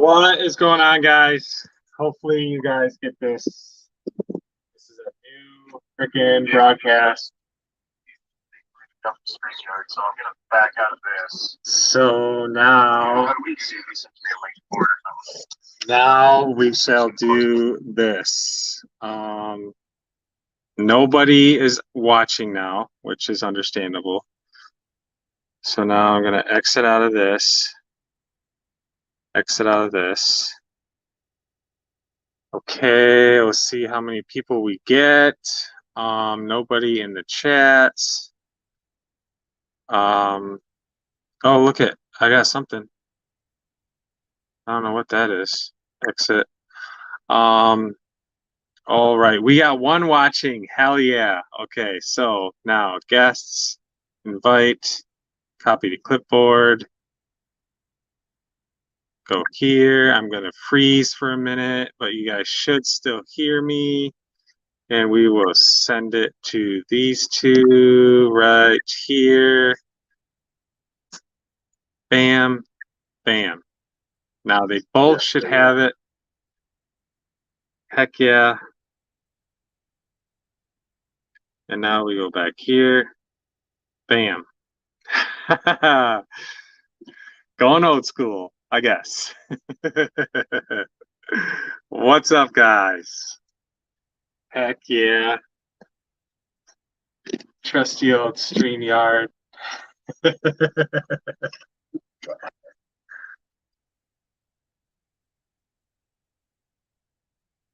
What is going on, guys? Hopefully you guys get this. This is a new freaking broadcast. So I'm gonna back out of this. So now we shall do this. Nobody is watching now, which is understandable. So now I'm gonna exit out of this. Exit out of this. Okay, let's see how many people we get. Nobody in the chats. Oh, look it. I got something. I don't know what that is. Exit. All right, we got one watching. Hell yeah. Okay, so now guests, invite, copy to clipboard. Go here. I'm going to freeze for a minute, but you guys should still hear me. And we will send it to these two right here. Bam, bam. Now they both should have it. Heck yeah. And now we go back here. Bam. Going old school, I guess. What's up, guys? Heck yeah. Trusty old StreamYard. What's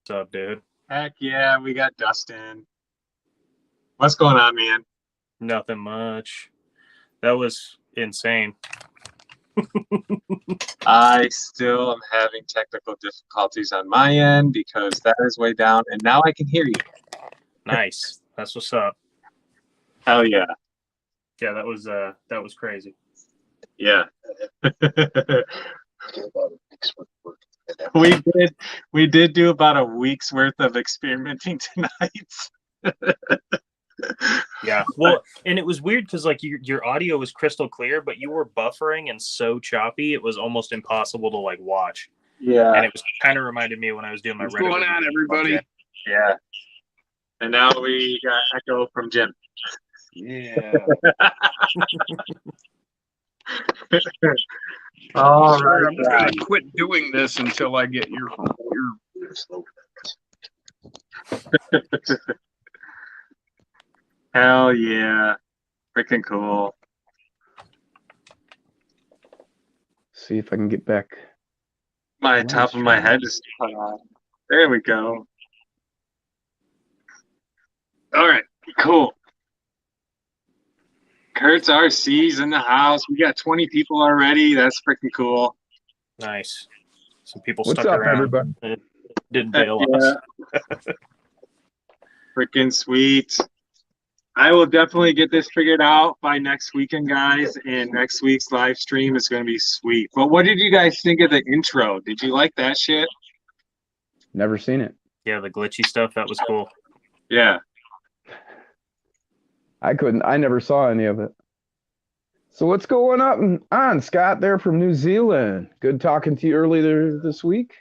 up, dude? Heck yeah, we got Dustin. What's going on, man? Nothing much. That was insane. I still am having technical difficulties on my end because that is way down, and now I can hear you. Nice. That's what's up. Hell yeah. Yeah, that was crazy. Yeah. we did do about a week's worth of experimenting tonight. Yeah. Well, and it was weird because like your audio was crystal clear, but you were buffering and so choppy it was almost impossible to like watch. Yeah. And it was kind of reminded me when I was doing my What's going on, everybody? Yeah. And now we got echo from Jim. Yeah. All Sure, right. I'm just gonna quit doing this until I get your. Hell yeah. Freaking cool. See if I can get back. My top of my head is cut off. There we go. All right, cool. Kurt's RC's in the house. We got 20 people already. That's freaking cool. Nice. Some people What's stuck up, around. everybody? It didn't bail us. Freaking sweet. I will definitely get this figured out by next weekend, guys, and next week's live stream is going to be sweet. But what did you guys think of the intro? Did you like that shit? Never seen it. Yeah, the glitchy stuff, that was cool. Yeah. I never saw any of it. So what's going on, Scott, there from New Zealand? Good talking to you earlier this week.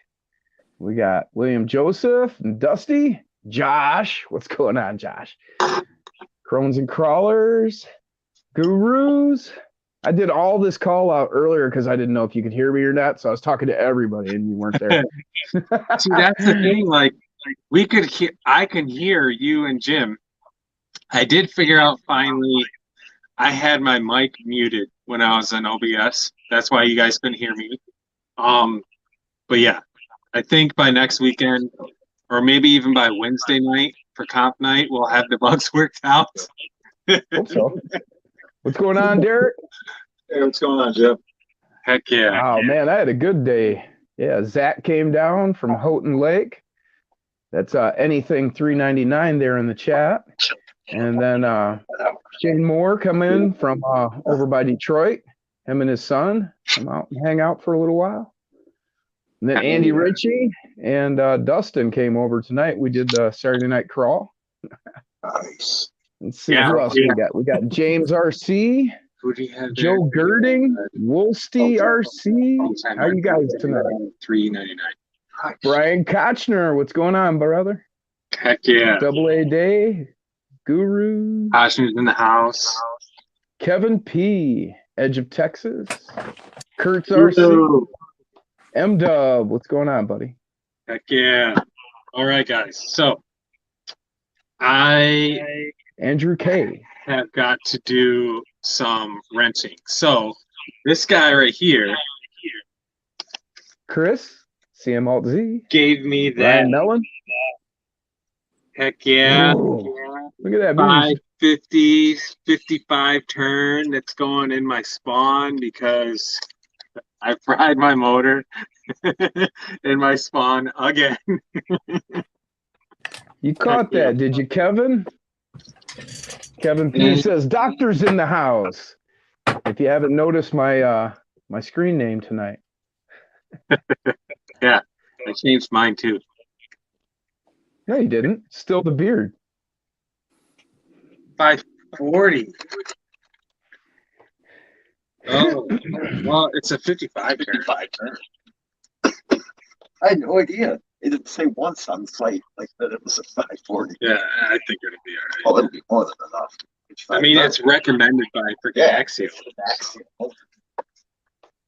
We got William Joseph and Dusty. Josh. What's going on, Josh? Crones and Crawlers. Gurus. I did all this call out earlier because I didn't know if you could hear me or not. So I was talking to everybody and you weren't there. See, that's the thing. Like we could hear, I can hear you and Jim. I did figure out finally I had my mic muted when I was in OBS. That's why you guys couldn't hear me. But yeah, I think by next weekend or maybe even by Wednesday night for comp night, we'll have the bugs worked out. Hope so. What's going on, Derek? Hey, what's going on, Jim? Heck yeah. Oh, man, I had a good day. Yeah, Zach came down from Houghton Lake. That's anything $3.99 there in the chat. And then Shane Moore come in from over by Detroit. Him and his son come out and hang out for a little while. And then Andy Ritchie and Dustin came over tonight. We did the Saturday night crawl. Nice. Let's see who else we got. We got James RC. Who do you have there? Joe Girding, Woolsey RC. All-time How you guys record, tonight? $3.99. Brian Kochner, what's going on, brother? Heck yeah. Double A Day, Guru, Koshner's in the house. Kevin P, Edge of Texas, Kurtz RC, Woo. M Dub, what's going on, buddy? Heck yeah. All right, guys. So I Andrew K. have got to do some wrenching. So this guy right here Chris, CM Alt Z, gave me that. Ryan Mellon. Heck yeah. Whoa, look at that beast. 550, 55 turn that's going in my spawn because I fried my motor in my spawn again. You caught that, did you, Kevin? Kevin P says, "Doctor's in the house." If you haven't noticed my my screen name tonight. Yeah, I changed mine too. No, you didn't. Still the beard. 540. Oh, well, it's a 55 turn. 55 turn. I had no idea. It didn't say once on the site like that it was a 540. Yeah, I think it'll be all right. Oh, it'll be more than enough. I mean, it's recommended by freaking Axiom. Axiom.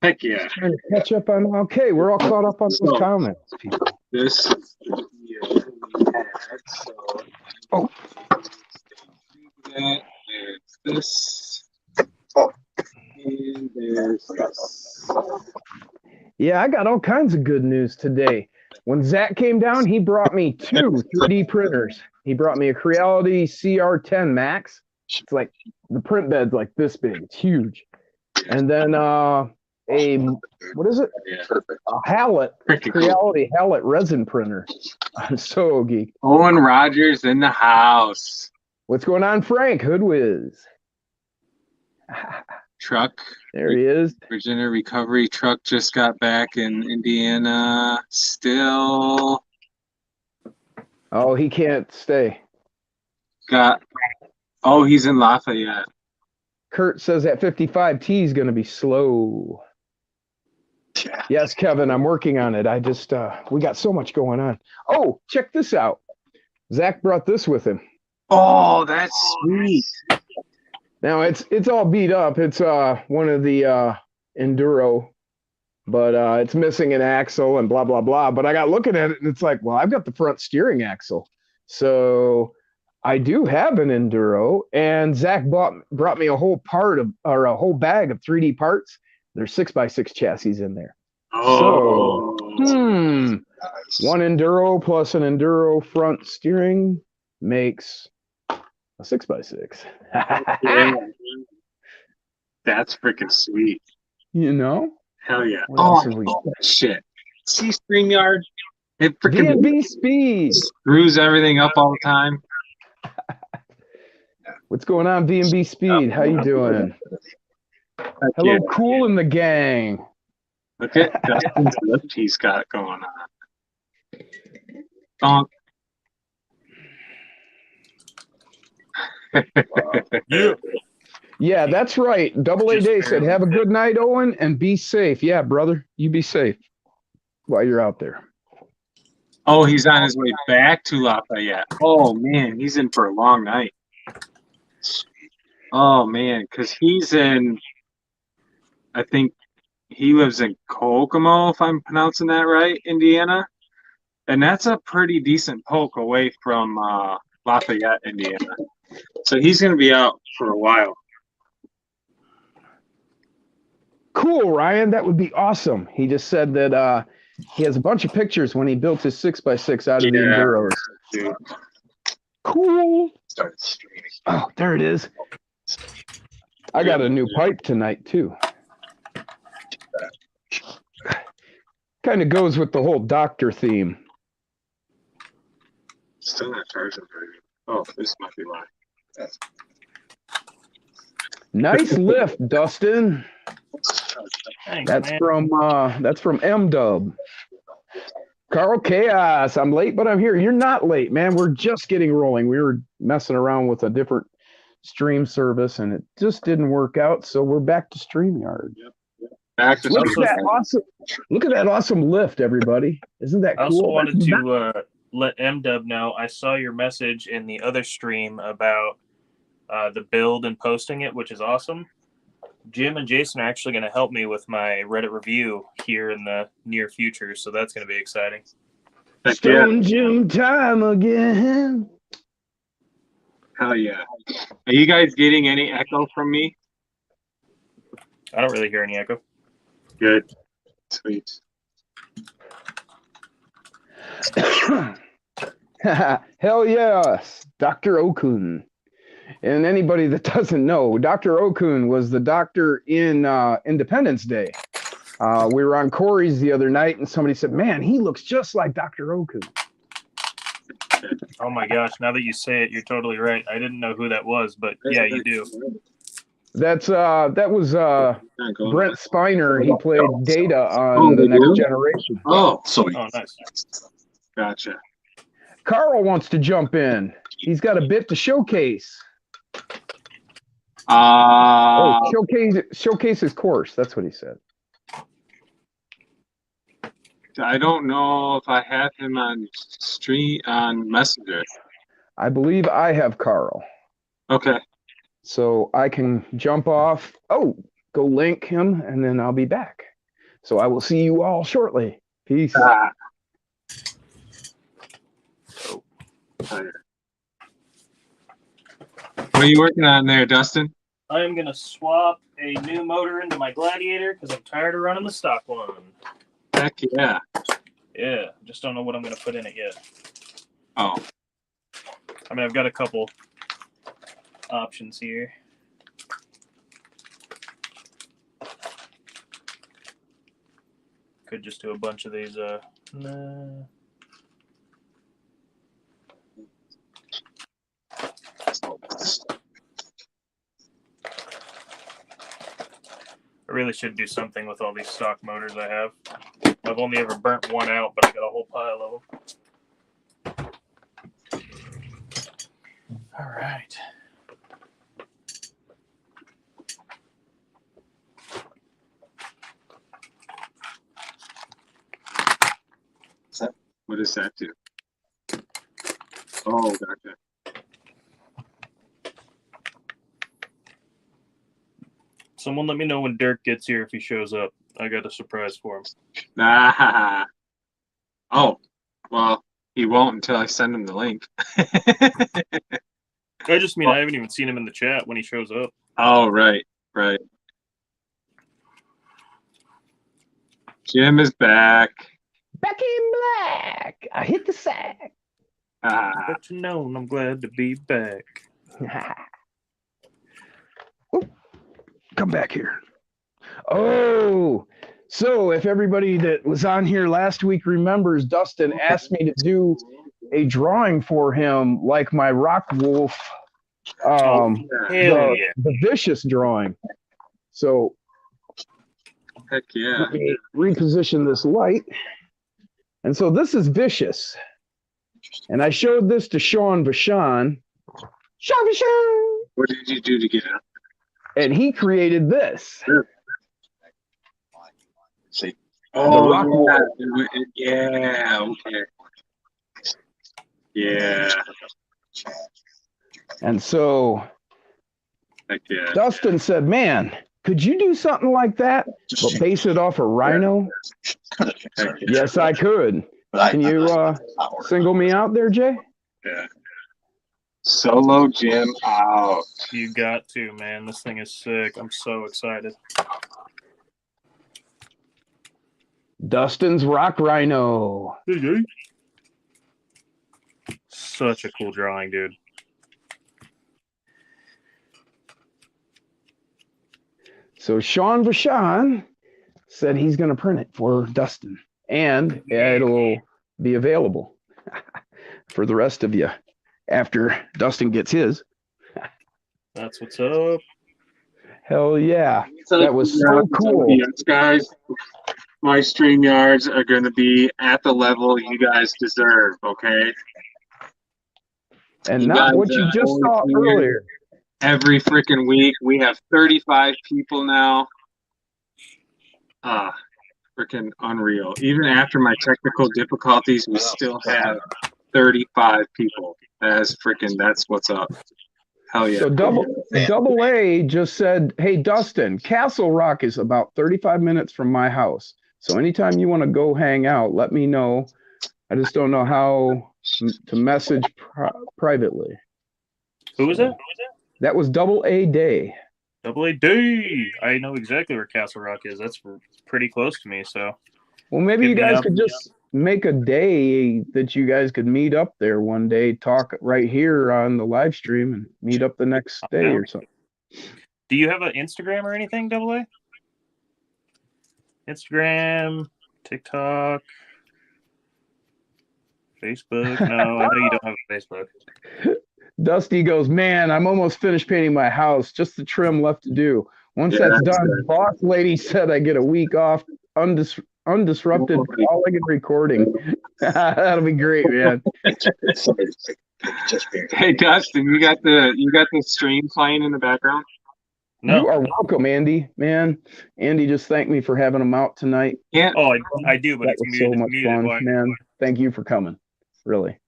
Heck yeah. Trying to catch up on. Okay, we're all caught up on those comments, people. This is the video we had. So, Oh. There's this. Oh. And there's this. Yeah, I got all kinds of good news today. When Zach came down, he brought me two 3D printers. He brought me a Creality CR10 Max. It's like the print bed's like this big. It's huge. And then a what is it? Yeah. Perfect. A Hallett, Pretty cool. Creality Hallett resin printer. I'm so geek. Owen Rogers in the house. What's going on, Frank Hoodwiz? Truck. There he is. Virginia recovery truck just got back in Indiana. Still Oh, he can't stay. got. Oh, he's in Lafayette. Kurt says that 55T is going to be slow. Yeah. Yes, Kevin, I'm working on it. I just, we got so much going on. Oh, check this out. Zach brought this with him. Oh, that's sweet. Now it's all beat up. It's one of the Enduro, but it's missing an axle and blah blah blah. But I got looking at it and it's like, well, I've got the front steering axle, so I do have an Enduro. And Zach brought me a whole a whole bag of 3D parts. There's 6x6 chassis in there. Oh, Nice. One Enduro plus an Enduro front steering makes a 6x6. yeah. That's freaking sweet. You know? Hell yeah. What else have we Oh, shit. See StreamYard? It freaking D&B Speed. screws everything up all the time. What's going on, D&B Speed? How you doing? Heck Hello, yeah. Cool in the gang. Look at Dustin's lift he's got going on. Donk. Yeah. Yeah, that's right. Double A Just Day said, barely. have a good night, Owen, and be safe. Yeah, brother, you be safe while you're out there. Oh, he's on his way back to Lafayette. Oh, man, he's in for a long night. Oh, man, because he's in, I think he lives in Kokomo, if I'm pronouncing that right, Indiana. And that's a pretty decent poke away from Lafayette, Indiana. So he's going to be out for a while. Cool, Ryan. That would be awesome. He just said that he has a bunch of pictures when he built his 6x6 out of the Yeah. Enduros. Dude. Cool. Started streaming. Oh, there it is. I got a new pipe tonight, too. Kind of goes with the whole doctor theme. Still not charging very good. Oh, this might be why. Nice lift, Dustin. Thanks, That's man. from M Dub. Carl Chaos. I'm late, but I'm here. You're not late, man. We're just getting rolling. We were messing around with a different stream service, and it just didn't work out. So we're back to StreamYard. Back to Look at stream. that awesome! Look at that awesome lift, everybody! Isn't that I also cool? wanted to let MDub know I saw your message in the other stream about the build and posting it, which is awesome. Jim and Jason are actually going to help me with my Reddit review here in the near future, so that's going to be exciting. Heck yeah. Stone Jim time again. Hell yeah. Are you guys getting any echo from me? I don't really hear any echo. Good. Sweet. Hell yes, Dr. Okun. And anybody that doesn't know, Dr. Okun was the doctor in Independence Day. We were on Corey's the other night, and somebody said, "Man, he looks just like Dr. Okun." Oh my gosh, now that you say it, you're totally right. I didn't know who that was, but yeah, you do. That was Brent Spiner. He played Data Oh, on they The Next do? Generation. Oh, sorry. Oh, nice. Gotcha. Carl wants to jump in. He's got a bit to showcase. Showcase his course. That's what he said. I don't know if I have him on stream on Messenger. I believe I have Carl. Okay. So I can jump off. Oh, go link him, and then I'll be back. So I will see you all shortly. Peace. What are you working on there, Dustin? I am going to swap a new motor into my Gladiator because I'm tired of running the stock one. Heck yeah. Yeah, just don't know what I'm going to put in it yet. Oh. I mean, I've got a couple options here. Could just do a bunch of these. Nah. I really should do something with all these stock motors I have. I've only ever burnt one out, but I got a whole pile of them. All right. What does that do? Oh, gotcha. Someone let me know when Dirk gets here if he shows up. I got a surprise for him. Ah. Oh, well, he won't until I send him the link. I just mean I haven't even seen him in the chat when he shows up. Oh, right, right. Jim is back. Back in black. I hit the sack. But you know, I'm glad to be back. Oh, come back here. Oh, so if everybody that was on here last week remembers, Dustin asked me to do a drawing for him, like my Rock Wolf, the Vicious drawing. So Heck yeah. let me reposition this light. And so this is Vicious. And I showed this to Sean Vachon. Sean Vachon! What did you do to get it up? And he created this. See? Oh, Rock yeah, okay. Yeah. And so Heck yeah. Dustin said, "Man, could you do something like that, but base it off a rhino?" Yes, I could. Can you single me out there, Jay? Yeah. Solo Jim out. You got to, man. This thing is sick. I'm so excited. Dustin's Rock Rhino. Such a cool drawing, dude. So Sean Vachon said he's going to print it for Dustin, and it'll be available for the rest of you after Dustin gets his. That's what's up. Hell yeah. That was so cool. Yes, guys, my StreamYards are going to be at the level you guys deserve, okay? And You not guys what you are just saw always here. earlier. every freaking week. We have 35 people now. Freaking unreal. Even after my technical difficulties, we still have 35 people. That's what's up. Hell yeah. So double A just said, hey, Dustin, Castle Rock is about 35 minutes from my house. So anytime you want to go hang out, let me know. I just don't know how to message privately. Who was that? That was Double A Day. Double A D. I know exactly where Castle Rock is. That's pretty close to me. So, well, maybe hit you me guys up. could just make a day that you guys could meet up there one day, talk right here on the live stream, and meet up the next day or something. Do you have an Instagram or anything, Double A? Instagram, TikTok, Facebook? No, I know you don't have a Facebook. Dusty goes, man, I'm almost finished painting my house. Just the trim left to do. Once that's done, good. boss lady said I get a week off undisrupted all-legged recording. That'll be great, man. Hey Dustin, you got the stream playing in the background? No. You are welcome, Andy. Man, Andy just thanked me for having him out tonight. Yeah. Oh, I do, but That it's was muted. so much muted. fun, Why? man. Thank you for coming. Really.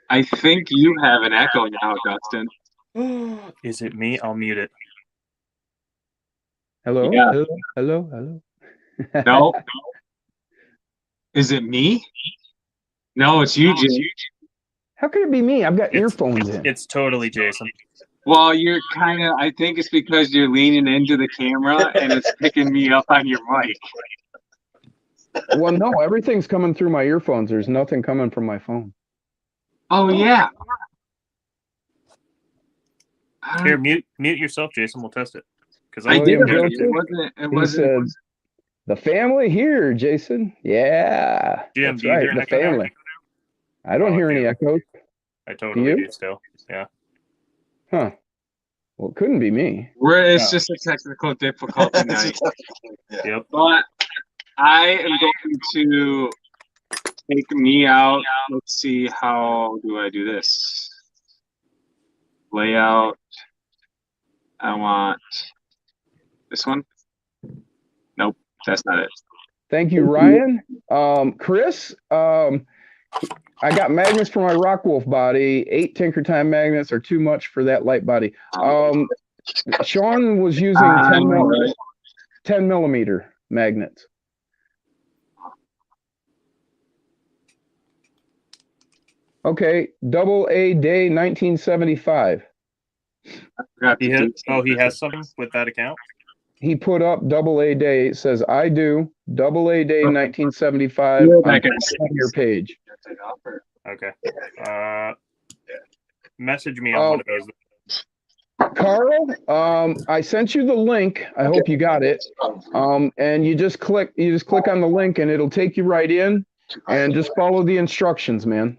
I think you have an echo now, Dustin. Is it me? I'll mute it. Hello? Yeah. Hello? No. Is it me? No, it's you, Jim. How could it be me? I've got earphones in. It's totally Jason. Well, you're I think it's because you're leaning into the camera and it's picking me up on your mic. Well, no, everything's coming through my earphones. There's nothing coming from my phone. Oh, yeah. Here, mute yourself, Jason. We'll test it. Because I did. William It wasn't. He said, the family here, Jason. Yeah. Jim, That's do you right. hear an The echo now? family. I don't hear any yeah. echoes. I totally you? do still. Yeah. Huh. Well, it couldn't be me. It's just a technical difficulty night. Yep. But I am going to take me out. Let's see, how do I do this? Layout. I want this one. Nope, that's not it. Thank you, Ryan. Chris, I got magnets for my Rockwolf body. 8 Tinker Time magnets are too much for that light body. Sean was using 10 millimeter magnets. Okay, Double A Day 1975. He has something with that account? He put up Double A Day. It says, I do Double A Day 1975 on your page. Okay. Message me on one of those. Carl, I sent you the link. I hope you got it. And you just click on the link and it'll take you right in, and just follow the instructions, man.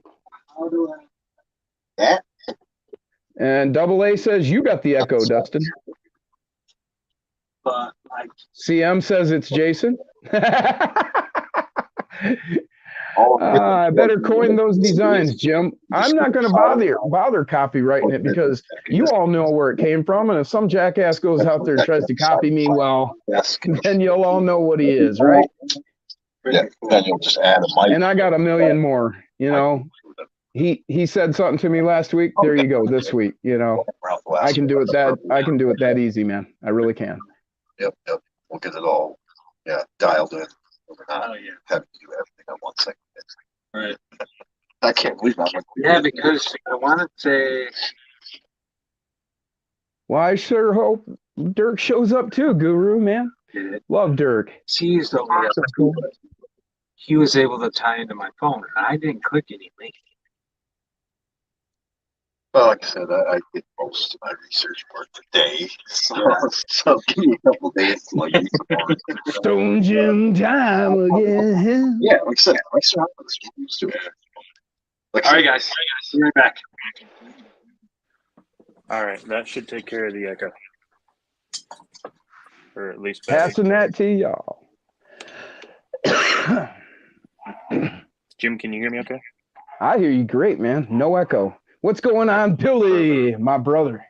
And Double A says you got the echo, Dustin. CM says it's Jason. I better coin those designs, Jim. I'm not going to bother copywriting it, because you all know where it came from, and if some jackass goes out there and tries to copy me, well, then you'll all know what he is, right? Yeah, then you'll just add a mic. And I got a million more. You know, he said something to me last week. There you go. This week, you know, I can do it that easy, man. I really can. Yep. We'll get it all, dialed in. Having to do everything on 1 second. Right. I can't believe that. Yeah, because I want to say. Well, I sure hope Dirk shows up too, Guru, man. Love Dirk. He's he was able to tie into my phone, and I didn't click any link. Well, like I said, I did most of my research work today, so give me a couple days to log into it. Stone Jim time again. Yeah, like I said, let's do it. All right, guys. Be right back. All right, that should take care of the echo. Or at least passing that to y'all. Jim, can you hear me okay? I hear you great, man. No echo. What's going on, Billy, my brother?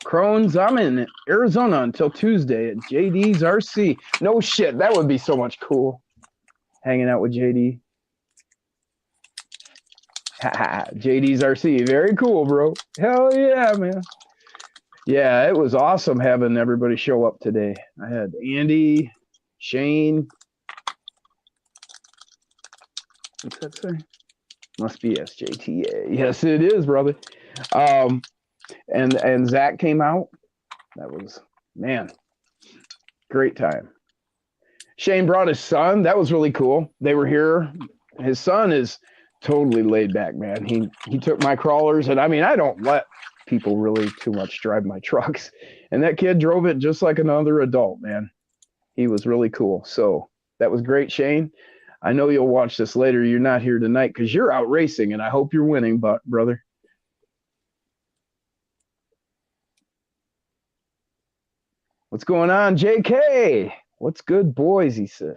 Crohn's, I'm in Arizona until Tuesday at JD's RC. No shit, that would be so much cool. Hanging out with JD. JD's RC, very cool, bro. Hell yeah, man. Yeah, it was awesome having everybody show up today. I had Andy, Shane. What's that say? Must be SJTA. Yes, it is, brother. And Zach came out. That was, man, great time. Shane brought his son. That was really cool. They were here. His son is totally laid back, man. He took my crawlers, and I mean, I don't let people really too much drive my trucks. And that kid drove it just like another adult, man. He was really cool. So that was great, Shane. I know you'll watch this later. You're not here tonight because you're out racing, and I hope you're winning, brother. What's going on, JK? What's good, boys, he says.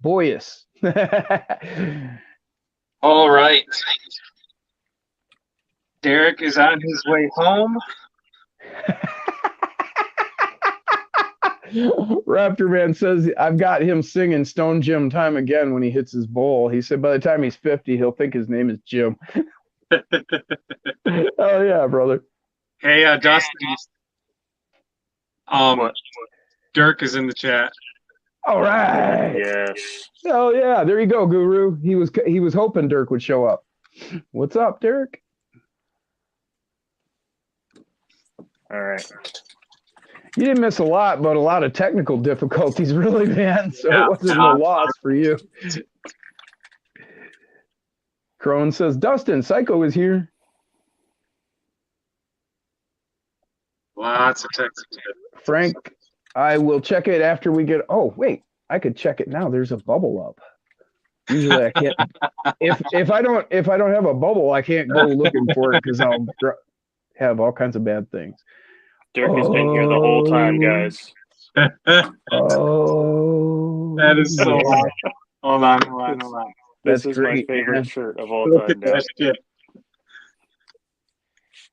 Boyus. All right. Derek is on his way home. Raptor Man says, I've got him singing Stone Jim time again when he hits his bowl. He said by the time he's 50, he'll think his name is Jim. Oh, yeah, brother. Hey, Dustin. Dirk is in the chat. All right. Yes. Oh, yeah. There you go, Guru. He was hoping Dirk would show up. What's up, Dirk? All right. You didn't miss a lot, but a lot of technical difficulties, really, man. So Yeah. it wasn't a loss for you. Crone says, Dustin, Psycho is here. Lots of text. Frank, I will check it after we get. Oh, wait, I could check it now. There's a bubble up. Usually I can't. If I don't have a bubble, I can't go looking for it because I'll have all kinds of bad things. Dirk has been here the whole time, guys. Oh, That is so yeah. awesome. Hold on. This That's is great, my favorite man. shirt of all Look time, at that guys. shit.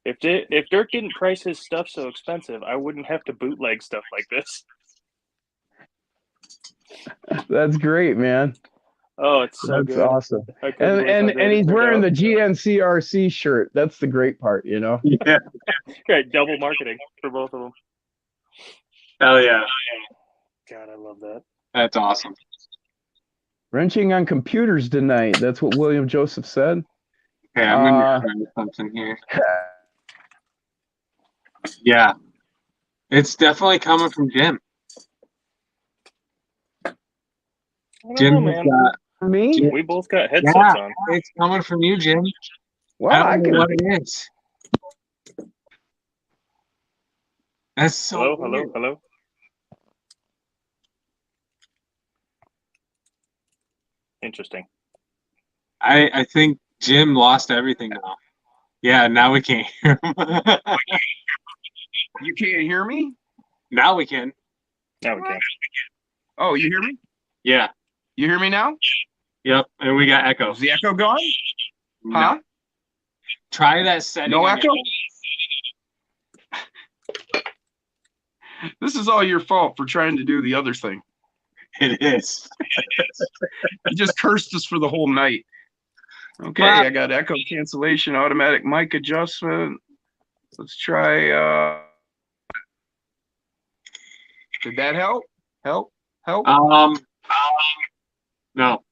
If Dirk didn't price his stuff so expensive, I wouldn't have to bootleg stuff like this. That's great, man. Oh, it's so That's good. awesome. I couldn't believe how And great it he's turned wearing out. the GNCRC shirt. That's the great part, you know. Yeah. Right, double marketing for both of them. Hell yeah. God, I love that. That's awesome. Wrenching on computers tonight. That's what William Joseph said. Okay, I'm gonna find something here. Yeah. It's definitely coming from Jim. I don't Jim know, has man. got, For me, We both got headsets yeah, on. it's coming from you, Jim. well, I I don't can. know what it is. That's so Hello, weird. hello. Interesting. I think Jim lost everything now. Yeah, now we can't hear him. You can't hear me? Now we can. Now we can. Oh, you hear me? Yeah. You hear me now? Yep. And we got echo. Is the echo gone? No. Huh? Try that setting. No on echo? This is all your fault for trying to do the other thing. It is. You just cursed us for the whole night. Okay, I got echo cancellation, automatic mic adjustment. Let's try. Did that help? Help? No.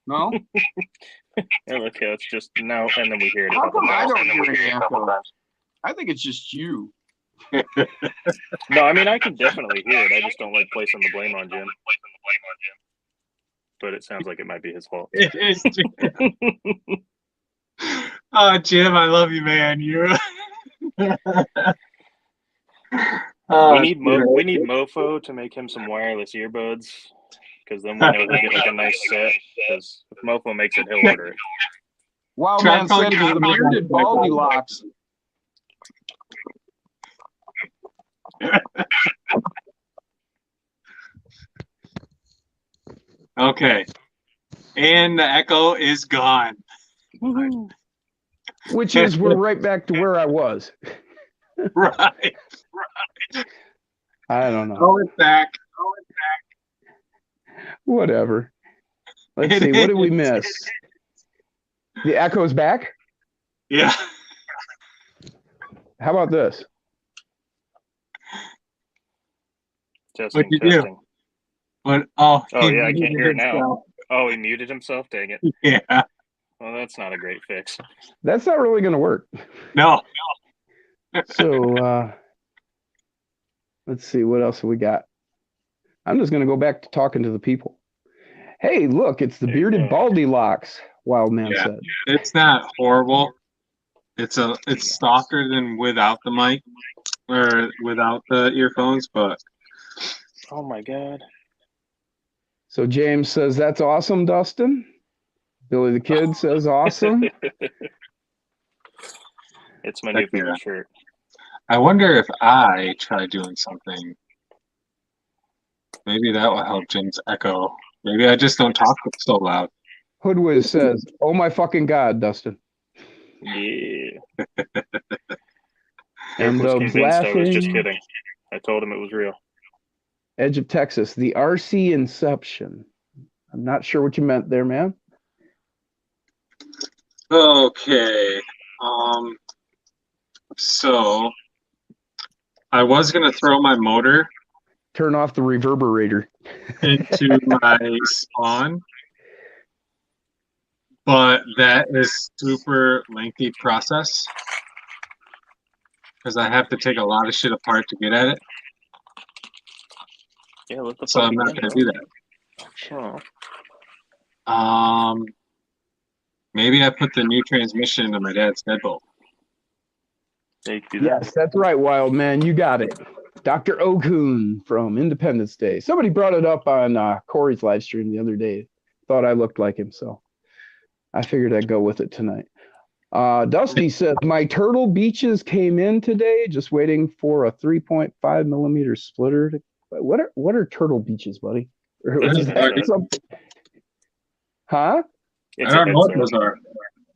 No? Okay, let's just now, and then we hear it a How couple come I times. don't hear any echo? I think it's just you. No, I mean, I can definitely hear it. I just don't like placing the blame on Jim. But it sounds like it might be his fault. It is Jim. Oh, Jim, I love you, man. You. We need Mofo to make him some wireless earbuds, because then we know we get like a nice set. Because if Mofo makes it, he'll order it. Wow, Try man calling said you it's the out. bearded baldy locks. Okay. And the echo is gone. Which is we're right back to where I was. Right. I don't know. Oh, it's back. Whatever. Let's It see. What did we is. miss? The echo's back. Yeah. How about this? Testing, What'd you do? testing. But Oh, he yeah, I can't muted hear it now. himself. Oh, he muted himself? Dang it. Yeah. Well, that's not a great fix. That's not really going to work. No. So let's see. What else have we got? I'm just going to go back to talking to the people. Hey, look, it's the There you bearded go. Baldy locks, Wildman Yeah. said. It's not horrible. It's softer than without the mic or without the earphones, but Oh, my God. So James says, that's awesome, Dustin. Billy the Kid says, awesome. It's my new Heck yeah. favorite shirt. I wonder if I try doing something. Maybe that will help Jim's echo. Maybe I just don't talk so loud. Hoodwiz says, oh my fucking God, Dustin. Yeah. And Eric was convinced I was just laughing. kidding. I told him it was real. Edge of Texas, the RC Inception. I'm not sure what you meant there, man. Okay. So I was gonna throw my motor Turn off the reverberator. into my spawn, but that is super lengthy process because I have to take a lot of shit apart to get at it. Yeah, what the So fuck I'm not again, gonna bro? do that. Oh. Maybe I put the new transmission into my dad's deadbolt. They do that. Yes, that's right, Wild Man. You got it. Dr. Okun from Independence Day. Somebody brought it up on Corey's live stream the other day. Thought I looked like him, so I figured I'd go with it tonight. Dusty says, my Turtle Beaches came in today, just waiting for a 3.5 millimeter splitter. What are Turtle Beaches, buddy? It's a Is that headset. something? Huh? It's I a don't know what headset. those are.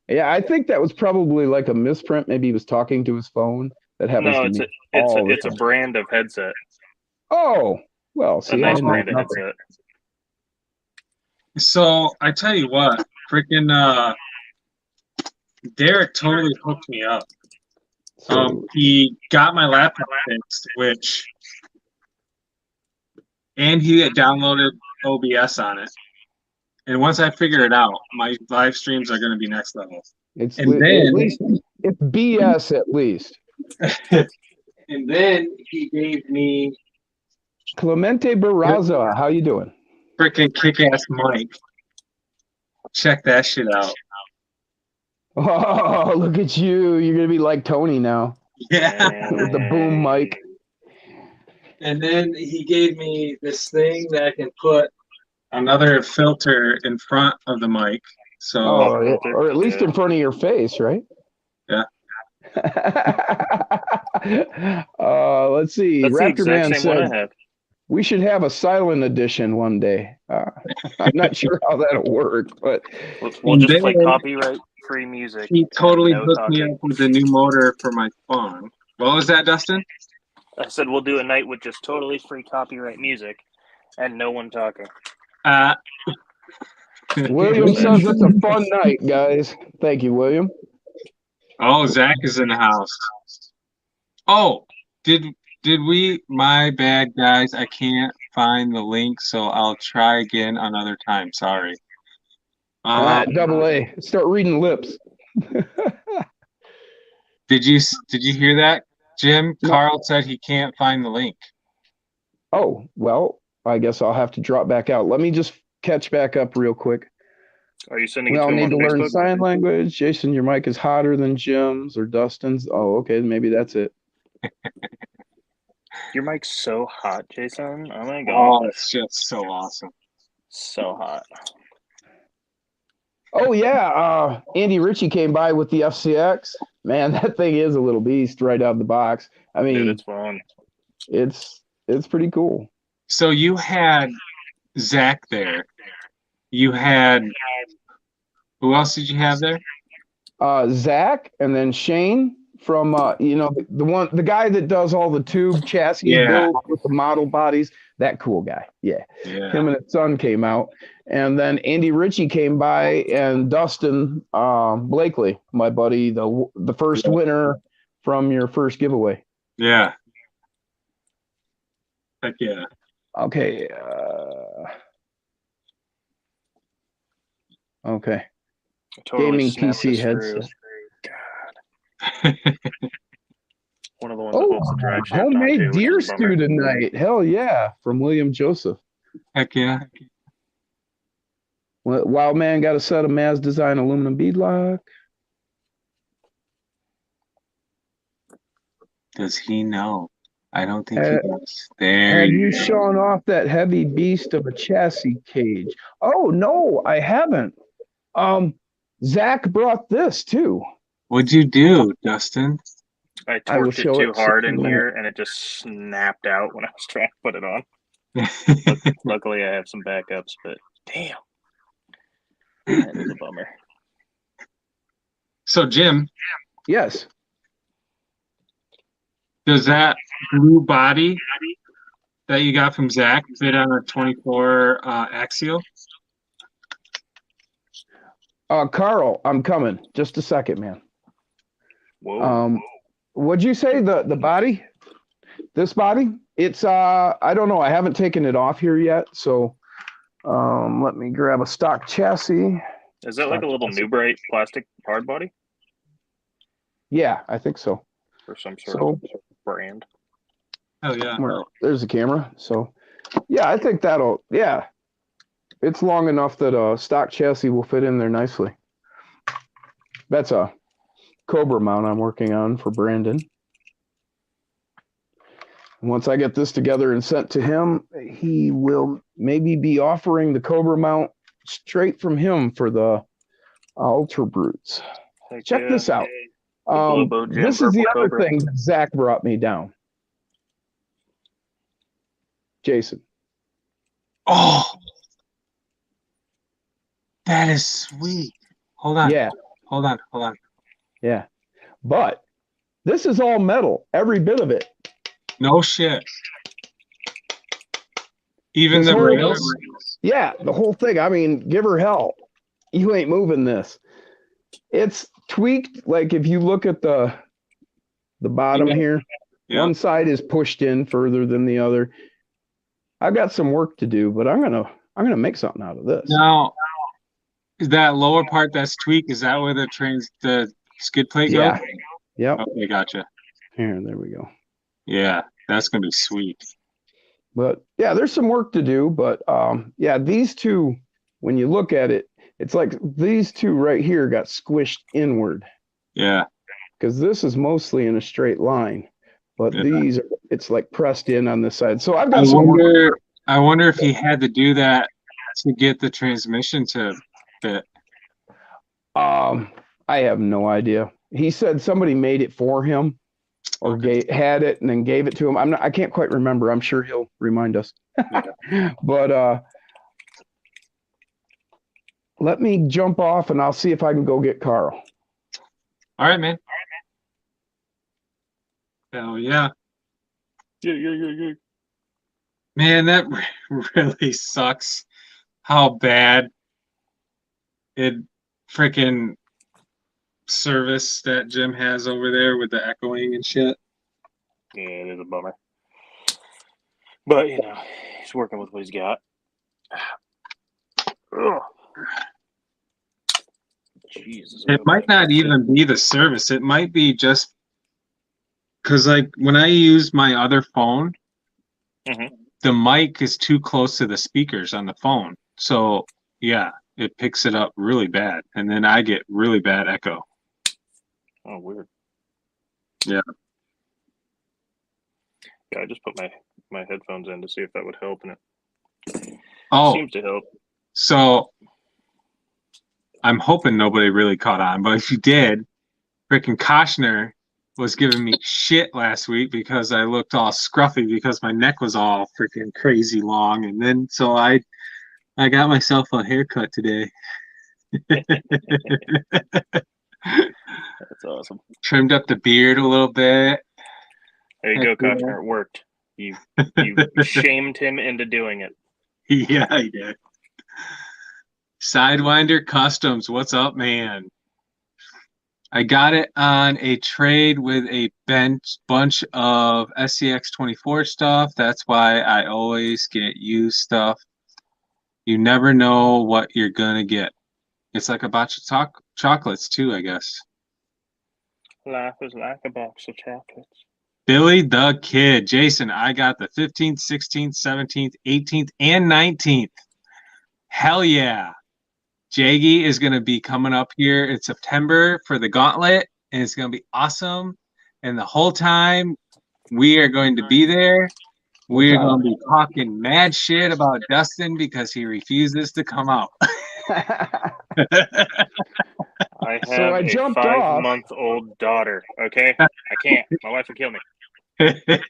Yeah, I think that was probably like a misprint. Maybe he was talking to his phone. That happens No, to it's me. it's a brand of headset. Oh, well, see, A nice I know branded nothing. headset. So I tell you what, freaking Derek totally hooked me up. So, He got my laptop fixed, and he had downloaded OBS on it. And once I figure it out, my live streams are going to be next level. it's And at then, least it's BS at least. and then he gave me Clemente Barraza, how you doing? freaking kick-ass mic. Check that shit out. Oh, look at you. You're going to be like Tony now Yeah. with the boom mic. And then he gave me this thing that I can put another filter in front of the mic. So, Oh, filter. or at least in front of your face, right? Yeah. Let's see. That's the Raptor exact Man same one said I have. we should have a silent edition one day. I'm not sure how that'll work, but We'll just then play copyright-free music. he totally no hooked me talking. up with the new motor for my phone. What was that, Dustin? I said we'll do a night with just totally free copyright music and no one talking. William says it's a fun night, guys. Thank you, William. Oh, Zach is in the house. Oh, did we? My bad, guys. I can't find the link, so I'll try again another time. Sorry. Double A. Start reading lips. Did you hear that, Jim? No. Carl said he can't find the link. Oh, well, I guess I'll have to drop back out. Let me just catch back up real quick. Are you sending We it all to him need on to learn Facebook? sign language. Jason, your mic is hotter than Jim's or Dustin's. Oh, okay, maybe that's it. Your mic's so hot, Jason. Oh my god. Oh, it's just so awesome. So hot. Oh yeah, Andy Ritchie came by with the FCX. Man, that thing is a little beast right out of the box. I mean, Dude, it's fun. it's pretty cool. So you had Zach there. You had who else did you have there? Zach and then Shane from the guy that does all the tube chassis Yeah. build with the model bodies. That cool guy. Yeah. Yeah. Him and his son came out, and then Andy Ritchie came by, and Dustin Blakely, my buddy, the first winner from your first giveaway. Yeah. Heck yeah. Okay. Okay. I totally Gaming snapped the PC screw. headset. One of the ones that holds the drag shaft on homemade too, which deer is a bummer. stew tonight. Hell yeah, from William Joseph. Heck yeah. Wild Man got a set of Maz Design aluminum beadlock. Does he know? I don't think he does. Have You you go. shown off that heavy beast of a chassis cage? Oh no, I haven't. Zach brought this too. What'd you do, Dustin? I I will torqued it show too it hard in in a minute. here, and it just snapped out when I was trying to put it on. Luckily, I have some backups, but damn, that is a bummer. So, Jim, Yes. does that blue body that you got from Zach fit on a 24 axial? Carl, I'm coming. Just a second, man. Whoa. What'd you say? The body? This body? It's I don't know. I haven't taken it off here yet. So let me grab a stock chassis. Is that like a little New Bright plastic hard body Yeah, I think so. or some sort of brand? Oh yeah. Well, there's the camera. So yeah, I think yeah. It's long enough that a stock chassis will fit in there nicely. That's a Cobra mount I'm working on for Brandon. Once I get this together and sent to him, he will maybe be offering the Cobra mount straight from him for the Ultra Brutes. Heck Check yeah. this out. Globo Jam This is the Purple other Cobra. thing that Zach brought me down. Jason. Oh, that is sweet. Hold on. Yeah, Hold on. yeah. But this is all metal, every bit of it. No shit. Even This the whole- rails? Yeah, the whole thing. I mean, give her hell. You ain't moving this. It's tweaked. Like if you look at the bottom Yeah. here, Yeah. one side is pushed in further than the other. I've got some work to do, but I'm gonna make something out of this. Now, is that lower part that's tweaked? Is that where the skid plate goes? Yeah. Yep. Okay, gotcha. Here, there we go. Yeah, that's gonna be sweet. But yeah, there's some work to do. But yeah, these two, when you look at it, it's like these two right here got squished inward Yeah. because this is mostly in a straight line, but Yeah. it's like pressed in on this side. So I've I got some work. wonder if he had to do that to get the transmission to fit. I have no idea. He said somebody made it for him or had it and then gave it to him. I can't quite remember. I'm sure he'll remind us. But let me jump off and I'll see if I can go get Carl. All right, man. Hell yeah. Yeah. Man, that really sucks how bad it freaking service that Jim has over there with the echoing and shit. Yeah, it is a bummer. But, he's working with what he's got. Ugh. Jesus. It might not even be the service. It might be just because, like, when I use my other phone, Mhm. the mic is too close to the speakers on the phone. So, yeah, it picks it up really bad. And then I get really bad echo. Oh, weird. Yeah. Yeah, I just put my headphones in to see if that would help, and it Oh, seems to help. so I'm hoping nobody really caught on, but if you did, freaking Koshner was giving me shit last week because I looked all scruffy because my neck was all freaking crazy long, and then so I got myself a haircut today. That's awesome. Trimmed up the beard a little bit. There you Heck go, yeah. Cochner. It worked. You shamed him into doing it. Yeah, I did. Sidewinder Customs, what's up, man? I got it on a trade with a bunch of SCX24 stuff. That's why I always get used stuff. You never know what you're gonna get. It's like a box of chocolates too, I guess. Life is like a box of chocolates. Billy the Kid. Jason, I got the 15th, 16th, 17th, 18th, and 19th. Hell yeah. Jaggy is going to be coming up here in September for the gauntlet, and it's going to be awesome. And the whole time we are going to be there, we are going to be talking mad shit about Dustin because he refuses to come out. I have So I a jumped off. 5-month-old daughter. Okay, I can't. My wife would kill me. I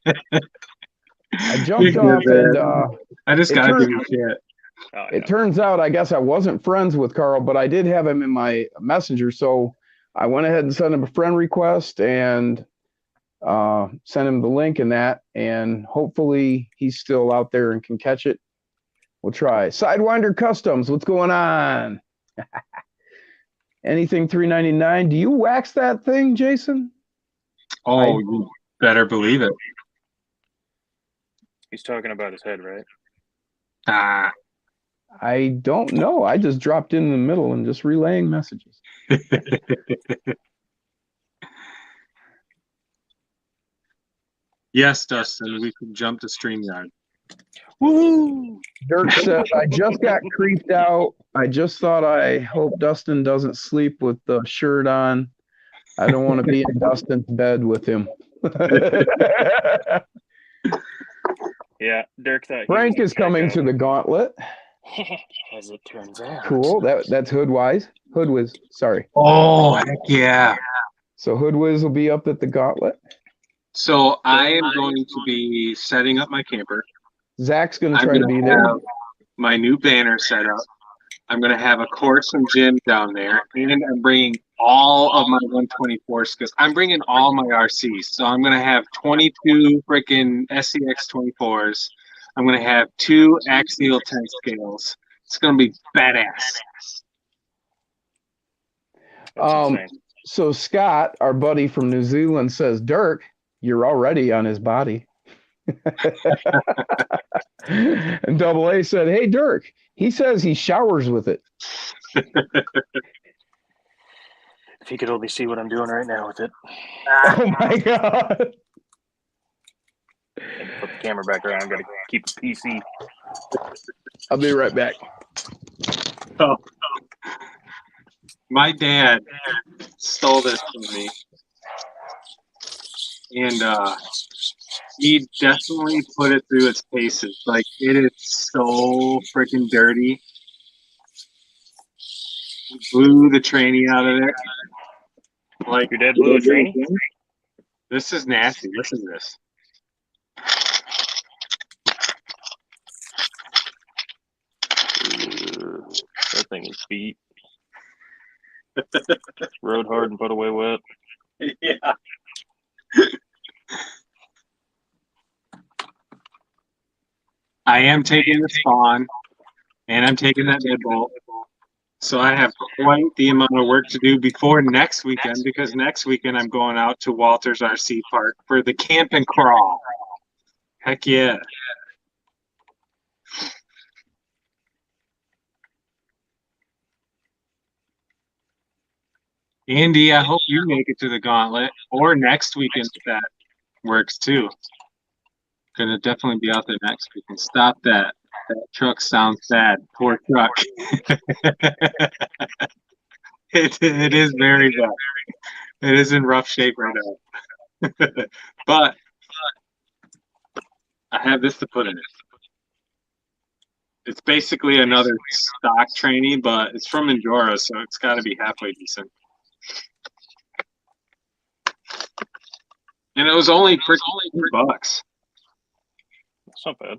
jumped off, and I just it got to turned- give you shit. Oh, yeah. it turns out I guess I wasn't friends with Carl, but I did have him in my messenger. So I went ahead and sent him a friend request and sent him the link and that. And hopefully he's still out there and can catch it. We'll try. Sidewinder Customs, what's going on? Anything $3.99? Do you wax that thing, Jason? Oh, you better believe it. He's talking about his head, right? Ah. I don't know. I just dropped in the middle and just relaying messages. Yes, Dustin, we can jump to StreamYard. Woo! Dirk says, I just got creeped out. I just thought I hope Dustin doesn't sleep with the shirt on. I don't want to be in Dustin's bed with him. Yeah, Dirk thought he Frank was is coming to the gauntlet. as it turns out. Cool. That's Hoodwiz. Sorry. Oh, heck yeah. So Hoodwiz will be up at the gauntlet. So I am going to be setting up my camper. Zach's going to I'm try to going be to there. have my new banner set up. I'm going to have a course from Jim down there, and I'm bringing all of my 124s because I'm bringing all my RCs. So I'm going to have 22 freaking SCX 24s. I'm going to have 2 axial 10 scales. It's going to be badass. That's insane. So Scott, our buddy from New Zealand, says, Dirk, you're already on his body. And Double A said, hey, Dirk, he says he showers with it. If he could only see what I'm doing right now with it. Oh, my God. And put the camera back around. I've got to keep it PC. I'll be right back. Oh. My dad stole this from me. And he definitely put it through its paces. Like, it is so freaking dirty. He blew the tranny out of there. Like, Your dad blew a tranny? this is nasty. Listen to this. That thing is beat. Rode hard and put away wet. Yeah. I am taking the spawn, and I'm taking that deadbolt. So I have quite the amount of work to do before next weekend, because next weekend I'm going out to Walter's RC Park for the camp and crawl. Heck yeah. Andy, I hope you make it to the gauntlet, or next weekend if that works too. Gonna definitely be out there next weekend. Stop that. That truck sounds bad. Poor truck. It is very bad. It is in rough shape right now. But I have this to put in it. It's basically another stock tranny, but it's from Enduro, so it's got to be halfway decent. And it was only $2. That's not bad.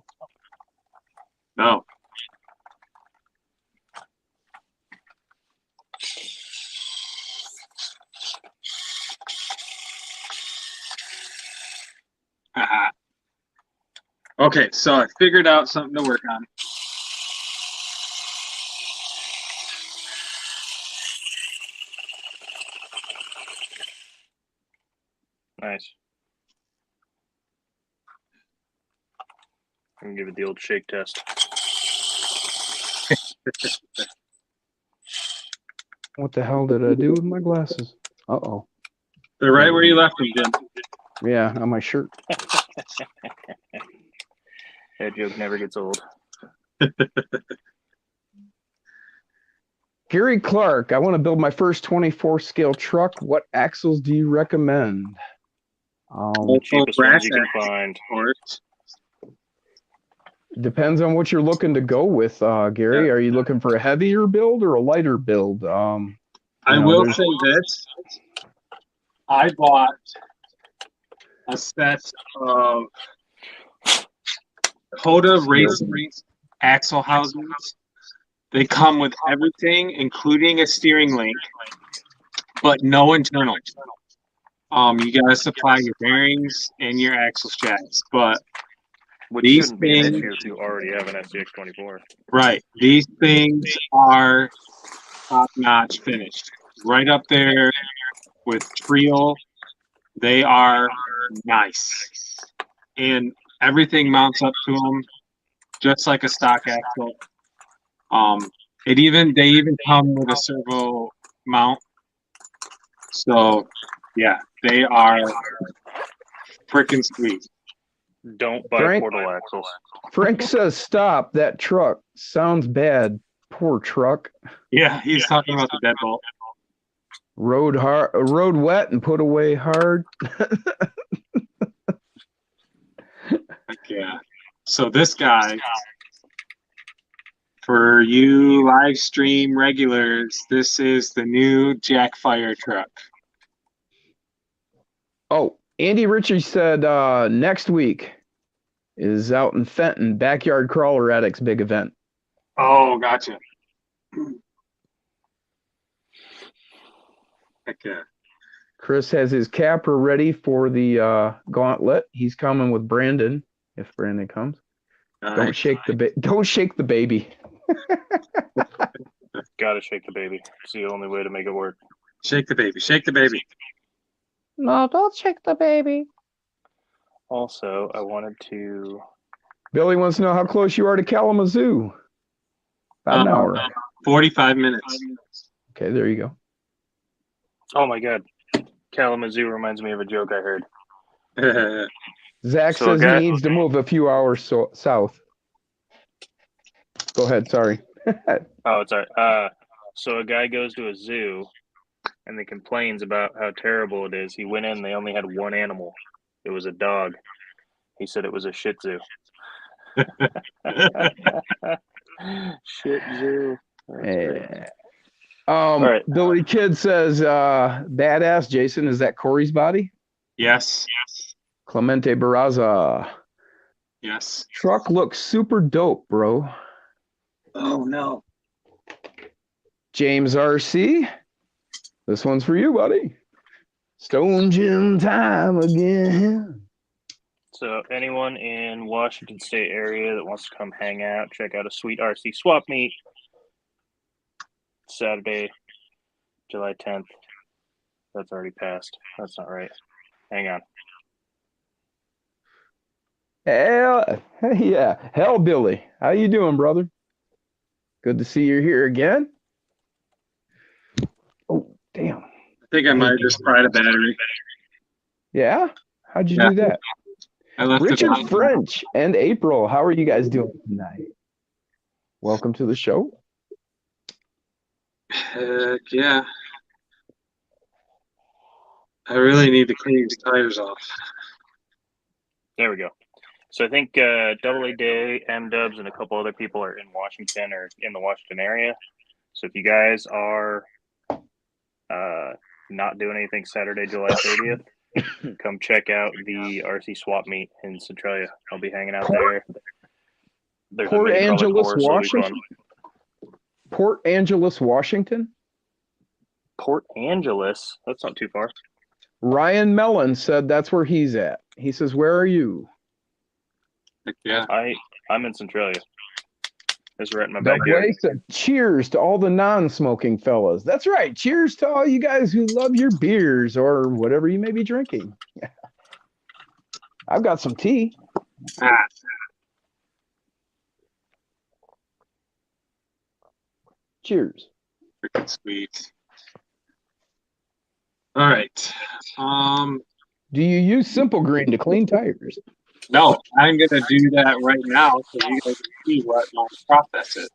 No. Okay, so I figured out something to work on. Nice. I'm gonna give it the old shake test. What the hell did I do with my glasses? Uh-oh. They're right where you left them, Jim. Yeah, on my shirt. That joke never gets old. Gary Clark, I want to build my first 24 scale truck. What axles do you recommend? Cheapest ones you can find. Depends on what you're looking to go with, Gary. Yeah. Are you looking for a heavier build or a lighter build? I will say this. I bought a set of Coda Racing axle housings. They come with everything, including a steering link, but no internal. You gotta supply your bearings and your axle shafts, but Which these shouldn't be an things, issue if you already have an SCX24. right? These things are top-notch finished, right up there with Trio. They are nice, and everything mounts up to them just like a stock axle. They even come with a servo mount. So yeah, they are freaking sweet. Don't buy Frank- portal axles. Frank says, stop. That truck sounds bad. Poor truck. Yeah, he's talking about the deadbolt. Road wet and put away hard. Yeah. So this guy, for you live stream regulars, this is the new Jack Fire truck. Oh, Andy Ritchie said next week is out in Fenton, Backyard Crawler Addicts big event. Oh, gotcha. Heck yeah. Chris has his capper ready for the gauntlet. He's coming with Brandon if Brandon comes. Don't shake the baby. Gotta shake the baby. It's the only way to make it work. Shake the baby. Shake the baby. No, don't shake the baby. Also, I wanted to. Billy wants to know how close you are to Kalamazoo. About an hour. 45 minutes. Okay, there you go. Oh my god. Kalamazoo reminds me of a joke I heard. Zach So a says guy- he needs to move a few hours south. Go ahead, sorry. Oh, it's all right. So a guy goes to a zoo and he complains about how terrible it is. He went in, they only had one animal. It was a dog. He said it was a Shih Tzu. Shih Tzu. That's great. Right. Billy Kid says, badass Jason, is that Corey's body? Yes. Clemente Barraza. Yes. Truck looks super dope, bro. Oh, no. James RC. This one's for you, buddy. Stone Gym time again. So anyone in Washington State area that wants to come hang out, check out a sweet RC swap meet. Saturday, July 10th. That's already passed. That's not right. Hang on. Hell yeah. Hell, Billy. How you doing, brother? Good to see you here again. Oh, damn. I think I might have just fried a battery. Yeah? How'd you do that? I left Richard it French and April, how are you guys doing tonight? Welcome to the show. Heck yeah. I really need to clean these tires off. There we go. So I think Double A Day, M-Dubs, and a couple other people are in Washington or in the Washington area. So if you guys are not doing anything Saturday, July 30th, come check out the RC swap meet in Centralia. I'll be hanging out there. There's Port a mini Angeles, course, it'll be fun. Washington? Port Angeles, Washington? Port Angeles? That's not too far. Ryan Mellon said that's where he's at. He says, where are you? Heck yeah. I'm in Centralia. It's right in my The backyard. Blake said, cheers to all the non-smoking fellas. That's right. Cheers to all you guys who love your beers or whatever you may be drinking. I've got some tea. Ah, Cheers. freaking sweet. All right. Do you use Simple Green to clean tires? No, I'm gonna do that right now so you guys can see what my process is.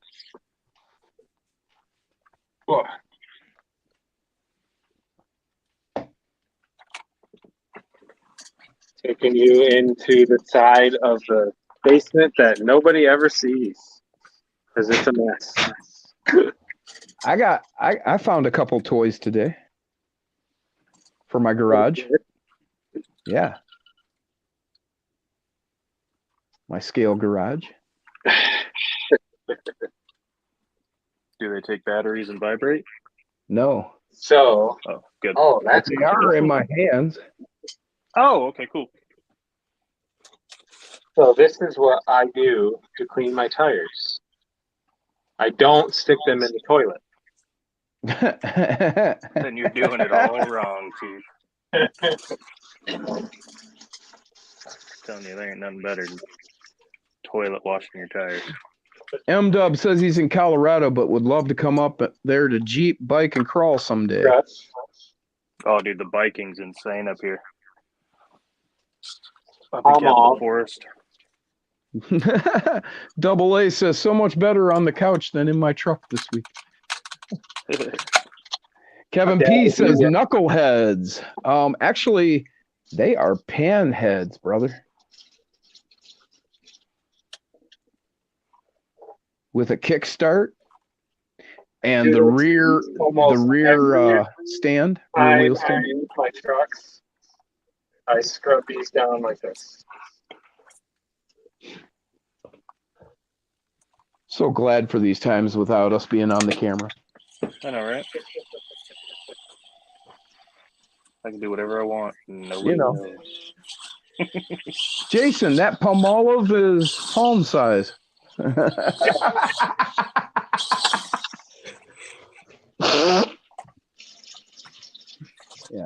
Whoa. Taking you into the side of the basement that nobody ever sees because it's a mess. I found a couple toys today for my garage. Yeah. My scale garage. Do they take batteries and vibrate? No. So, Oh, good. that's They are in my hands. Oh, okay, cool. So this is what I do to clean my tires. I don't stick them in the toilet. Then you're doing it all wrong, Chief. Telling you, there ain't nothing better than toilet washing your tires. M-Dub says he's in Colorado, but would love to come up there to Jeep, bike, and crawl someday. Oh, dude, the biking's insane up here. Up in Capitol Forest. Double A says so much better on the couch than in my truck this week. Kevin P says knuckleheads. Actually, they are panheads, brother. With a kickstart and the rear stand, rear wheel stand. My trucks, I scrub these down like this. So glad for these times without us being on the camera. I know, right? I can do whatever I want. Nobody You know. knows. Jason, that Palmolive is palm size. Yeah,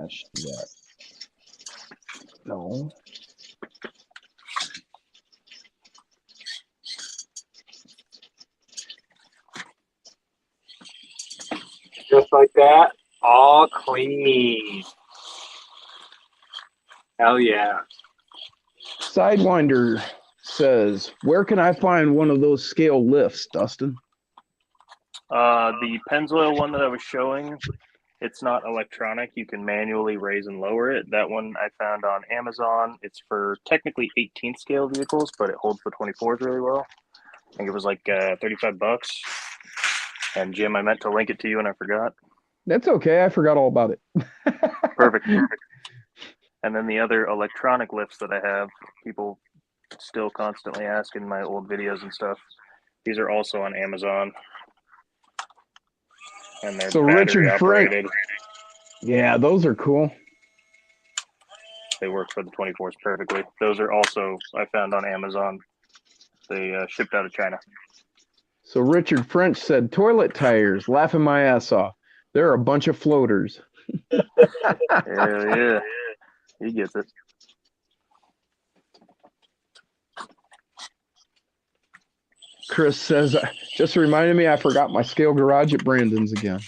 I should do that. No. Just like that, all clean. Hell yeah. Sidewinder says, where can I find one of those scale lifts, Dustin? The Pennzoil one that I was showing, it's not electronic. You can manually raise and lower it. That one I found on Amazon. It's for technically 18th scale vehicles, but it holds for 24s really well. I think it was like $35. And Jim, I meant to link it to you and I forgot. That's okay. I forgot all about it. Perfect. And then the other electronic lifts that I have, people still constantly ask in my old videos and stuff. These are also on Amazon. And they're So battery Richard Frank, operated. yeah, those are cool. They work for the 24s perfectly. Those are also, I found on Amazon. They shipped out of China. So Richard French said, toilet tires, laughing my ass off. They're a bunch of floaters. Hell yeah. He gets it. Chris says, just reminded me I forgot my scale garage at Brandon's again.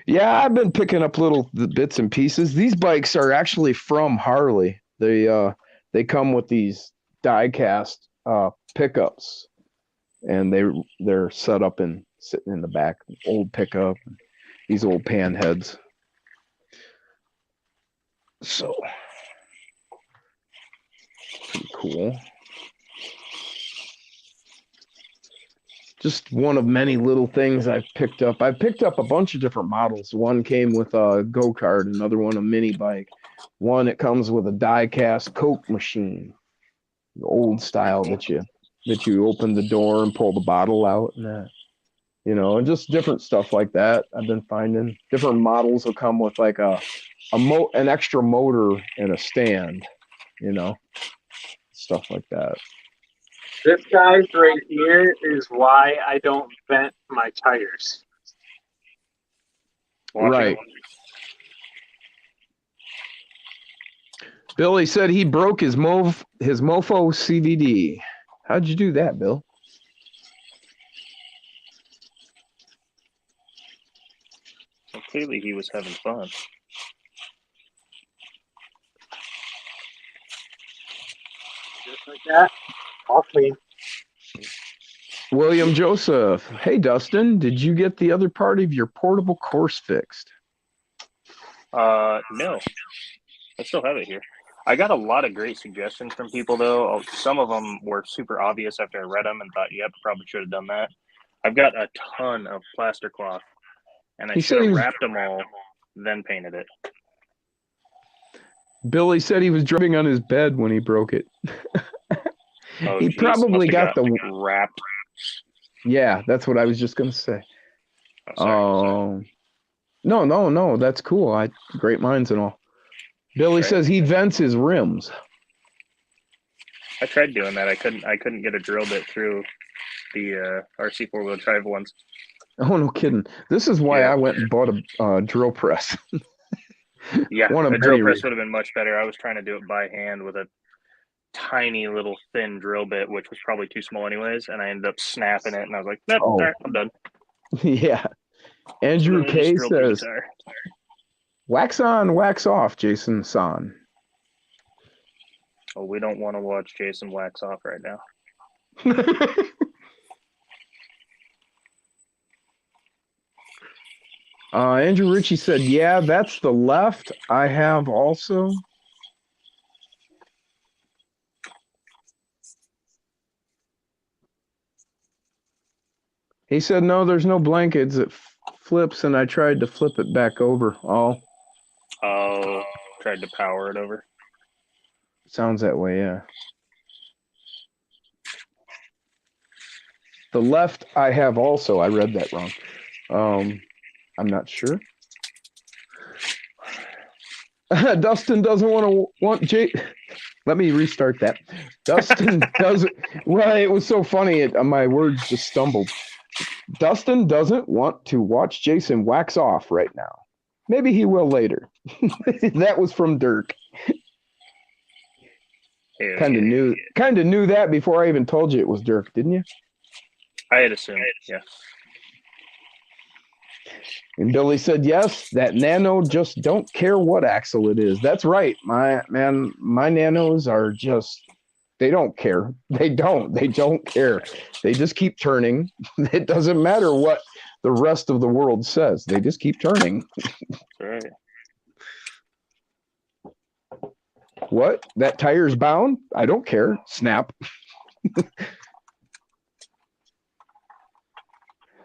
Yeah, I've been picking up little bits and pieces. These bikes are actually from Harley. They come with these die cast pickups, and they're set up and sitting in the back. Old pickup, these old pan heads. So pretty cool. Just one of many little things I've picked up. I picked up a bunch of different models. One came with a go-kart, another one a mini bike. One it comes with a die-cast Coke machine, the old style that you open the door and pull the bottle out, and that, and just different stuff like that. I've been finding different models will come with like an extra motor and a stand, stuff like that. This guy right here is why I don't vent my tires. Right. Billy said he broke his mofo CVD. How'd you do that, Bill? Well, clearly he was having fun. Just like that. All clean. William Joseph. Hey, Dustin, did you get the other part of your portable course fixed? No. I still have it here. I got a lot of great suggestions from people, though. Some of them were super obvious after I read them and thought, yep, probably should have done that. I've got a ton of plaster cloth, and I should have wrapped them all, then painted it. Billy said he was driving on his bed when he broke it. Oh, he geez. probably got the wrapped. Yeah, that's what I was just gonna say. Oh, sorry. No, that's cool. Great minds and all. Billy says he vents his rims. I tried doing that. I couldn't get a drill bit through the RC 4-wheel drive ones. Oh, no kidding. This is why I went and bought a drill press. Yeah, a drill press would have been much better. I was trying to do it by hand with a tiny little thin drill bit, which was probably too small anyways, and I ended up snapping it, and I was like, nope, all right, I'm done. Yeah. Andrew K says, wax on, wax off, Jason San. Oh, we don't want to watch Jason wax off right now. Andrew Ritchie said, yeah, that's the left. I have also. He said, no, there's no blankets. It flips, and I tried to flip it back over. Oh, tried to power it over. Sounds that way, yeah. The left I have also. I read that wrong. I'm not sure. Dustin doesn't want Jay. Let me restart that. Dustin doesn't. Well, it was so funny. My words just stumbled. Dustin doesn't want to watch Jason wax off right now. Maybe he will later. That was from Dirk. Kind of knew that before I even told you it was Dirk, didn't you? I had assumed, yeah. And Billy said, yes, that nano just don't care what axle it is. That's right. My nanos are just, they don't care. They don't care. They just keep turning. It doesn't matter what the rest of the world says. They just keep turning. Right. What? That tire's bound? I don't care. Snap.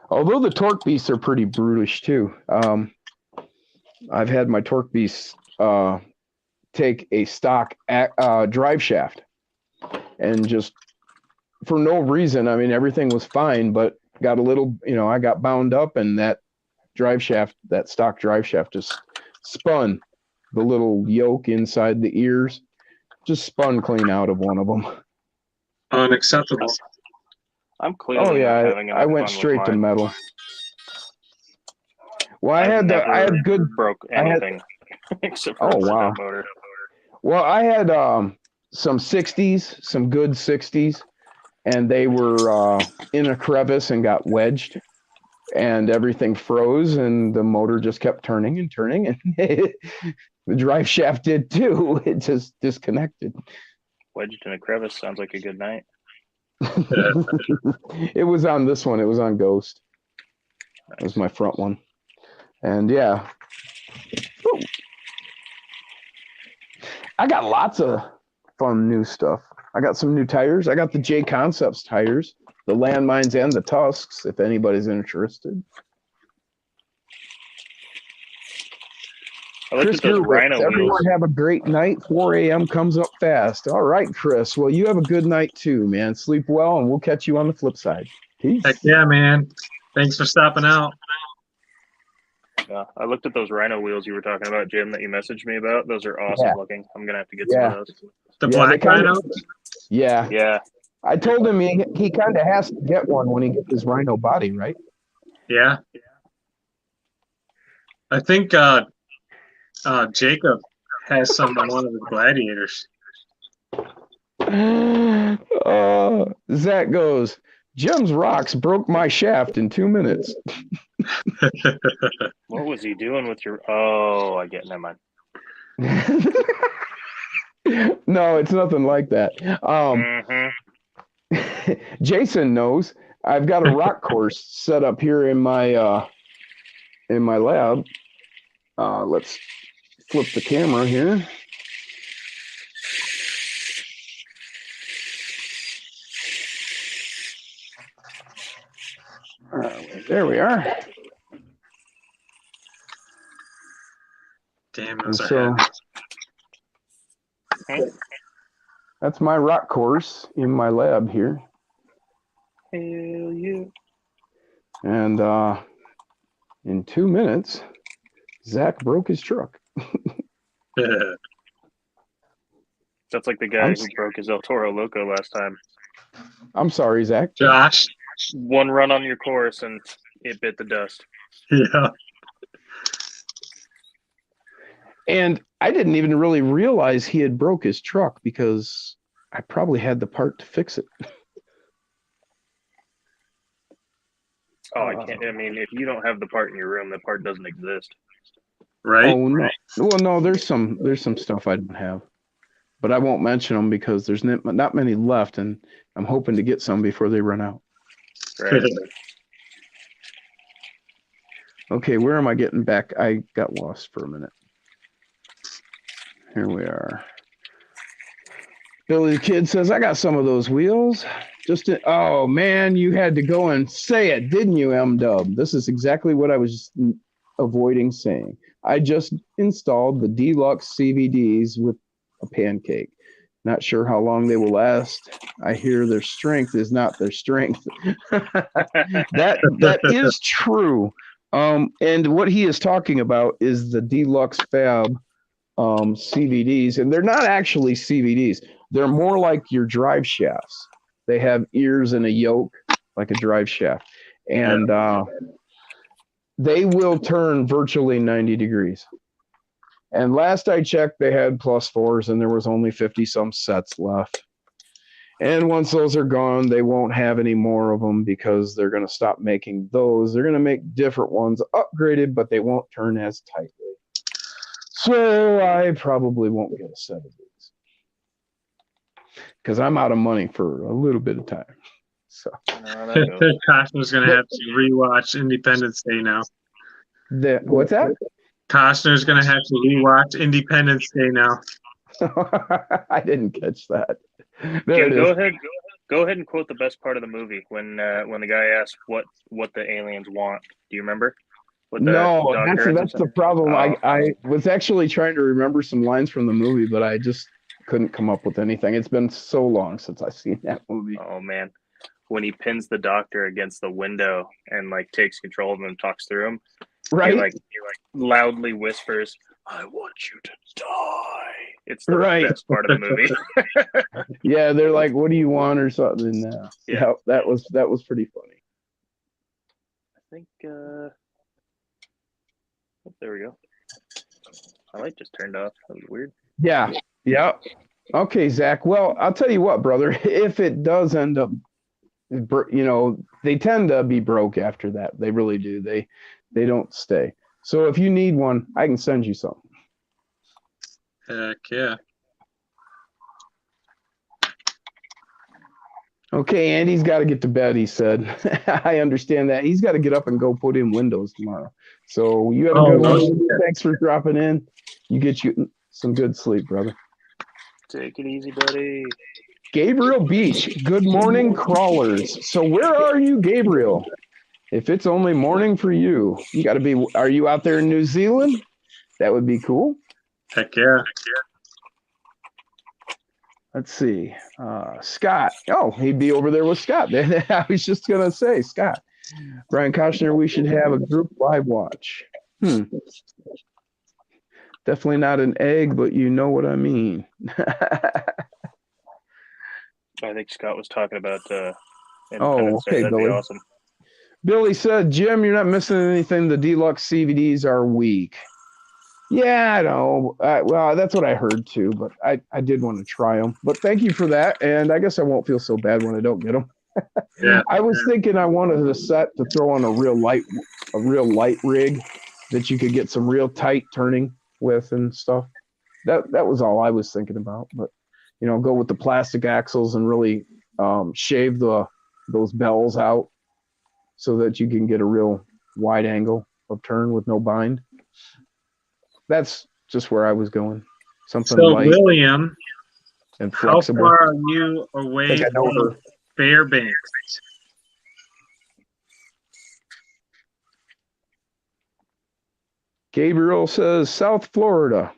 Although the torque beasts are pretty brutish too. I've had my torque beasts take a stock drive shaft and just for no reason. I mean, everything was fine, but got a little, I got bound up, and that drive shaft, that stock drive shaft, just spun. The little yoke inside the ears just spun clean out of one of them. Unacceptable. I'm clearly Oh yeah, having enough I went fun straight with to mine. metal. Well, I had good broke anything except for the wow. motor. Well, I had some 60s, some good 60s, and they were in a crevice and got wedged, and everything froze, and the motor just kept turning and turning, and the drive shaft did too. It just disconnected. Wedged in a crevice sounds like a good night. It was on this one. It was on Ghost. It was my front one. And yeah. Ooh. I got lots of fun new stuff. I got some new tires. I got the J Concepts tires, the landmines and the tusks, if anybody's interested. Chris Gerwitz, everyone have a great night. 4 a.m. comes up fast. All right, Chris. Well, you have a good night too, man. Sleep well, and we'll catch you on the flip side. Peace. Heck yeah, man. Thanks for stopping out. Yeah, I looked at those Rhino wheels you were talking about, Jim, that you messaged me about. Those are awesome looking. I'm going to have to get some of those. The Yeah, they black kinda- rhino? Yeah. Yeah. I told him he kind of has to get one when he gets his rhino body, right? Yeah. I think Jacob has some on one of the gladiators. Zach goes, Jim's rocks broke my shaft in 2 minutes. What was he doing with your? Oh, I get. Never mind. No, it's nothing like that. Jason knows. I've got a rock course set up here in my lab. Let's flip the camera here. There we are. Damn, And those are so heavy. that's my rock course in my lab here. Hell yeah. And in 2 minutes, Zach broke his truck. That's like the guy who broke his El Toro Loco last time. I'm sorry, Zach. Josh. One run on your course and it bit the dust. Yeah. And I didn't even really realize he had broke his truck because I probably had the part to fix it. Oh, I can't. I mean, if you don't have the part in your room, the part doesn't exist. Right? Oh no. Well, no, there's some stuff I don't have, but I won't mention them because there's not many left, and I'm hoping to get some before they run out. Right. Okay, where am I getting back? I got lost for a minute. Here we are. Billy the Kid says, I got some of those wheels. Oh man, you had to go and say it, didn't you, M-Dub? This is exactly what I was avoiding saying. I just installed the deluxe CVDs with a pancake. Not sure how long they will last. I hear their strength is not their strength. That is true. And what he is talking about is the deluxe fab CVDs, and they're not actually CVDs. They're more like your drive shafts. They have ears and a yoke like a drive shaft, and they will turn virtually 90 degrees. And last I checked, they had +4s, and there was only 50 some sets left. And once those are gone, they won't have any more of them because they're going to stop making those. They're going to make different ones upgraded, but they won't turn as tightly. So I probably won't get a set of these because I'm out of money for a little bit of time. So Costner's going to have to rewatch Independence Day now. What's that? Costner's going to have to rewatch Independence Day now. I didn't catch that. Jim, go ahead and quote the best part of the movie when the guy asked what the aliens want. Do you remember? No, that's the problem. Oh. I was actually trying to remember some lines from the movie, but I just couldn't come up with anything. It's been so long since I've seen that movie. Oh man, when he pins the doctor against the window and like takes control of him and talks through him, right? He loudly whispers, "I want you to die." It's the best part of the movie. Yeah, they're like, "What do you want?" or something. Yeah, that was pretty funny. I think. Oh, there we go. My light just turned off. That was weird. Yeah. Okay, Zach. Well, I'll tell you what, brother. If it does end up, they tend to be broke after that. They really do. They don't stay. So if you need one, I can send you some. Heck yeah. Okay, Andy's got to get to bed, he said. I understand that. He's got to get up and go put in windows tomorrow. So you have a good one. Thanks for dropping in. You get you some good sleep, brother. Take it easy, buddy. Gabriel Beach, good morning, crawlers. So where are you, Gabriel? If it's only morning for you, are you out there in New Zealand? That would be cool. Heck yeah. Let's see. Scott. Oh, he'd be over there with Scott. I was just going to say, Scott. Brian Koshner, we should have a group live watch. Definitely not an egg, but you know what I mean. I think Scott was talking about Oh, Independence Day. okay, That'd be Billy. awesome. Billy said, Jim, you're not missing anything. The deluxe CVDs are weak. Yeah, I know. Well, that's what I heard too, but I did want to try them. But thank you for that. And I guess I won't feel so bad when I don't get them. Yeah. I was thinking I wanted a set to throw on a real light rig that you could get some real tight turning with and stuff. That was all I was thinking about. But go with the plastic axles and really shave those bells out so that you can get a real wide angle of turn with no bind. That's just where I was going. Something So, light William, and how flexible. far are you away I know from her. Fairbanks? Gabriel says South Florida.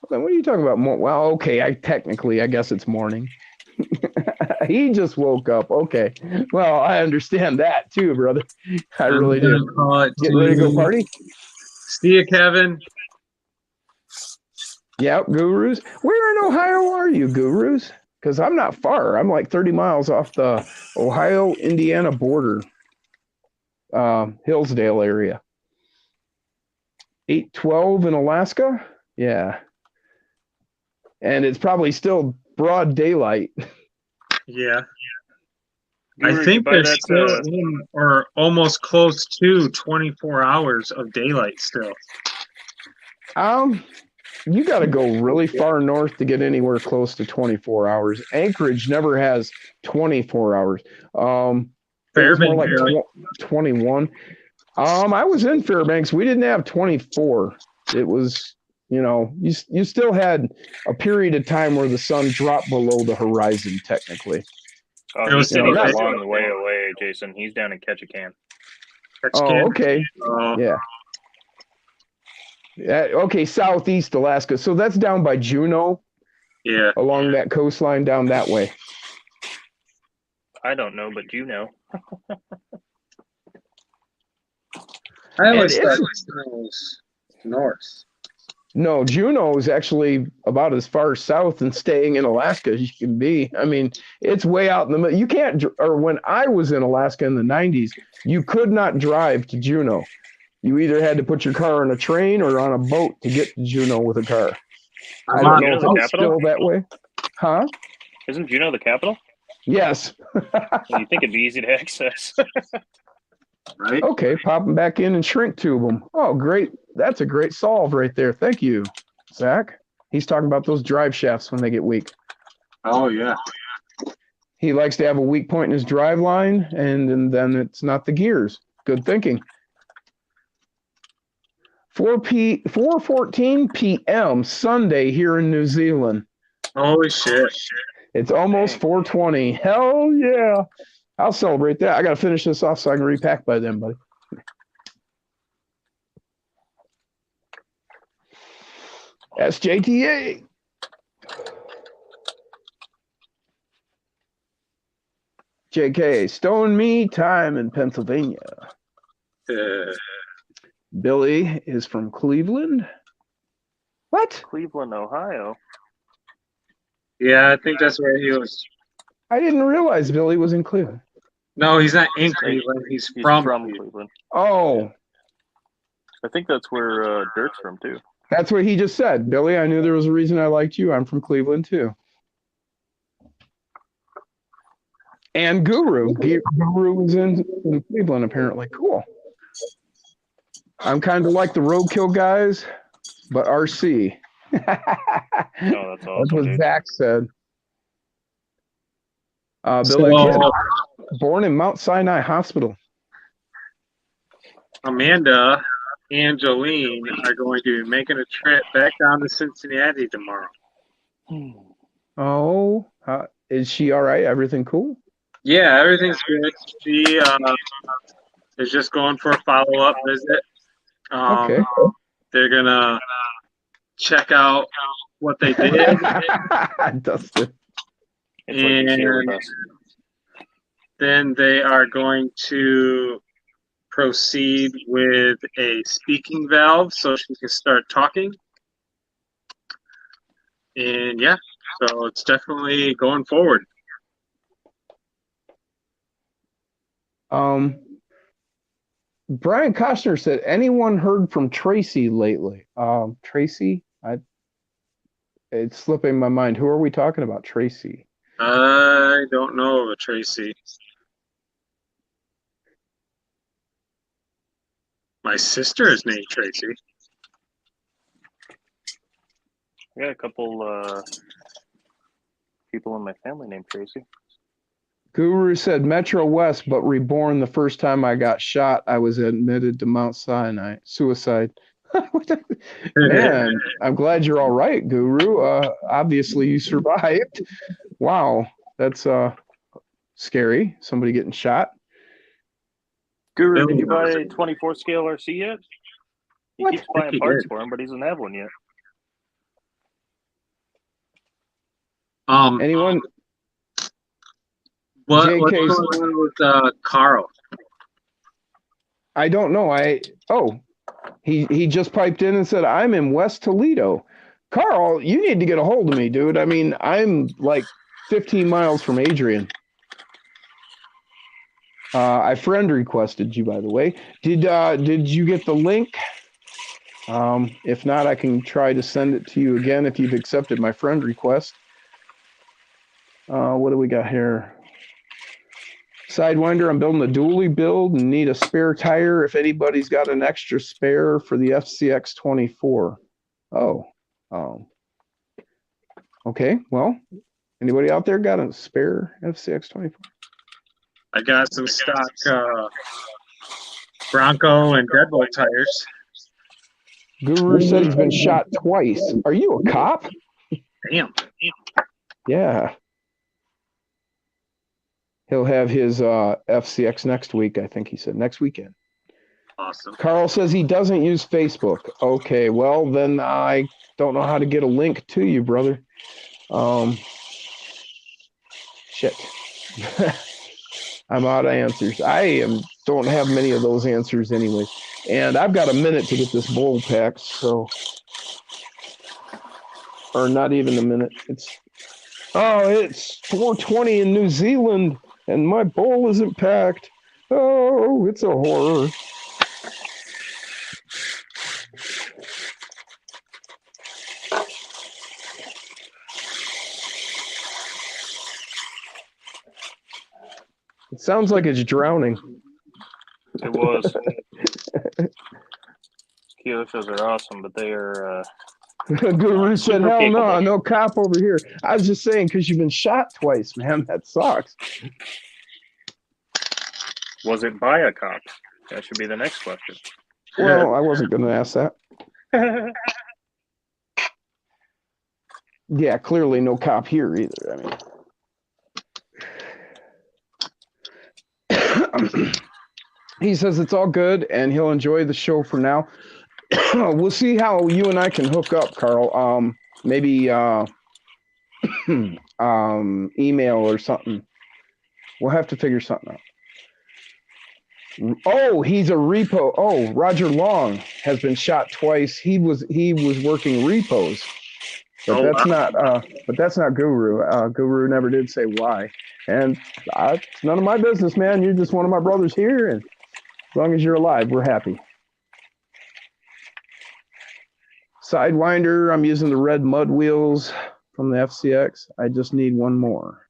What are you talking about? Well, okay, I guess it's morning. He just woke up. Okay. Well, I understand that too, brother. I really do. Getting ready to go party? See you, Kevin. Yep, Gurus. Where in Ohio are you, Gurus? Because I'm not far. I'm like 30 miles off the Ohio-Indiana border, Hillsdale area. 812 in Alaska? Yeah. And it's probably still broad daylight. Yeah. Guru, I think they're that, still in or almost close to 24 hours of daylight still. You got to go really far north to get anywhere close to 24 hours. Anchorage never has 24 hours. It was more like 21. I was in Fairbanks. We didn't have 24. It was, you still had a period of time where the sun dropped below the horizon, technically. Oh, he said he's a long way away, Jason. He's down in Ketchikan. Oh, okay. Yeah. Okay, southeast Alaska. So that's down by Juneau. Yeah. Along that coastline down that way. I don't know, but you know. I always thought it was north. No, Juneau is actually about as far south and staying in Alaska as you can be. I mean, it's way out in the middle. You can't, or when I was in Alaska in the 90s, you could not drive to Juneau. You either had to put your car on a train or on a boat to get to Juneau with a car. I don't know if it's still that way. Huh? Isn't Juneau the capital? Yes. You think it'd be easy to access. Right? Okay, pop them back in and shrink tube them. Oh, great. That's a great solve right there. Thank you, Zach. He's talking about those drive shafts when they get weak. Oh, yeah. He likes to have a weak point in his drive line, and then it's not the gears. Good thinking. 4:14 p.m. Sunday here in New Zealand. Holy shit. It's almost 4:20. Hell yeah. I'll celebrate that. I got to finish this off so I can repack by then, buddy. SJTA. JK, Stone Me time in Pennsylvania. Billy is from Cleveland. What? Cleveland, Ohio. Yeah, I think that's where he was. I didn't realize Billy was in Cleveland. No, he's not in Cleveland. He's from Cleveland. Oh. I think that's where Dirk's from, too. That's what he just said. Billy, I knew there was a reason I liked you. I'm from Cleveland, too. And Guru. Guru was in Cleveland, apparently. Cool. I'm kind of like the roadkill guys, but RC. Oh, that's awesome. That's what dude. Zach said. Billy, born in Mount Sinai Hospital. Amanda, Angeline are going to be making a trip back down to Cincinnati tomorrow. Oh, is she all right? Everything cool? Yeah, everything's good. She is just going for a follow-up visit. Okay. They're going to check out what they did. Dustin. And then they are going to proceed with a speaking valve so she can start talking. And yeah, so it's definitely going forward. Brian Costner said, anyone heard from Tracy lately? Tracy? It's slipping my mind. Who are we talking about? Tracy. I don't know of a Tracy. My sister is named Tracy. I got a couple people in my family named Tracy. Guru said Metro West, but reborn the first time I got shot. I was admitted to Mount Sinai. Suicide. Man, I'm glad you're all right, Guru. Obviously you survived. Wow, that's scary. Somebody getting shot. Guru, did you buy a 24 scale RC yet? He What? keeps buying parts for him, but he doesn't have one yet. Anyone? What's JK's going on with Carl? I don't know. He just piped in and said, I'm in West Toledo. Carl, you need to get a hold of me, dude. I mean, I'm like 15 miles from Adrian. I friend requested you, by the way. Did you get the link? If not, I can try to send it to you again if you've accepted my friend request. What do we got here? Sidewinder, I'm building a dually build and need a spare tire if anybody's got an extra spare for the FCX 24. Oh. Okay, well, anybody out there got a spare FCX 24? I got some stock Bronco and Deadbolt tires. Guru said he's been shot twice. Are you a cop? Damn. Yeah. He'll have his FCX next week, I think he said, next weekend. Awesome. Carl says he doesn't use Facebook. Okay, well, then I don't know how to get a link to you, brother. Shit. I'm out of answers. Don't have many of those answers anyway. And I've got a minute to get this bowl packed, so. Or not even a minute. It's 4:20 in New Zealand, and my bowl isn't packed. Oh, it's a horror. It sounds like it's drowning. It was. Kyoshes are awesome, but they are. Guru said, Super hell no, capable. no cop over here. I was just saying, because you've been shot twice, man. That sucks. Was it by a cop? That should be the next question. Well, I wasn't going to ask that. Yeah, clearly no cop here either. I mean, he says it's all good and he'll enjoy the show for now. We'll see how you and I can hook up, Carl. Maybe email or something. We'll have to figure something out. Oh, he's a repo. Oh, Roger Long has been shot twice. He was working repos. But that's not Guru. Guru never did say why. And it's none of my business, man. You're just one of my brothers here, and as long as you're alive, we're happy. Sidewinder, I'm using the red mud wheels from the FCX. I just need one more.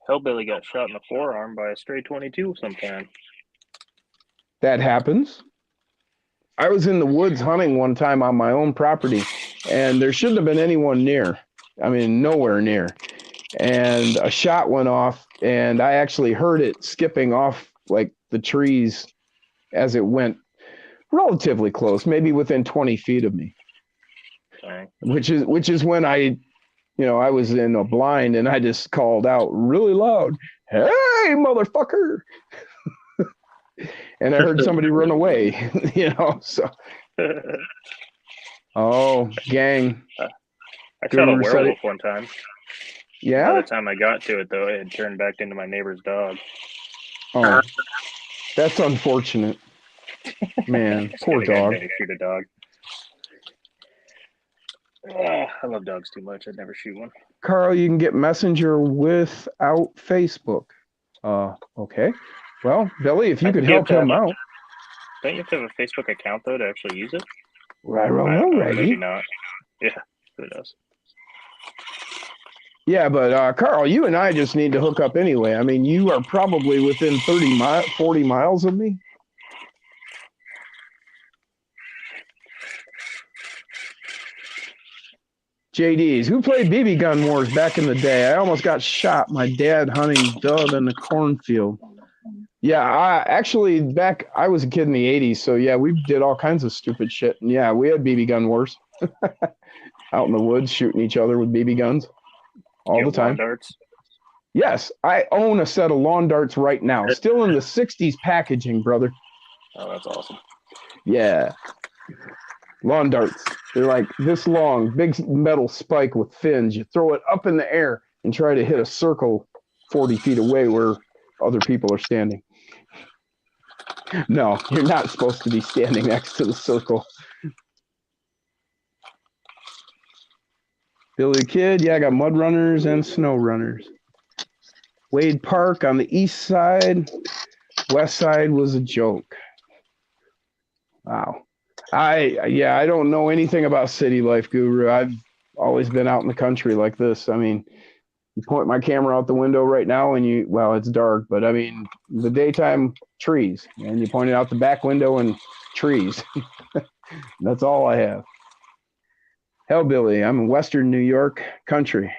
Hellbilly got shot in the forearm by a stray 22 sometime. That happens. I was in the woods hunting one time on my own property, and there shouldn't have been anyone near. I mean, nowhere near. And a shot went off, and I actually heard it skipping off like the trees as it went relatively close, maybe within 20 feet of me. Dang. Which is when I was in a blind and I just called out really loud, "Hey, motherfucker!" And I heard somebody run away, so. Oh, gang. I shot a werewolf one time. Yeah? By the time I got to it, though, it had turned back into my neighbor's dog. Oh, that's unfortunate. Man, poor dog. Shoot a dog. I love dogs too much. I'd never shoot one. Carl, you can get Messenger without Facebook. Okay. Well, Billy, if you I could think you help have to him have out. Don't you have to have a Facebook account though to actually use it? I don't know, Maybe Reggie. not. Yeah, who knows? Yeah, but Carl, you and I just need to hook up anyway. I mean, you are probably within 40 miles of me. JD's, who played BB Gun Wars back in the day? I almost got shot. My dad hunting dove in the cornfield. Yeah, I was a kid in the 80s, so yeah, we did all kinds of stupid shit. And yeah, we had BB Gun Wars out in the woods shooting each other with BB guns all the time. Darts. Yes, I own a set of lawn darts right now. Still in the 60s packaging, brother. Oh, that's awesome. Yeah. Lawn darts. They're like this long, big metal spike with fins. You throw it up in the air and try to hit a circle 40 feet away where other people are standing. No, you're not supposed to be standing next to the circle. Billy the Kid, yeah, I got mud runners and snow runners. Wade Park on the east side. West side was a joke. Wow. I don't know anything about city life, Guru. I've always been out in the country like this. I mean, you point my camera out the window right now and it's dark, but I mean, the daytime trees, and you point it out the back window and trees. That's all I have. Hellbilly, I'm in Western New York country.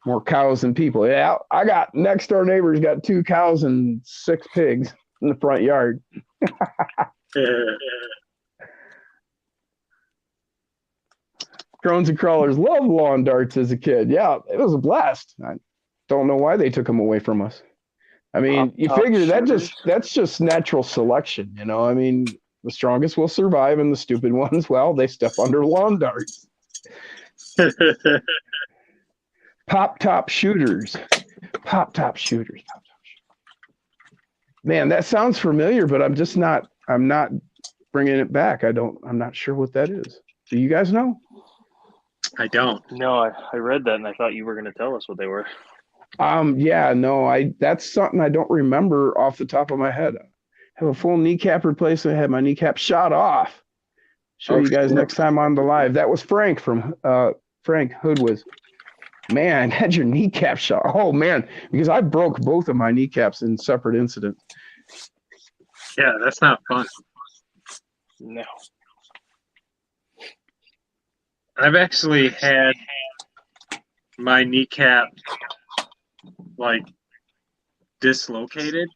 More cows than people. Yeah, I got next door neighbors got 2 cows and 6 pigs in the front yard. Drones and crawlers love lawn darts as a kid. Yeah, it was a blast. I don't know why they took them away from us. I mean, you figure that's just natural selection, you know. I mean, the strongest will survive, and the stupid ones, well, they step under lawn darts. Pop top shooters. Man, that sounds familiar, but I'm not bringing it back. I'm not sure what that is. Do you guys know? I don't. No, I read that and I thought you were going to tell us what they were. Yeah, no, that's something I don't remember off the top of my head. I have a full kneecap replacement. I had my kneecap shot off. Show you guys next time on the live. That was Frank from Frank Hoodwiz. Man, had your kneecap shot. Oh man, because I broke both of my kneecaps in separate incidents. Yeah, that's not fun. No. I've actually had my kneecap like dislocated.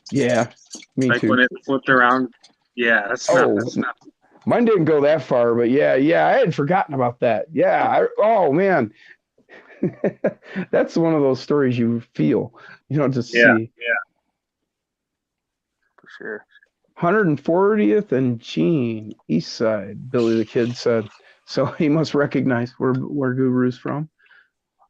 Yeah, me like too. when it flipped around. Yeah, that's not. Mine didn't go that far, but yeah, I had forgotten about that. Yeah, oh man, that's one of those stories you feel, you don't just see. Yeah, for sure. 140th and Gene, East Side. Billy the Kid said. So he must recognize where Guru's from.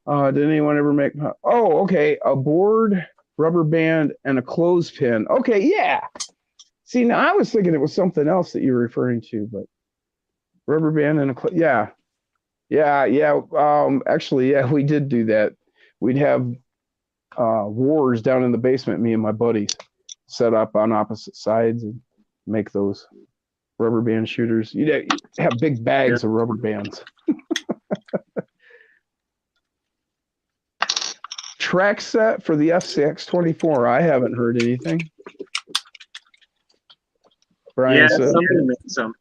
Did anyone ever make? Oh, okay. A board, rubber band, and a clothespin. Okay, yeah. See, now I was thinking it was something else that you were referring to, but rubber band and yeah. Actually, yeah, we did do that. We'd have wars down in the basement. Me and my buddies set up on opposite sides and make those rubber band shooters. You'd have big bags of rubber bands. Track set for the FCX24. I haven't heard anything. Brian said. Somebody made some.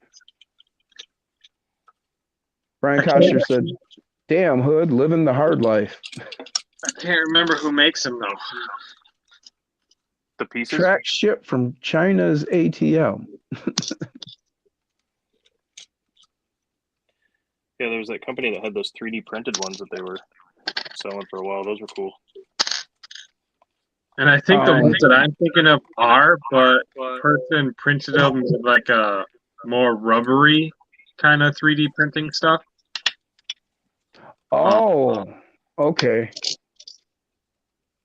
Brian Koster said, "Damn, Hood, living the hard life." I can't remember who makes them though. The pieces. Track ship from China's ATL. Yeah, there was that company that had those 3D printed ones that they were selling for a while. Those were cool. And I think the ones that I'm thinking of are, but the person printed them with like a more rubbery kind of 3D printing stuff. Oh, okay.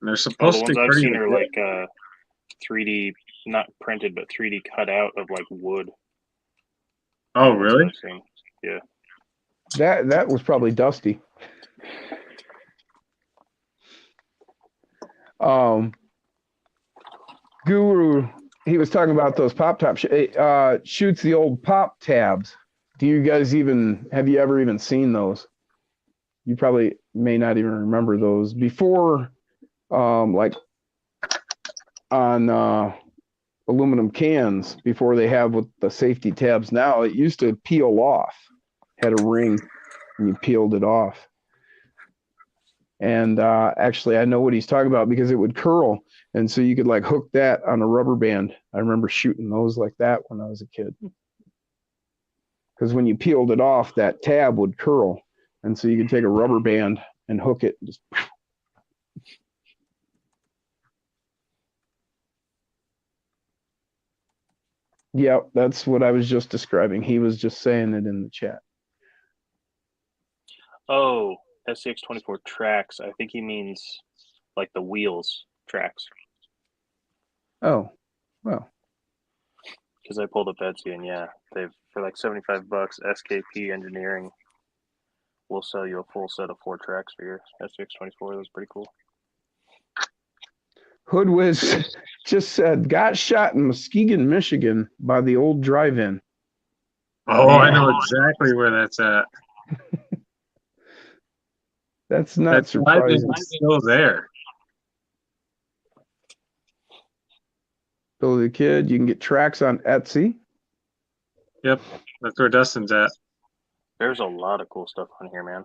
And they're supposed to be I've pretty seen are good. like 3D, not printed, but 3D cut out of like wood. Oh, really? Yeah. That was probably Dusty. Guru, he was talking about those pop top shoots the old pop tabs. Do you guys have you ever even seen those? You probably may not even remember those before, like on aluminum cans before they have with the safety tabs now. It used to peel off, had a ring, and you peeled it off. And actually, I know what he's talking about because it would curl, and so you could like hook that on a rubber band. I remember shooting those like that when I was a kid. Because when you peeled it off, that tab would curl, and so you could take a rubber band and hook it. Just yeah, that's what I was just describing. He was just saying it in the chat. Oh, SCX24 tracks. I think he means like the wheels tracks. Oh, well. Because I pulled up Etsy and yeah, they've for like $75, SKP Engineering will sell you a full set of 4 tracks for your SCX24. That was pretty cool. Hoodwiz just said, got shot in Muskegon, Michigan by the old drive-in. Oh, I know exactly where that's at. That's not surprising. It's still there. Billy the Kid, you can get tracks on Etsy. Yep, that's where Dustin's at. There's a lot of cool stuff on here, man.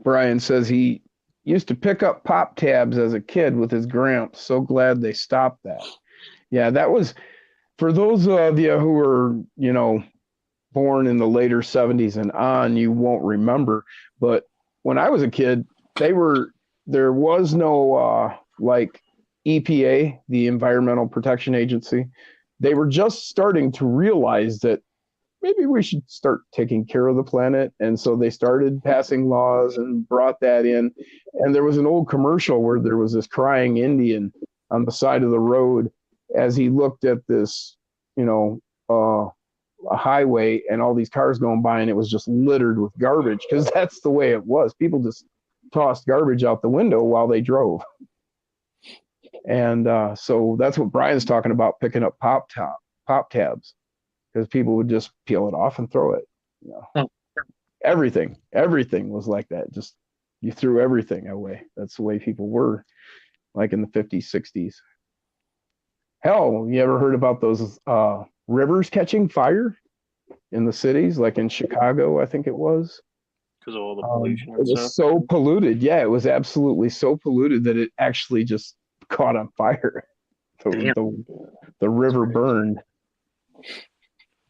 Brian says he used to pick up pop tabs as a kid with his gramps. So glad they stopped that. Yeah, that was for those of you who were, born in the later 70s and on, you won't remember. But when I was a kid, there was no like EPA, the Environmental Protection Agency. They were just starting to realize that maybe we should start taking care of the planet. And so they started passing laws and brought that in. And there was an old commercial where there was this crying Indian on the side of the road as he looked at this, a highway and all these cars going by, and it was just littered with garbage because that's the way it was. People just tossed garbage out the window while they drove. And so that's what Brian's talking about, picking up pop tabs, because people would just peel it off and throw it. Everything was like that. Just you threw everything away. That's the way people were, like in the 50s, 60s. Hell, you ever heard about those rivers catching fire in the cities, like in Chicago, I think it was? Because of all the pollution It and was stuff. so polluted. Yeah, it was absolutely so polluted that it actually just caught on fire. The river burned.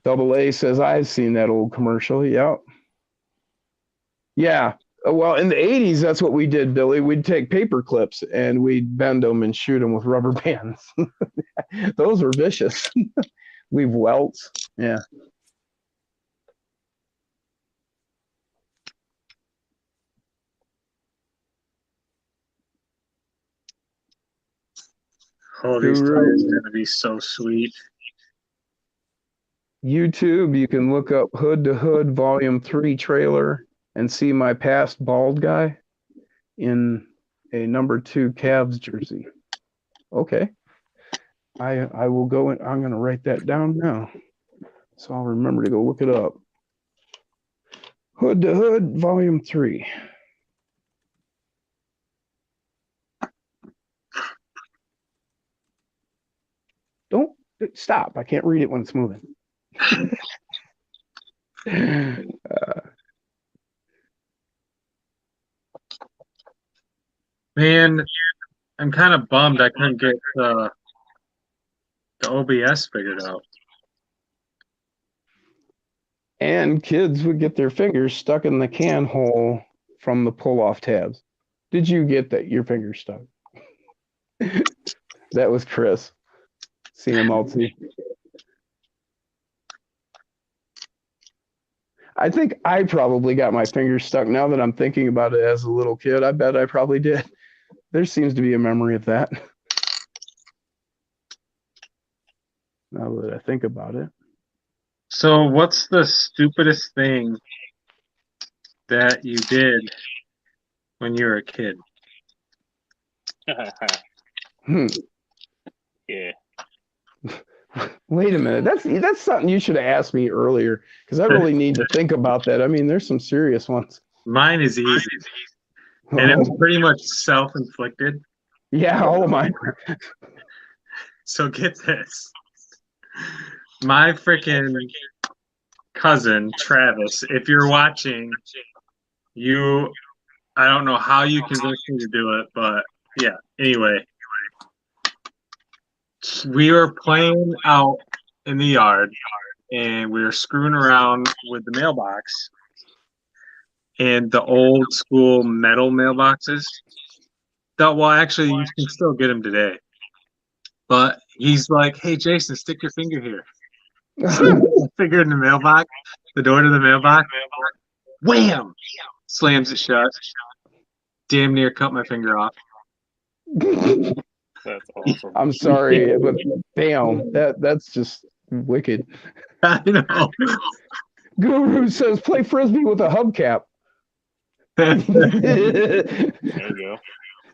Double A says, I've seen that old commercial. Yep. Yeah. Well, in the 80s, that's what we did, Billy. We'd take paper clips and we'd bend them and shoot them with rubber bands. Those were vicious. Leave welts. Yeah. Oh, these tires are going to be so sweet. YouTube, you can look up Hood to Hood Volume 3 trailer and see my past bald guy in a number 2 Cavs jersey. Okay. I will go and I'm going to write that down now. So I'll remember to go look it up. Hood to Hood Volume 3. Don't stop. I can't read it when it's moving. Man, I'm kind of bummed I couldn't get the OBS figured out. And kids would get their fingers stuck in the can hole from the pull-off tabs. Did you get that? Your fingers stuck? That was Chris. CMLT. I think I probably got my fingers stuck. Now that I'm thinking about it as a little kid, I bet I probably did. There seems to be a memory of that. Now that I think about it. So what's the stupidest thing that you did when you were a kid? Hmm. Yeah. Wait a minute. That's something you should have asked me earlier because I really need to think about that. I mean, there's some serious ones. Mine is easy, and it was pretty much self-inflicted. Yeah, all of mine. So get this. My freaking cousin, Travis, if you're watching, I don't know how you convinced me to do it, but yeah. Anyway, we were playing out in the yard, and we were screwing around with the mailbox and the old school metal mailboxes. Well, actually, you can still get them today. But he's like, "Hey, Jason, stick your finger here." Finger in the mailbox, the door to the mailbox. Wham! Slams it shut. Damn near cut my finger off. That's awesome. I'm sorry, but damn, that's just wicked. I know. Guru says play frisbee with a hubcap. There you go.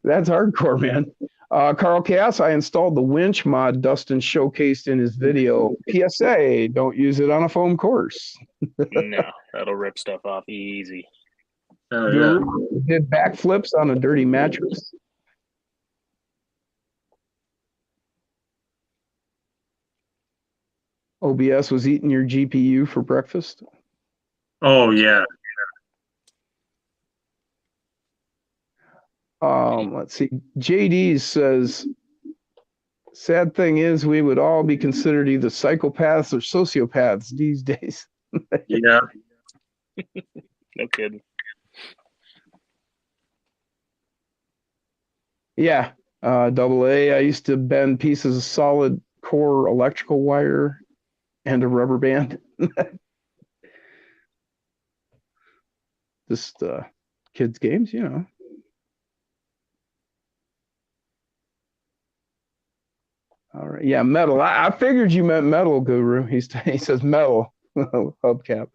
That's hardcore, man. Carl Cass, I installed the winch mod Dustin showcased in his video. PSA, don't use it on a foam course. No, that'll rip stuff off easy. Oh, yeah. Guru did backflips on a dirty mattress. OBS was eating your GPU for breakfast. Oh, yeah. Let's see. JD says, sad thing is we would all be considered either psychopaths or sociopaths these days. Yeah. No kidding. Yeah. Double A. I used to bend pieces of solid core electrical wire and a rubber band. Just kids' games, you know. All right. Yeah, metal. I figured you meant metal, Guru. He says metal hubcap.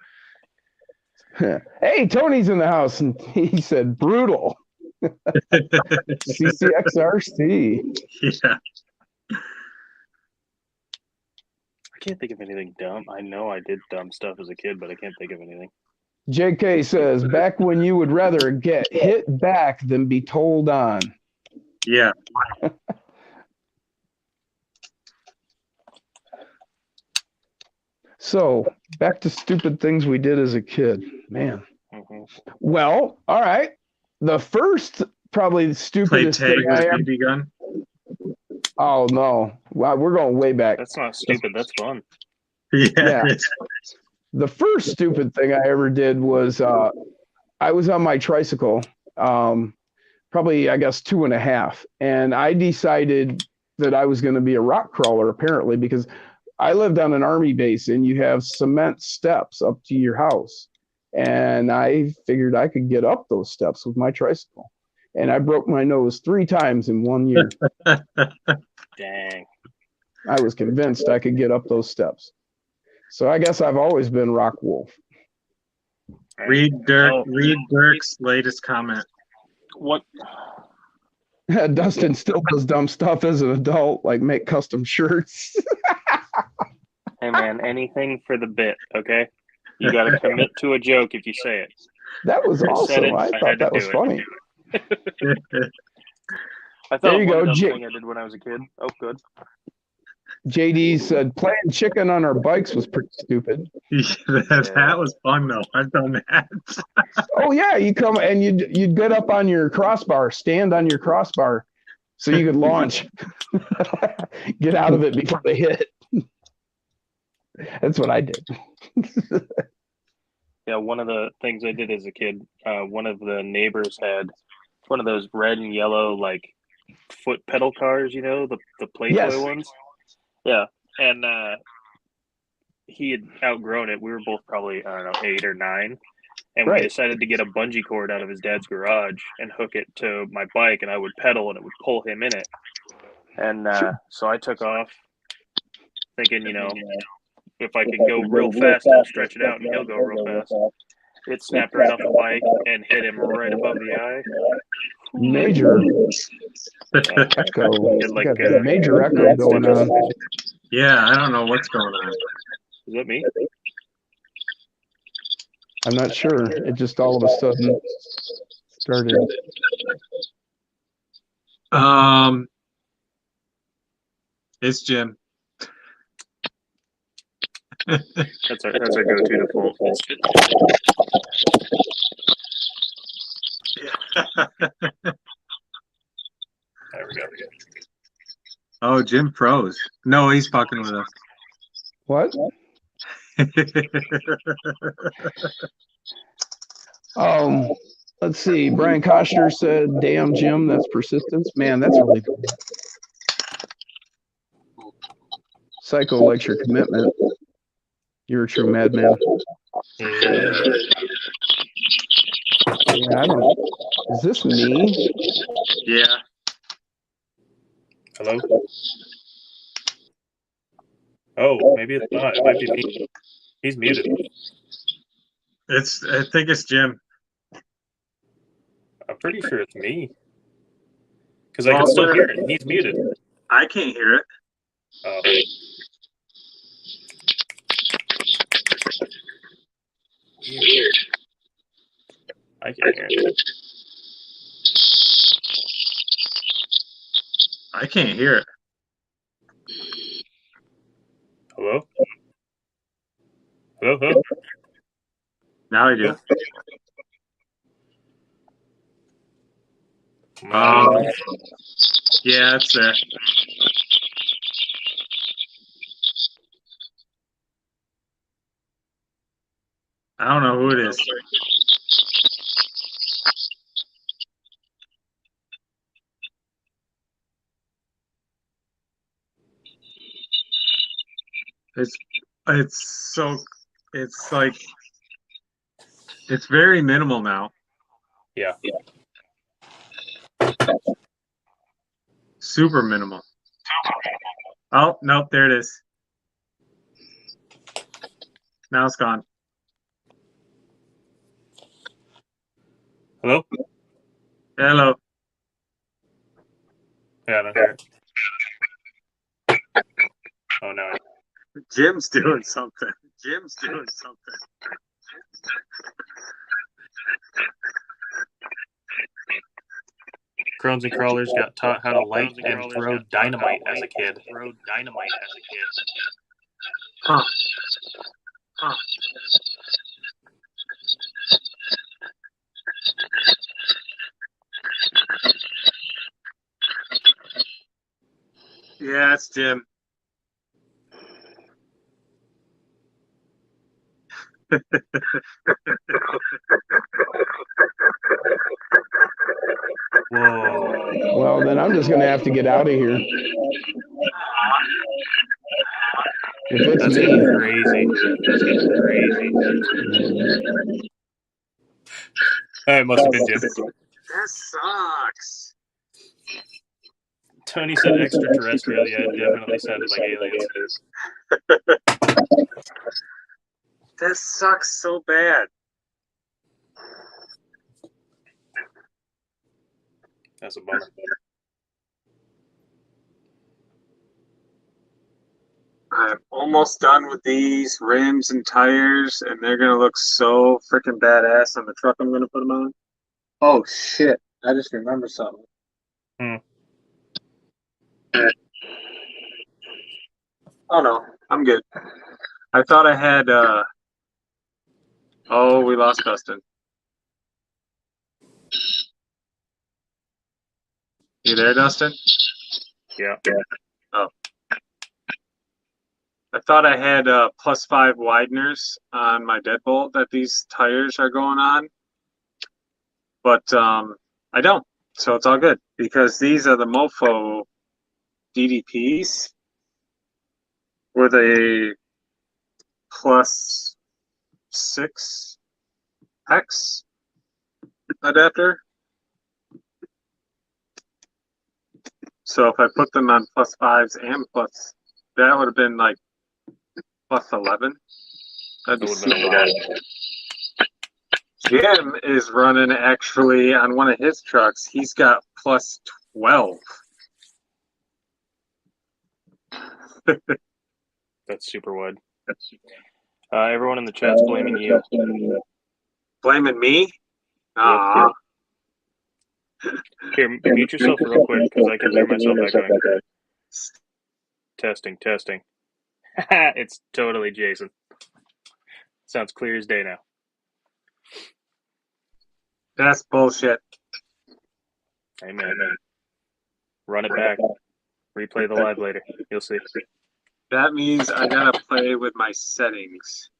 Hey, Tony's in the house, and he said brutal. CCXRC. Yeah. I can't think of anything dumb. I know I did dumb stuff as a kid, but I can't think of anything. JK says, back when you would rather get hit back than be told on. Yeah. So, back to stupid things we did as a kid. Man. Mm-hmm. Well, all right. The first, probably the Play stupidest tag thing with I ever... BB gun. Oh, no. Wow, we're going way back. That's not stupid. That's fun. Yeah. The first stupid thing I ever did was I was on my tricycle, probably, I guess, 2.5. And I decided that I was going to be a rock crawler, apparently, because I lived on an army base and you have cement steps up to your house. And I figured I could get up those steps with my tricycle. And I broke my nose 3 times in 1 year. Dang. I was convinced I could get up those steps. So I guess I've always been Rock Wolf. Read Dirk's latest comment. What? Dustin still does dumb stuff as an adult, like make custom shirts. Hey, man, anything for the bit, okay? You got to commit to a joke if you say it. That was awesome. I thought that was funny. I thought there you go, thing I did when I was a kid. Oh, good. JD said playing chicken on our bikes was pretty stupid. That was fun though. I've done that. Oh yeah, you come and you'd get up on your crossbar, stand on your crossbar, so you could launch, get out of it before they hit. That's what I did. Yeah, one of the things I did as a kid, one of the neighbors had one of those red and yellow like foot pedal cars, you know, the Playboy ones. Yeah, and he had outgrown it. We were both probably, I don't know, 8 or 9, and we decided to get a bungee cord out of his dad's garage and hook it to my bike, and I would pedal, and it would pull him in it. And so I took off, thinking, you know, if I could go real fast, I'll stretch it out, and he'll go real fast. It snapped right off the bike and hit him right above the eye. Major echo. Like major echo going on. Yeah, I don't know what's going on. Is that me? I'm not sure. It just all of a sudden started. It's Jim. That's our go-to default. It's just, there we go. Oh, Jim froze. No, he's fucking with us. What? Let's see. Brian Koshner said, "Damn, Jim, that's persistence." Man, that's really Psycho likes your commitment. You're a true madman. Yeah. Yeah, I don't. Is this me? Yeah. Hello? Oh, maybe it's not. It might be me. He's muted. I think it's Jim. I'm pretty sure it's me. Because I can still hear it. He's muted. I can't hear it. Oh. Weird. I can't hear it. I can't hear it. Hello? Hello? Hello? Now I do. Yeah, it's there. I don't know who it is. It's like it's very minimal now. Yeah. Super minimal. Oh, nope, there it is. Now it's gone. Hello? Hello. Yeah, I don't hear it. Oh, no. Jim's doing something. Jim's doing something. Crones and crawlers got taught how to light and throw dynamite as a kid. Huh. Huh. Yeah, it's Jim. Whoa. Well, then I'm just going to have to get out of here. If it's That's me. getting crazy. It must have been Jim. That sucks. Tony said extraterrestrial. Yeah, it definitely sounded like aliens. That sucks so bad. That's a bummer. I'm almost done with these rims and tires, and they're gonna look so freaking badass on the truck I'm gonna put them on. Oh shit! I just remembered something. Oh no, I'm good. I thought I had. Oh, we lost Dustin. You there, Dustin? Yeah. Oh. I thought I had +5 wideners on my deadbolt that these tires are going on, but I don't. So it's all good because these are the Mofo DDPs with a +6 hex adapter. So if I put them on +5s and that would have been like +11. That'd be super good. Jim is running actually on one of his trucks. He's got +12. That's super wide. Everyone in the chat's blaming you. Blaming me? Yep. Ah, Here, mute yourself real quick because I can hear myself echoing. Testing. It's totally Jason. Sounds clear as day now. that's bullshit. Amen. Run it back. Replay the live later. You'll see. That means I gotta play with my settings.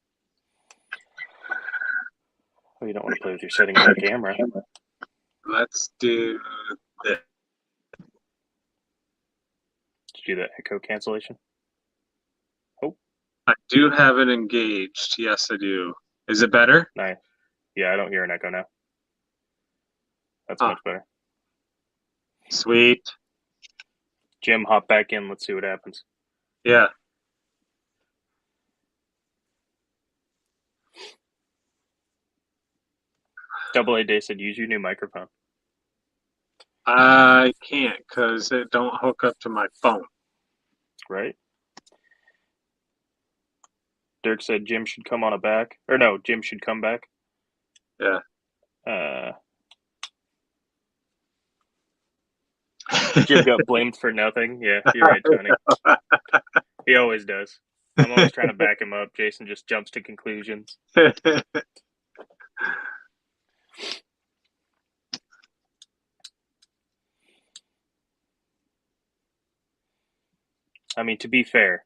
Oh, you don't want to play with your settings on camera. Let's do this. Did you do that echo cancellation? I do have it engaged. Yes, I do. Is it better? Nice. Yeah, I don't hear an echo now. That's Huh. much better. Sweet. Jim, hop back in. Let's see what happens. Yeah. Double A Day said use your new microphone. I can't because it don't hook up to my phone. Right? Dirk said Jim should come on a back. Or no, Jim should come back. Yeah. Jim got blamed for nothing. Yeah, you're right, Tony. He always does. I'm always trying to back him up. Jason just jumps to conclusions. I mean, to be fair,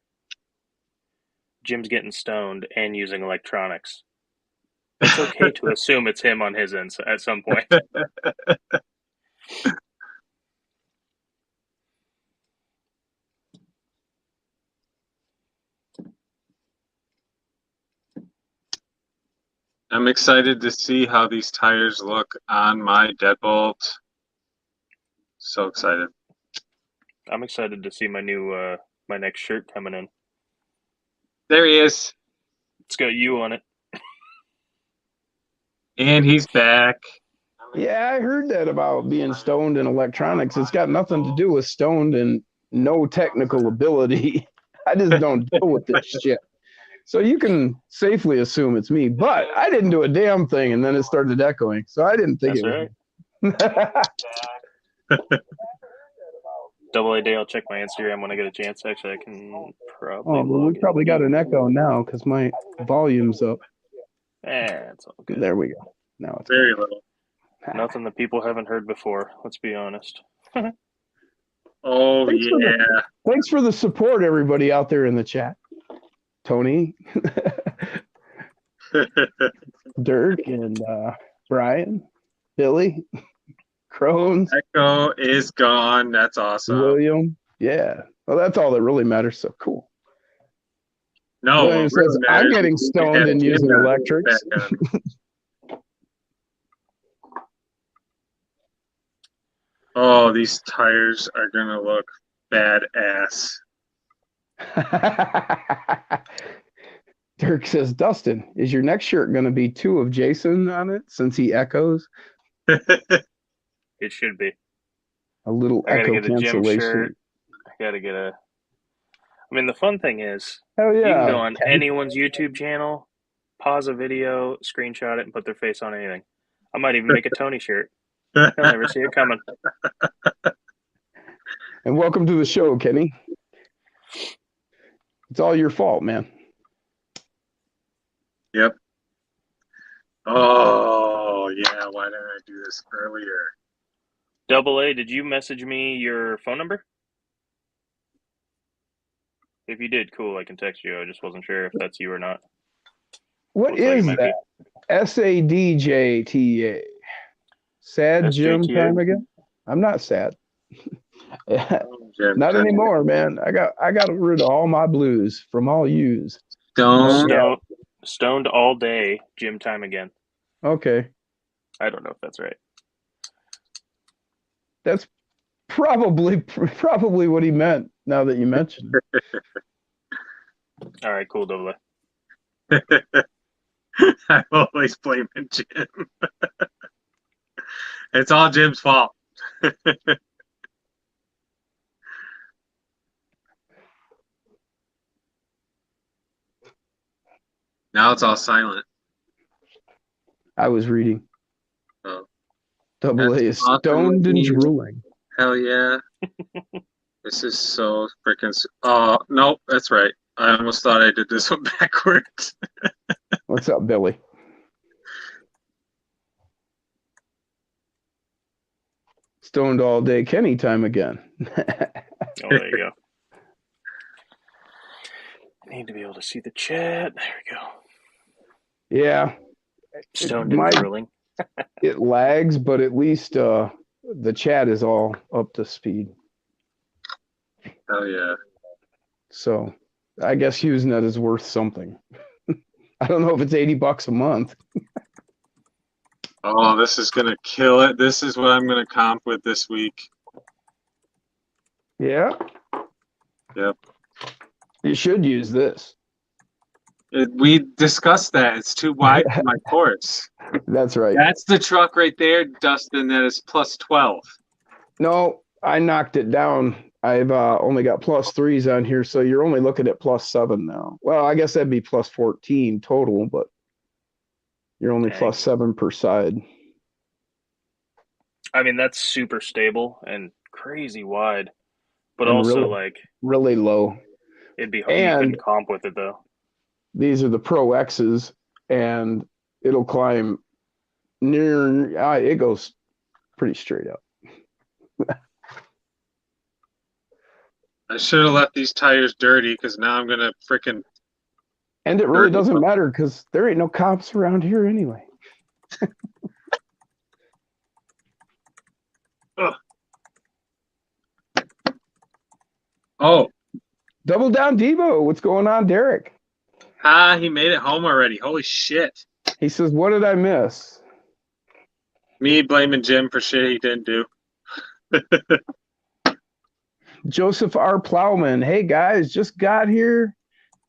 Jim's getting stoned and using electronics. It's okay to assume it's him on his end at some point. I'm excited to see how these tires look on my deadbolt. So excited. I'm excited to see my new my next shirt coming in. There he is. It's got you on it. And he's back. Yeah, I heard that about being stoned in electronics. It's got nothing to do with stoned and no technical ability. I just don't deal with this shit. So you can safely assume it's me, but I didn't do a damn thing, and then it started echoing. So I didn't think That's it was right. Double A Day, I'll check my Instagram when I get a chance. Actually, I can probably. Oh, well, we probably got an echo now because my volume's up. It's all good. There we go. Now it's very little. Nothing that people haven't heard before. Let's be honest. Oh, thanks for the support, everybody out there in the chat. Tony, Dirk, and Brian, Billy, Crones. Echo is gone. That's awesome. William. Yeah. Well, that's all that really matters. So cool. No, William says, I'm getting stoned and using electrics. Oh, these tires are going to look badass. Dirk says, Dustin, is your next shirt going to be 2 of Jason on it since he echoes? It should be. A little echo cancellation. I got to get a... I mean, the fun thing is, hell yeah, you can go on anyone's YouTube channel, pause a video, screenshot it, and put their face on anything. I might even make a Tony shirt. You'll never see it coming. And welcome to the show, Kenny. It's all your fault, man. Yep. Oh, yeah. Why didn't I do this earlier? Double A, did you message me your phone number? If you did, cool. I can text you. I just wasn't sure if that's you or not. What is that? SADJTA. Sad Jim time again? I'm not sad. Not anymore, man. I got rid of all my blues from all yous. Stoned all day, Jim time again. Okay. I don't know if that's right. That's probably what he meant now that you mentioned it. All right, cool, Double A. I'm always blaming Jim. It's all Jim's fault. Now it's all silent. I was reading. Oh, Double A that's is awesome, stoned and Louise. drooling. Hell yeah. This is so freaking. Oh, nope, that's right. I almost thought I did this one backwards. What's up, Billy? Stoned all day Kenny time again. Oh, there you go. I need to be able to see the chat. There we go. Yeah. Stoned and drooling. It lags, but at least the chat is all up to speed. Hell yeah. So I guess Usenet is worth something. I don't know if it's $80 a month. Oh, this is gonna kill it. This is what I'm gonna comp with this week. Yeah. Yep. You should use this. We discussed that. It's too wide for my course. That's right. That's the truck right there, Dustin. That is plus 12. No, I knocked it down. I've only got +3s on here, so you're only looking at +7 now. Well, I guess that'd be +14 total, but you're only Dang. +7 per side. I mean, that's super stable and crazy wide, but And also really, like really low. it'd be hard. You And couldn't comp with it though. these are the Pro X's, and it'll climb near. It goes pretty straight up. I should have left these tires dirty because now I'm gonna freaking. And it really doesn't matter because there ain't no cops around here anyway. Oh, Double down, Devo. What's going on, Derek? he made it home already. Holy shit. He says, "What did I miss?" Me blaming Jim for shit he didn't do. Joseph R. Plowman. Hey guys, just got here.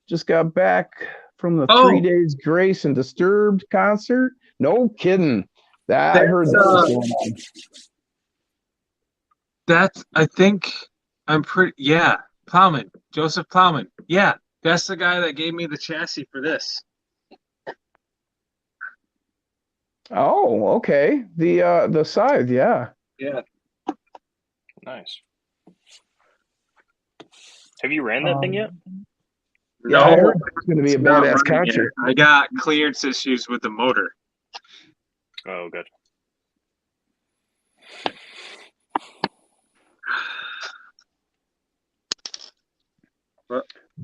Just got back from the Oh. 3 days Grace and Disturbed concert. No kidding. I heard that was going on. That's, I think, I'm pretty, yeah. Plowman, Joseph Plowman. Yeah, that's the guy that gave me the chassis for this. Oh, okay. The scythe, yeah. Yeah. Nice. Have you ran that thing yet? Yeah, I No, heard it's going to be a it's not badass running yet. concert. I got clearance issues with the motor. Oh, good.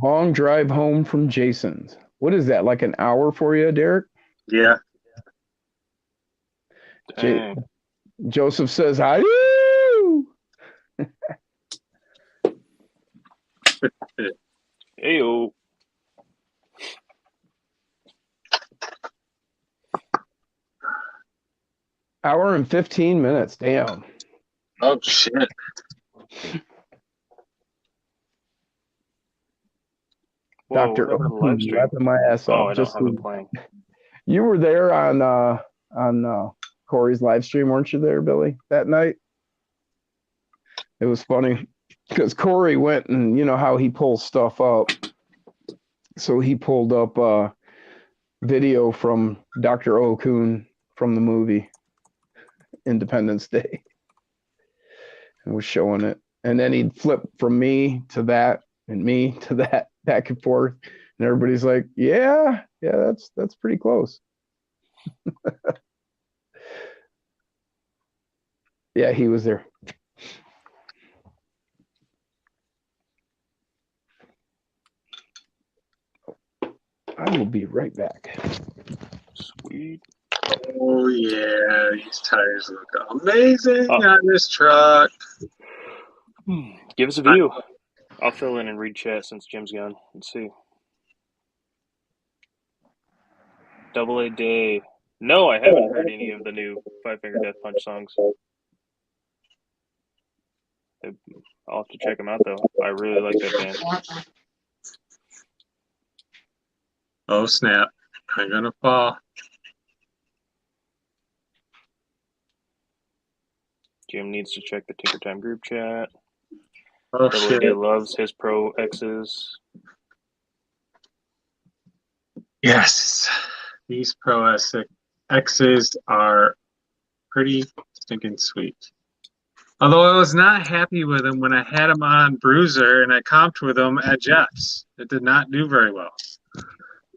Long drive home from Jason's. What is that, like an hour for you, Derek? Yeah. Dang. Joseph says, "Hi." Woo! Heyo. Hour and 15 minutes. Damn. Oh, shit. Whoa, Dr. what happened to the live stream? Laughing my ass Oh, off. I don't have it playing. You were there on Corey's live stream, weren't you there, Billy, that night? It was funny because Corey went and you know how he pulls stuff up. So he pulled up video from Dr. Okun from the movie Independence Day and was showing it. And then he'd flip from me to that and me to that, back and forth. And everybody's like, yeah, that's pretty close. Yeah, he was there. I will be right back. Sweet. Oh, yeah. These tires look amazing on this truck. Give us a view. I'll fill in and read chat since Jim's gone. Let's see. Double A Day. No, I haven't heard any of the new Five Finger Death Punch songs. I'll have to check them out, though. I really like that band. Oh, snap. I'm going to fall. Jim needs to check the Tinker Time group chat. Oh, Double shit. A Day loves his Pro X's. Yes, these Pro X's are pretty stinking sweet. Although I was not happy with them when I had them on Bruiser and I comped with them at Jeff's. It did not do very well.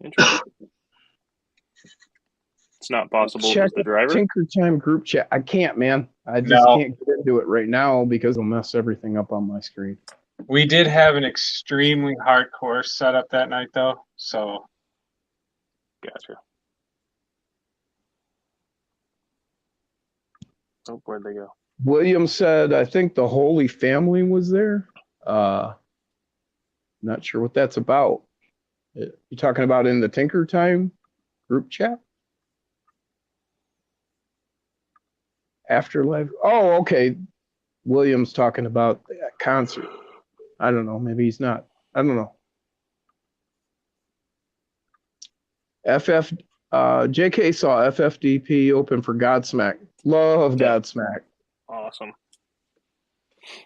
Interesting. It's not possible Check with the driver. Tinker Time group chat. I can't, man. I just No. can't get into it right now because it'll mess everything up on my screen. We did have an extremely hardcore setup that night, though. So, Gotcha. Oh, where'd they go? William said, I think the Holy Family was there. Not sure what that's about. You talking about in the Tinker Time group chat? Afterlife. Oh, okay. William's talking about that concert. I don't know. Maybe he's not. I don't know. JK saw FFDP open for Godsmack. Love Godsmack. Awesome.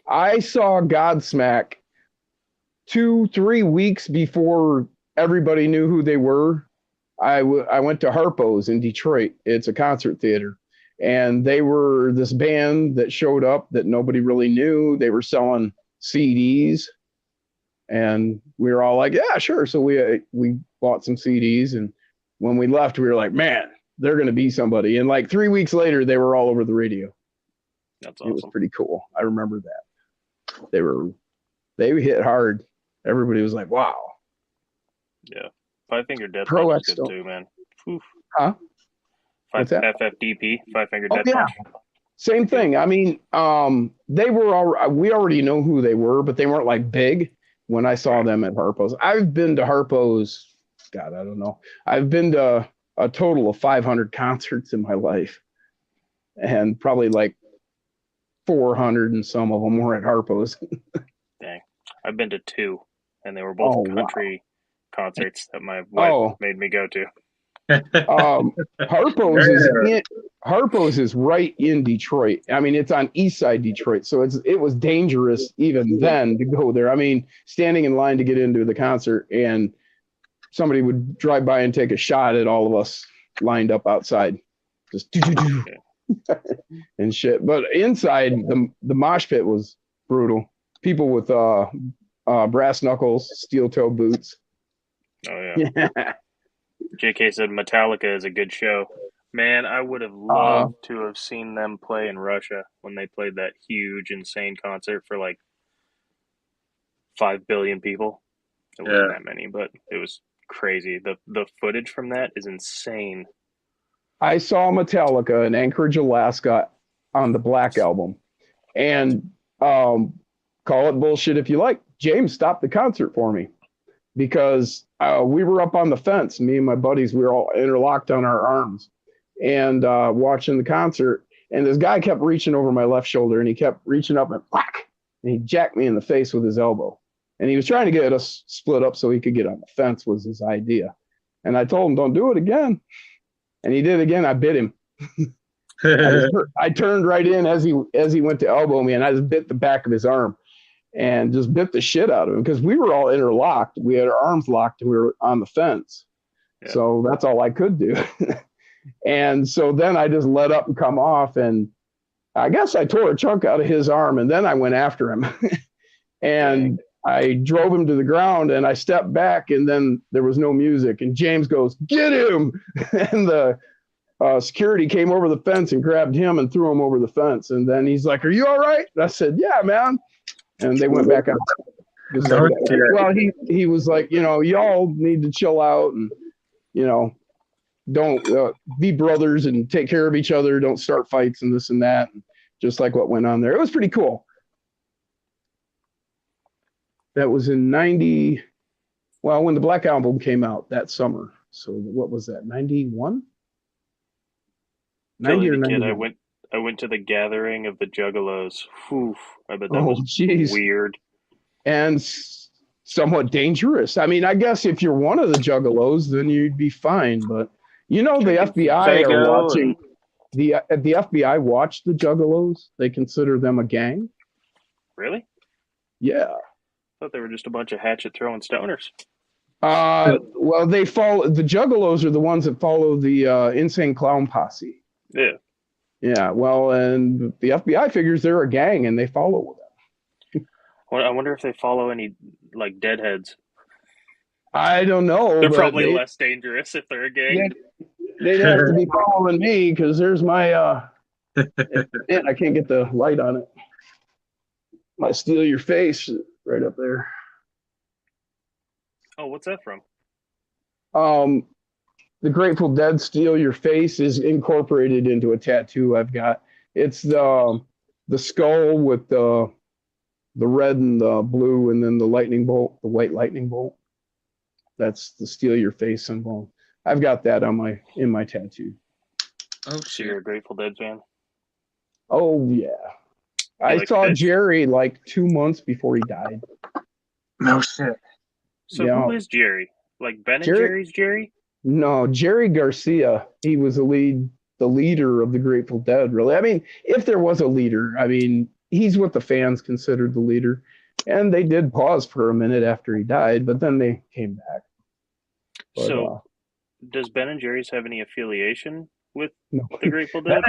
I saw Godsmack 2-3 weeks before everybody knew who they were. I went to Harpo's in Detroit. It's a concert theater. And they were this band that showed up that nobody really knew. They were selling CDs. And we were all like, yeah, sure. So we bought some CDs. And when we left, we were like, man, they're going to be somebody. And like 3 weeks later, they were all over the radio. That's awesome. It was pretty cool. I remember that. They hit hard. Everybody was like, wow. Yeah. Five Finger Death Pro Punch is X good don't- too, man. Oof. Huh? Five, What's that? FFDP, Five Finger Oh, Death yeah. Punch. Same thing. I mean, they were all, we already know who they were, but they weren't like big when I saw them at Harpo's. I've been to Harpo's, God, I don't know. I've been to a total of 500 concerts in my life. And probably like 400 and some of them were at Harpo's. Dang. I've been to two, and they were both Oh, wow. country concerts that my wife made me go to. Harpo's is right in Detroit. I mean, it's on East Side Detroit, so it was dangerous even then to go there. I mean, standing in line to get into the concert, and somebody would drive by and take a shot at all of us lined up outside, just do and shit. But inside, the mosh pit was brutal. People with brass knuckles, steel toe boots. Oh yeah. JK said Metallica is a good show. Man, I would have loved to have seen them play in Russia when they played that huge, insane concert for like 5 billion people. It wasn't that many, but it was crazy. The footage from that is insane. I saw Metallica in Anchorage, Alaska on the Black Album. And call it bullshit if you like. James stopped the concert for me because we were up on the fence. Me and my buddies, we were all interlocked on our arms and watching the concert. And this guy kept reaching over my left shoulder, and he kept reaching up and whack, and he jacked me in the face with his elbow. And he was trying to get us split up so he could get on the fence was his idea. And I told him, don't do it again. And he did it again. I bit him. I turned right in as he went to elbow me, and I just bit the back of his arm and just bit the shit out of him because we were all interlocked. We had our arms locked and we were on the fence. Yeah. So that's all I could do. And so then I just let up and come off, and I guess I tore a chunk out of his arm, and then I went after him. And I drove him to the ground, and I stepped back, and then there was no music. And James goes, "Get him!" And the security came over the fence and grabbed him and threw him over the fence. And then he's like, "Are you all right?" And I said, "Yeah, man." And they went back out. Well, he was like, y'all need to chill out and, don't be brothers and take care of each other. Don't start fights and this and that. Just like what went on there. It was pretty cool. That was in 90. Well, when the Black Album came out that summer. So what was that? 91? 90 or 91? I went to the gathering of the Juggalos. Whew, I bet that was weird. And somewhat dangerous. I mean, I guess if you're one of the Juggalos, then you'd be fine. But, the FBI are watching. The FBI watched the Juggalos. They consider them a gang. Really? Yeah. I thought they were just a bunch of hatchet-throwing stoners. Well, they follow the Juggalos are the ones that follow the Insane Clown Posse. Yeah. Yeah, well, and the FBI figures they're a gang and they follow them. I wonder if they follow any like deadheads. I don't know. They're but probably less dangerous if they're a gang. they'd have to be following me because there's my man, I can't get the light on it. Might steal your face right up there. Oh, what's that from? The Grateful Dead "Steal Your Face" is incorporated into a tattoo I've got. It's the skull with the red and the blue, and then the lightning bolt, the white lightning bolt. That's the "Steal Your Face" symbol. I've got that on in my tattoo. Oh So you're a Grateful Dead fan? Oh yeah, I like saw Fish? Jerry like 2 months before he died. No shit. So Yeah. who is Jerry? Like Ben and Jerry- Jerry's Jerry? No, Jerry Garcia. He was the leader of the Grateful Dead. Really, I mean, if there was a leader, I mean, he's what the fans considered the leader. And they did pause for a minute after he died, but then they came back. But, So does Ben and Jerry's have any affiliation with no. the Grateful Dead?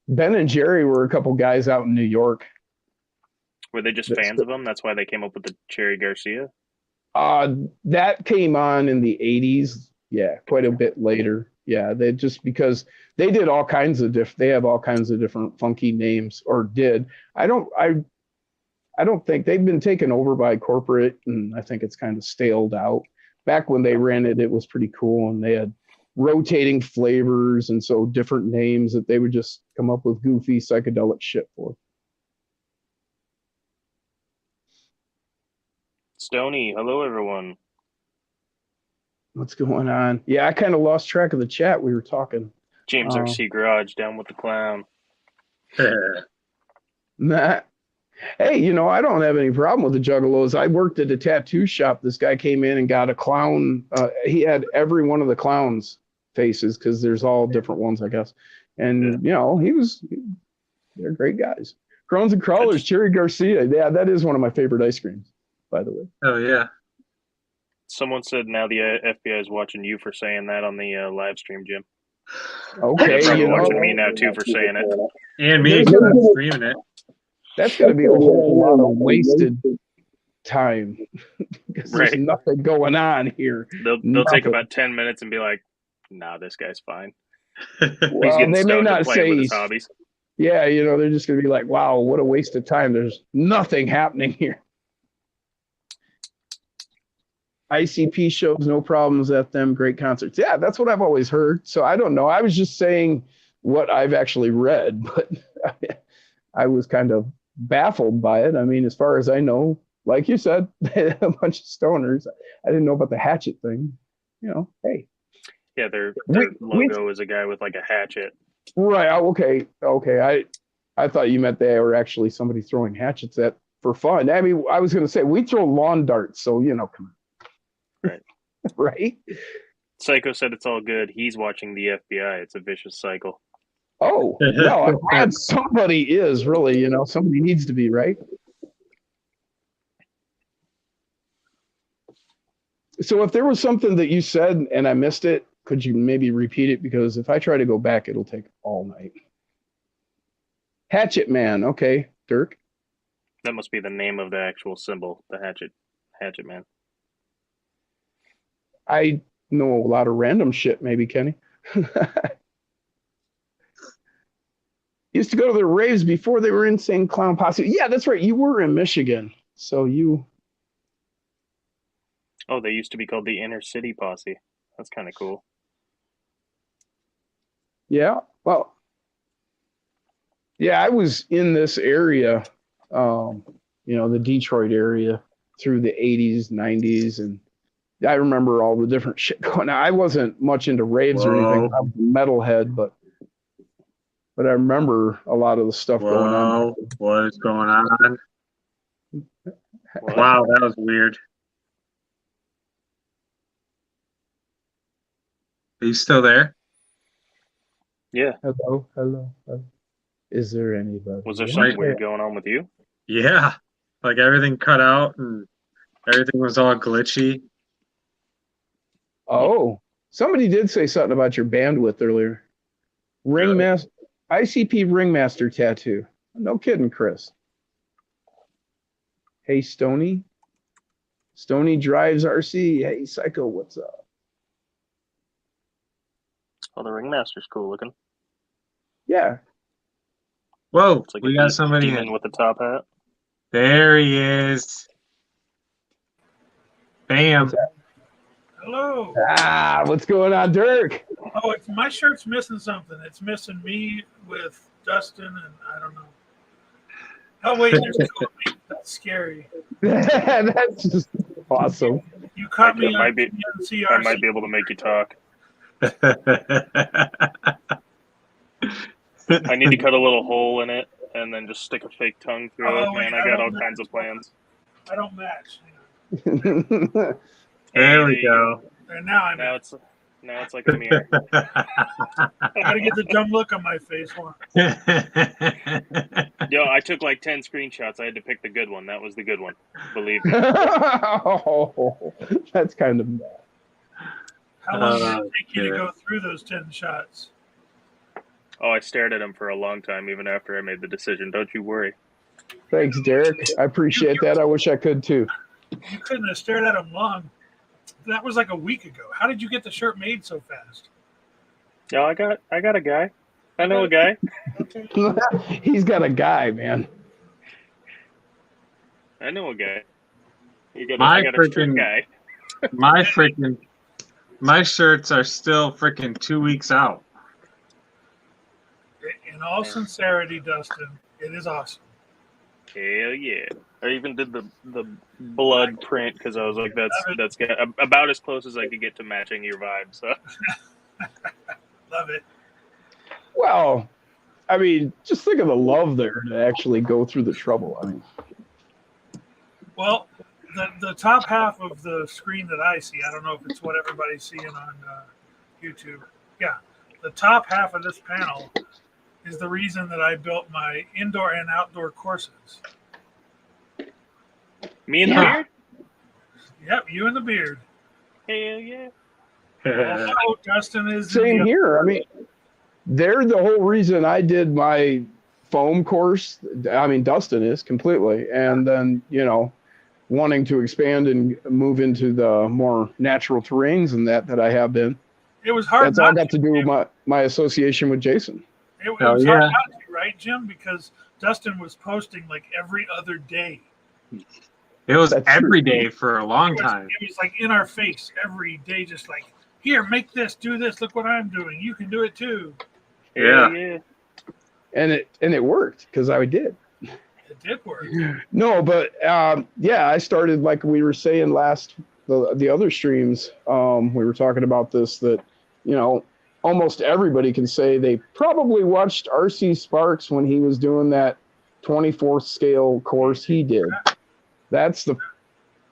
Ben and Jerry were a couple guys out in New York. Were they just fans of him? That's why they came up with the Jerry Garcia? That came on in the 80s. Yeah, quite a bit later. Yeah, they just because they did all kinds of they have all kinds of different funky names or did. I don't think they've been taken over by corporate, and I think it's kind of staled out. Back when they ran it, it was pretty cool, and they had rotating flavors and so different names that they would just come up with goofy psychedelic shit for. Stony, hello everyone. What's going on? Yeah, I kind of lost track of the chat. We were talking. James RC Garage, down with the clown. Nah. Hey, I don't have any problem with the Juggalos. I worked at a tattoo shop. This guy came in and got a clown. He had every one of the clowns' faces because there's all different ones, I guess. And, they're great guys. Crones and Crawlers, Cherry Garcia. Yeah, that is one of my favorite ice creams, by the way. Oh yeah. Someone said now the FBI is watching you for saying that on the live stream, Jim. Okay, They're probably watching me now too for saying it. And me for screaming it. That's going to be a whole lot of wasted time because there's nothing going on here. They'll take about 10 minutes and be like, "Nah, this guy's fine. He's Well, getting they may stoned not and playing with say his hobbies." Yeah, they're just going to be like, wow, what a waste of time. There's nothing happening here. ICP shows, no problems at them, great concerts. Yeah, that's what I've always heard. So I don't know. I was just saying what I've actually read, but I was kind of baffled by it. I mean, as far as I know, like you said, a bunch of stoners. I didn't know about the hatchet thing. Hey. Yeah, their logo is a guy with like a hatchet. Right. Okay. I thought you meant they were actually somebody throwing hatchets at for fun. I mean, I was going to say we throw lawn darts, so come on. Right. Right. Psycho said it's all good. He's watching the FBI. It's a vicious cycle. Oh, well, I'm glad somebody is really, somebody needs to be, right? So if there was something that you said and I missed it, could you maybe repeat it? Because if I try to go back, it'll take all night. Hatchet Man. Okay, Dirk. That must be the name of the actual symbol, the hatchet man. I know a lot of random shit, maybe, Kenny. Used to go to the raves before they were Insane Clown Posse. Yeah, that's right. You were in Michigan. So you... Oh, they used to be called the Inner City Posse. That's kind of cool. Yeah, well... Yeah, I was in this area, the Detroit area through the 80s, 90s, and I remember all the different shit going on. I wasn't much into raves or anything. I was a metalhead, but I remember a lot of the stuff going on. What is going on? Wow, that was weird. Are you still there? Yeah. Hello. Is there anybody? Was there something weird going on with you? Yeah. Like everything cut out and everything was all glitchy. Oh, somebody did say something about your bandwidth earlier. Ringmaster, ICP Ringmaster tattoo. No kidding, Chris. Hey, Stony. Stony drives RC. Hey, Psycho, what's up? Oh, the Ringmaster's cool looking. Yeah. Whoa, It's like we a got somebody demon in. with a top hat. There he is. Bam. What's that? Hello. Ah, what's going on, Dirk? Oh, it's my shirt's missing something. It's missing me with Dustin, and I don't know. Oh wait, there's two of me. That's scary. That's just awesome. You caught me might on be- CRC. I might be able to make you talk. I need to cut a little hole in it and then just stick a fake tongue through it. Oh, wait, Man, I got all kinds of plans. I don't match. There we go. And now I'm. Now it's like a mirror. I gotta get the dumb look on my face. Hold on. Yo, I took like 10 screenshots. I had to pick the good one. That was the good one. Believe me. Oh, that's kind of bad. How long did it take you to go through those 10 shots? Oh, I stared at him for a long time, even after I made the decision. Don't you worry. Thanks, Derek. I appreciate that. I wish I could too. You couldn't have stared at him long. That was like a week ago. How did you get the shirt made so fast? Yeah, I got a guy. I know a guy. Okay. He's got a guy, man. I know a guy. I got a freaking- guy. My shirts are still freaking 2 weeks out. In all sincerity, Dustin, it is awesome. Hell yeah! I even did the blood print because I was like, that's about as close as I could get to matching your vibe. So Love it. Well, I mean, just think of the love there to actually go through the trouble. I mean, Well, the top half of the screen that I see, I don't know if it's what everybody's seeing on YouTube. Yeah, the top half of this panel is the reason that I built my indoor and outdoor courses. me and the Yeah. beard. Yep, you and the beard. Hell yeah! Although Dustin is same here. I mean, they're the whole reason I did my foam course. I mean, Dustin is completely. And then, wanting to expand and move into the more natural terrains and that I have been. It was hard. That's all got to do with my association with Jason. It was Oh, hard yeah. not to, right, Jim? Because Dustin was posting like every other day. It was That's every true. day for a long time. It was like in our face every day, just like, here, make this, do this, look what I'm doing. You can do it too. Yeah. Hell yeah! And it worked because I did. It did work. No, but yeah, I started like we were saying the other streams. We were talking about this that almost everybody can say they probably watched RC Sparks when he was doing that 24th scale course he did. That's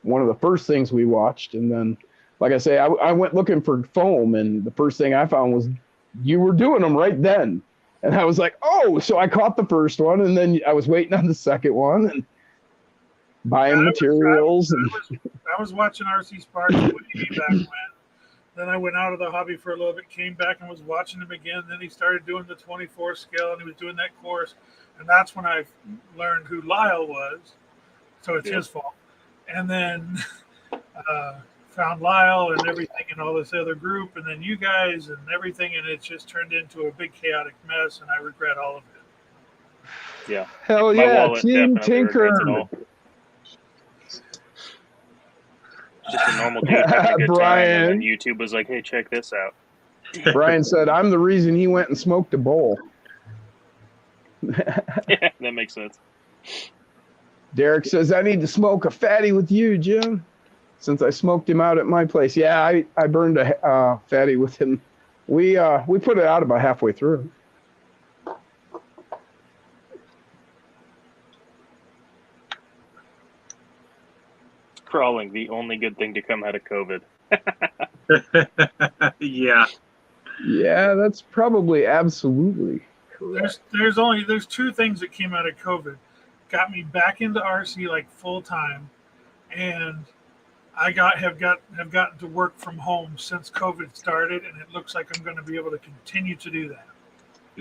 one of the first things we watched, and then, like I say, I went looking for foam, and the first thing I found was you were doing them right then. And I was like, oh, so I caught the first one, and then I was waiting on the second one and buying materials. I was watching RC Sparks way back when. Then I went out of the hobby for a little bit, came back and was watching him again. Then he started doing the 24 scale, and he was doing that course. And that's when I learned who Lyle was. So it's his fault. And then found Lyle and everything and all this other group, and then you guys and everything, and it just turned into a big chaotic mess, and I regret all of it. Yeah. Hell My yeah, wallet Team definitely regrets it Tinker. all. Just a normal dude having a good time, Brian. and then YouTube was like, "Hey, check this out." Brian said, I'm the reason he went and smoked a bowl. Yeah, that makes sense. Derek says, I need to smoke a fatty with you, Jim, since I smoked him out at my place. Yeah, I burned a fatty with him. We put it out about halfway through. Crawling, the only good thing to come out of COVID. Yeah. Yeah, that's probably absolutely correct. There's two things that came out of COVID. Got me back into RC like full time, and have gotten to work from home since COVID started, and it looks like I'm going to be able to continue to do that.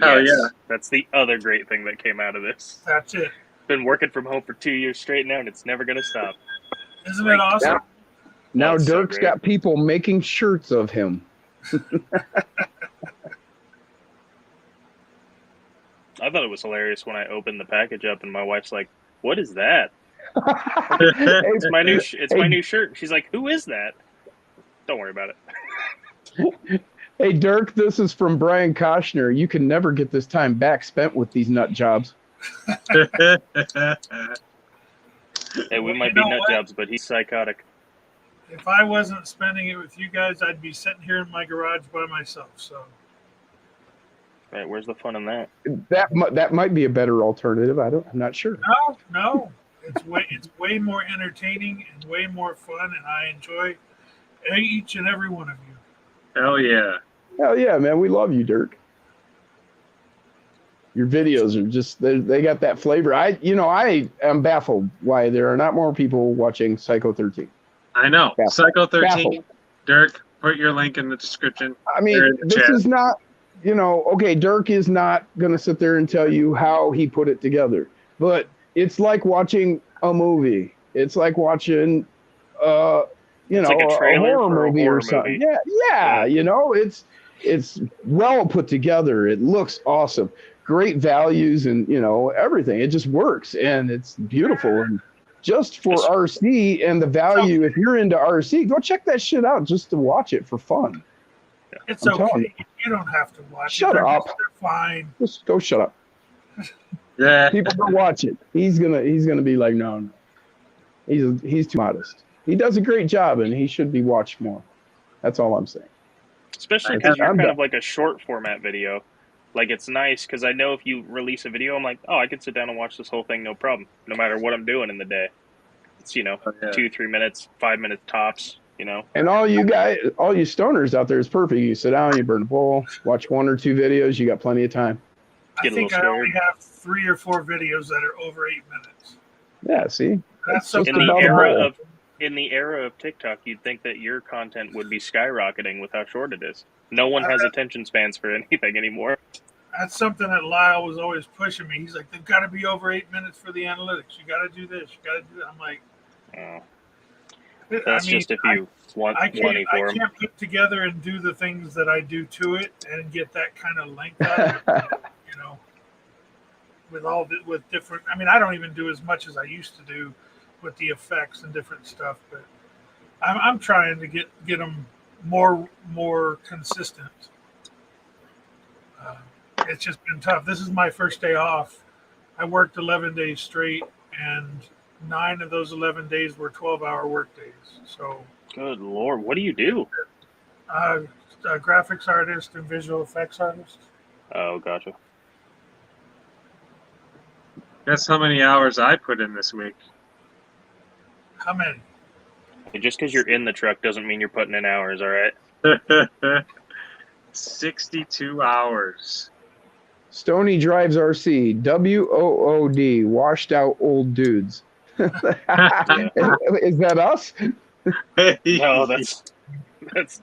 Hell Yes, yeah. that's the other great thing that came out of this. That's it. Been working from home for 2 years straight now, and it's never going to stop. Isn't it awesome? Now That's so Dirk's great. got people making shirts of him. I thought it was hilarious when I opened the package up, and my wife's like, "What is that?" It's my new my new shirt. She's like, "Who is that?" Don't worry about it. Hey, Dirk, this is from Brian Koshner. You can never get this time back spent with these nut jobs. Hey, we Well, might you be know nut what? jobs, but he's psychotic. If I wasn't spending it with you guys, I'd be sitting here in my garage by myself. So Right, where's the fun in that? That might be a better alternative. I'm not sure. no, it's way more entertaining and way more fun, and I enjoy each and every one of you. Hell yeah. Hell yeah, man. We love you, Dirk. Your videos are just, they got that flavor. I am baffled why there are not more people watching Psycho 13. I know. Baffled. Psycho 13. Baffled. Dirk, put your link in the description. I mean, Or in the this chat. is not, okay, Dirk is not going to sit there and tell you how he put it together. But it's like watching a movie. It's like watching, like a trailer horror for a movie horror or something. movie. Yeah, it's well put together. It looks awesome. Great values and, everything. It just works, and it's beautiful. And just for RC and the value, if you're into RC, go check that shit out just to watch it for fun. It's I'm telling okay. You don't have to watch Shut it. up. They're fine. Just go shut up. Yeah. People go watch it. He's gonna be like, no. He's too modest. He does a great job, and he should be watched more. That's all I'm saying. Especially because you're I'm kind done. of like a short format video. Like, it's nice because I know if you release a video, I'm like, oh, I could sit down and watch this whole thing, no problem, no matter what I'm doing in the day. It's, Oh, yeah. 2-3 minutes, 5 minutes tops, And all you stoners out there is perfect. You sit down, you burn a bowl, watch 1 or 2 videos. You got plenty of time. I Get a think I little only have 3 or 4 videos that are over 8 minutes. Yeah, see. That's Just in something. the about a era bowl. of in the era of TikTok, you'd think that your content would be skyrocketing with how short it is. No one has attention spans for anything anymore. That's something that Lyle was always pushing me. He's like, they've got to be over 8 minutes for the analytics. You got to do this. You got to do that. I'm like, That's just if you want I money for them. can't put together and do the things that I do to it and get that kind of length out of it, with different. I mean, I don't even do as much as I used to do with the effects and different stuff, but I'm trying to get them more consistent. It's just been tough. This is my first day off. I worked 11 days straight, and 9 of those 11 days were 12-hour work days. So, Good Lord, what do you do? a graphics artist and visual effects artist. Oh, gotcha. Guess how many hours I put in this week? How many? And just because you're in the truck doesn't mean you're putting in hours, all right? 62 hours. Stony drives RC. WOOD. Washed out old dudes. Is that us? No, that's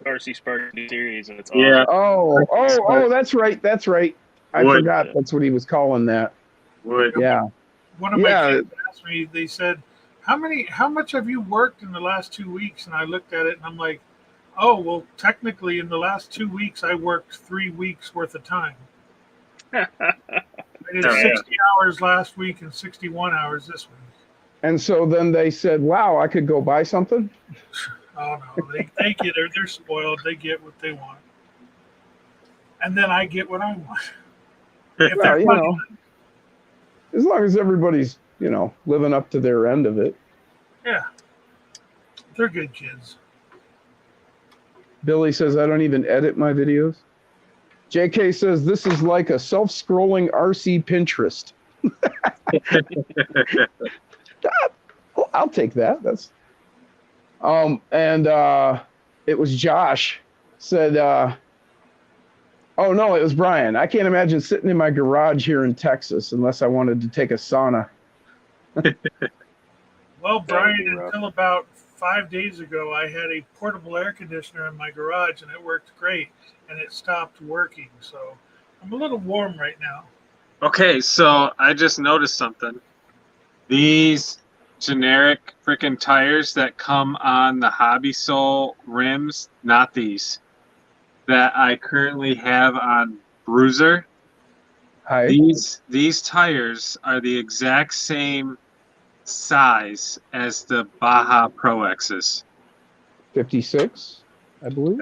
RC Sparky series, and it's Yeah. awesome. Oh, that's right. That's right. I Wood. forgot that's what he was calling that. Would. Yeah. One of my kids asked me, they said, how much have you worked in the last 2 weeks? And I looked at it and I'm like, oh, well, technically in the last 2 weeks, I worked 3 weeks worth of time. I did 60 hours last week and 61 hours this week. And so then they said, wow, I could go buy something? Oh, no. They get it. They're spoiled. They get what they want. And then I get what I want. If they're funny, as long as everybody's, living up to their end of it. yeah. They're good kids. Billy says, I don't even edit my videos. JK says, this is like a self-scrolling RC Pinterest. I'll take that. That's it was Josh said, oh no, it was Brian. I can't imagine sitting in my garage here in Texas unless I wanted to take a sauna. Well, Brian, until about 5 days ago, I had a portable air conditioner in my garage, and it worked great, and it stopped working. So I'm a little warm right now. Okay, so I just noticed something. These generic freaking tires that come on the Hobby Soul rims, not these, that I currently have on Bruiser. Hi. These tires are the exact same size as the Baja Pro X's. 56, I believe.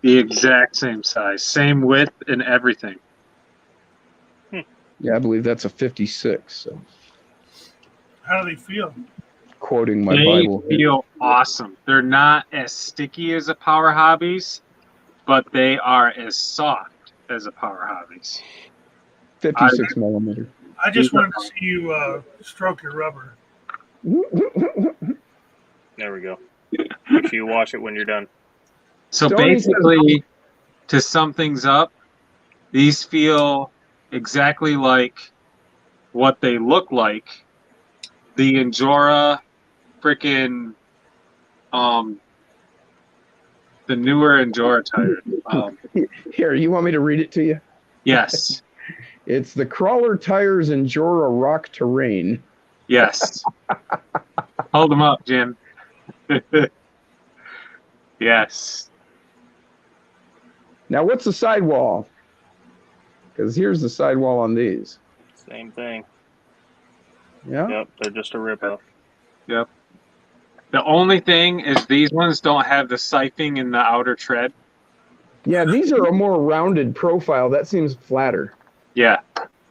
The exact same size, same width and everything. Yeah, I believe that's a 56. So, How do they feel? quoting my They Bible. here. feel awesome. They're not as sticky as a Power Hobbies, but they are as soft as a Power Hobbies. 56 millimeter. I just wanted to see you stroke your rubber. There we go. Make sure you wash it when you're done. So Tony says- basically, to sum things up, these feel exactly like what they look like. The Enduro freaking the newer Enduro tire. Here, you want me to read it to you? Yes. It's the Crawler Tires Enduro Rock Terrain. Yes. Hold them up, Jim. Yes. Now, what's the sidewall? Because here's the sidewall on these. Same thing. Yeah. Yep, they're just a ripoff. Yep. The only thing is these ones don't have the siphoning in the outer tread. Yeah, these are a more rounded profile. That seems flatter. Yeah.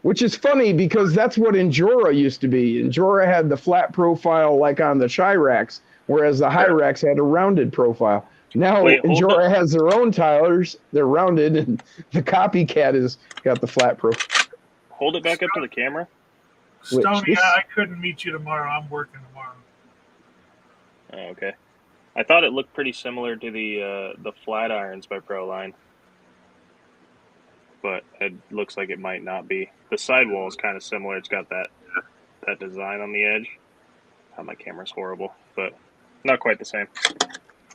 Which is funny because that's what Enduro used to be. Enduro had the flat profile like on the Chiracs, whereas the Hyrax had a rounded profile. Now Wait, hold Enduro has their own tires. They're rounded, and the copycat has got the flat profile. Hold it back up to the camera. Stoney, I couldn't meet you tomorrow. I'm working tomorrow. Oh, okay. I thought it looked pretty similar to the flat irons by Proline, but it looks like it might not be. The sidewall is kind of similar. It's got that design on the edge. Oh, my camera's horrible, but not quite the same.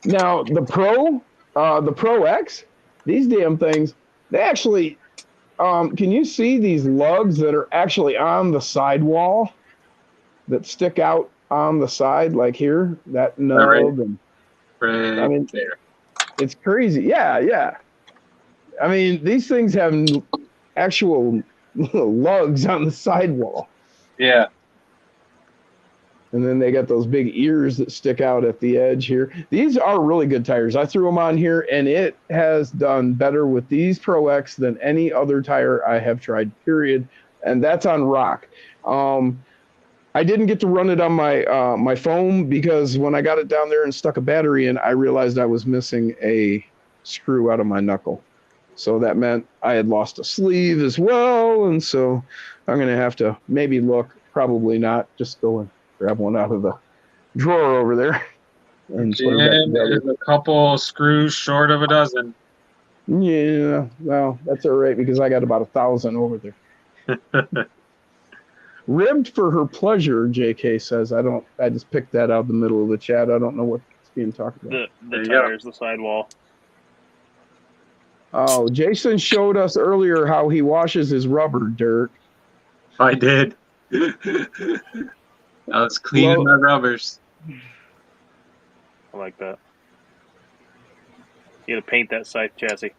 Now the Pro X, these damn things, they actually, can you see these lugs that are actually on the sidewall that stick out on the side, like here, that nub, and I mean, there. it's crazy. Yeah. I mean, these things have actual lugs on the sidewall. Yeah. And then they got those big ears that stick out at the edge here. These are really good tires. I threw them on here, and it has done better with these Pro X than any other tire I have tried, period. And that's on rock. I didn't get to run it on my my foam because when I got it down there and stuck a battery in, I realized I was missing a screw out of my knuckle. So that meant I had lost a sleeve as well. And so I'm going to have to maybe look, probably not, just go and grab one out of the drawer over there. And put it back Jim together. is a couple screws short of a dozen. Yeah, well, that's all right because I got about 1,000 over there. Ribbed for her pleasure, JK says. I just picked that out of the middle of the chat. I don't know what's being talked about. The tires, the sidewall. Oh, Jason showed us earlier how he washes his rubber dirt. I did. I was cleaning my rubbers. I like that. You gotta paint that scythe chassis.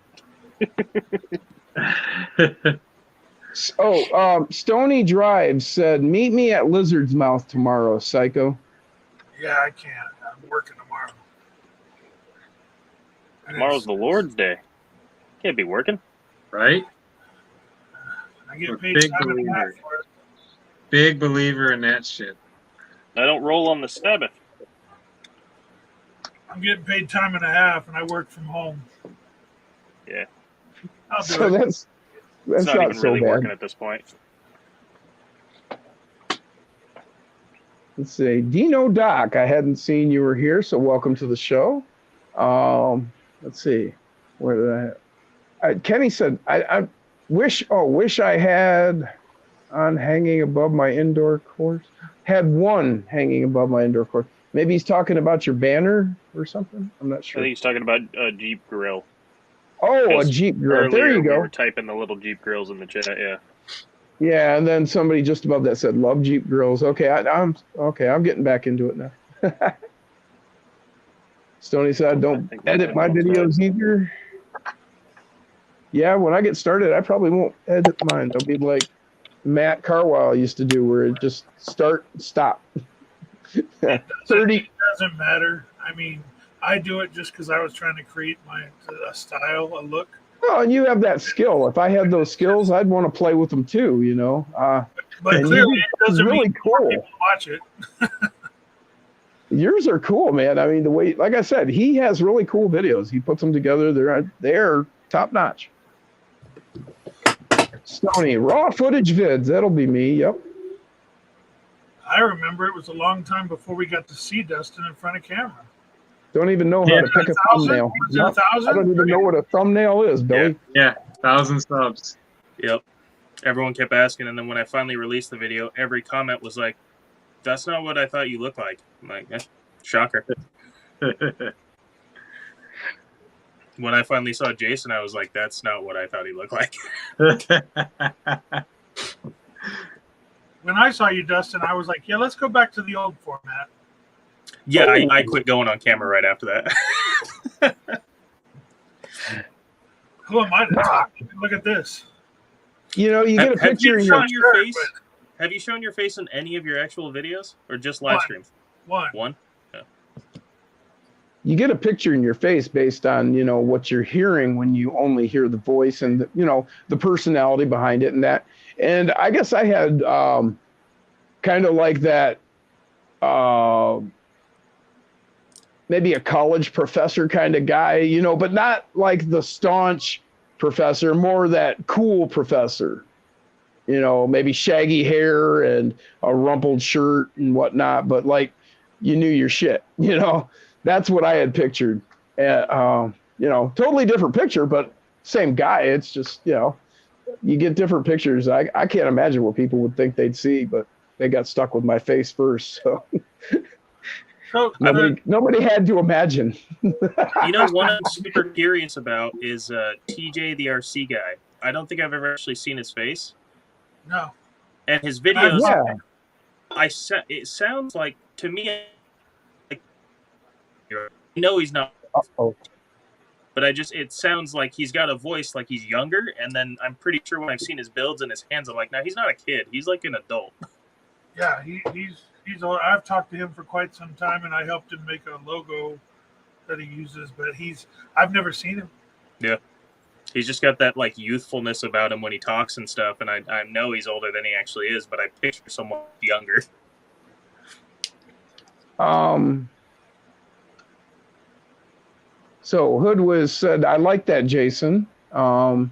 Stony Drive said, meet me at Lizard's Mouth tomorrow, Psycho. Yeah, I can't. I'm working tomorrow. And Tomorrow's the Lord's Day. Can't be working. Right? I get I'm a paid big time and a half believer. for it. Big believer in that shit. I don't roll on the Sabbath. I'm getting paid time and a half, and I work from home. Yeah. I'll do So it. that's It's not even so really bad. working at this point. Let's see. Dino Doc, I hadn't seen you were here, so welcome to the show. Let's see. Where did Kenny said, I wish I had on hanging above my indoor course. Had one hanging above my indoor course. Maybe he's talking about your banner or something. I'm not I sure. think he's talking about a Jeep grill. Oh, a Because Jeep grill. There Earlier you we go. were typing the little Jeep grills in the chat. Yeah. Yeah, and then somebody just above that said, "Love Jeep grills." Okay, I'm okay. I'm getting back into it now. Stoney said, I "Don't think that's edit my everyone's videos either." Yeah, when I get started, I probably won't edit mine. They'll be like Matt Carwile used to do, where it just start, stop. 30. It doesn't matter. I mean, I do it just because I was trying to create a style, a look. Oh, and you have that skill. If I had those skills, I'd want to play with them too. You know. But And clearly, you- it doesn't really mean more cool. people watch it. Yours are cool, man. I mean, the way, like I said, he has really cool videos. He puts them together. They're top notch. Stoney, raw footage vids. That'll be me. Yep. I remember it was a long time before we got to see Dustin in front of camera. Don't even know how Yeah. to pick a 1,000? thumbnail. Was it Yep. I 1,000? don't even know what a thumbnail is, Billy. Yeah, 1,000 subs. Yep. Everyone kept asking, and then when I finally released the video, every comment was like, "That's not what I thought you looked like." I'm like, shocker. When I finally saw Jason, I was like, "That's not what I thought he looked like." When I saw you, Dustin, I was like, yeah, let's go back to the old format. Yeah, Oh. I quit going on camera right after that. Who am I to talk? Look at this. You know, you get a Have picture you in your shown your shirt, face? Have you shown your face in any of your actual videos, or just live One. streams? One. you get a picture in your face based on, you know, what you're hearing when you only hear the voice and the, you know, the personality behind it and that. And I guess I had kind of like that maybe a college professor kind of guy, you know, but not like the staunch professor, more that cool professor, you know, maybe shaggy hair and a rumpled shirt and whatnot, but like you knew your shit, you know. That's what I had pictured. You know, totally different picture, but same guy. It's just, you know, you get different pictures. I can't imagine what people would think they'd see, but they got stuck with my face first. So So nobody had to imagine. You know, one I'm super curious about is TJ the RC guy. I don't think I've ever actually seen his face. no. And his videos, Yeah. it sounds like, to me, like, I know he's not, Uh-oh. but it sounds like he's got a voice like he's younger. And then I'm pretty sure when I've seen his builds and his hands, I'm like, no, he's not a kid. He's like an adult. Yeah, he's old. I've talked to him for quite some time, and I helped him make a logo that he uses. But I've never seen him. Yeah. He's just got that like youthfulness about him when he talks and stuff. And I know he's older than he actually is, but I picture someone younger. So Hoodwiz said, I like that, Jason. Then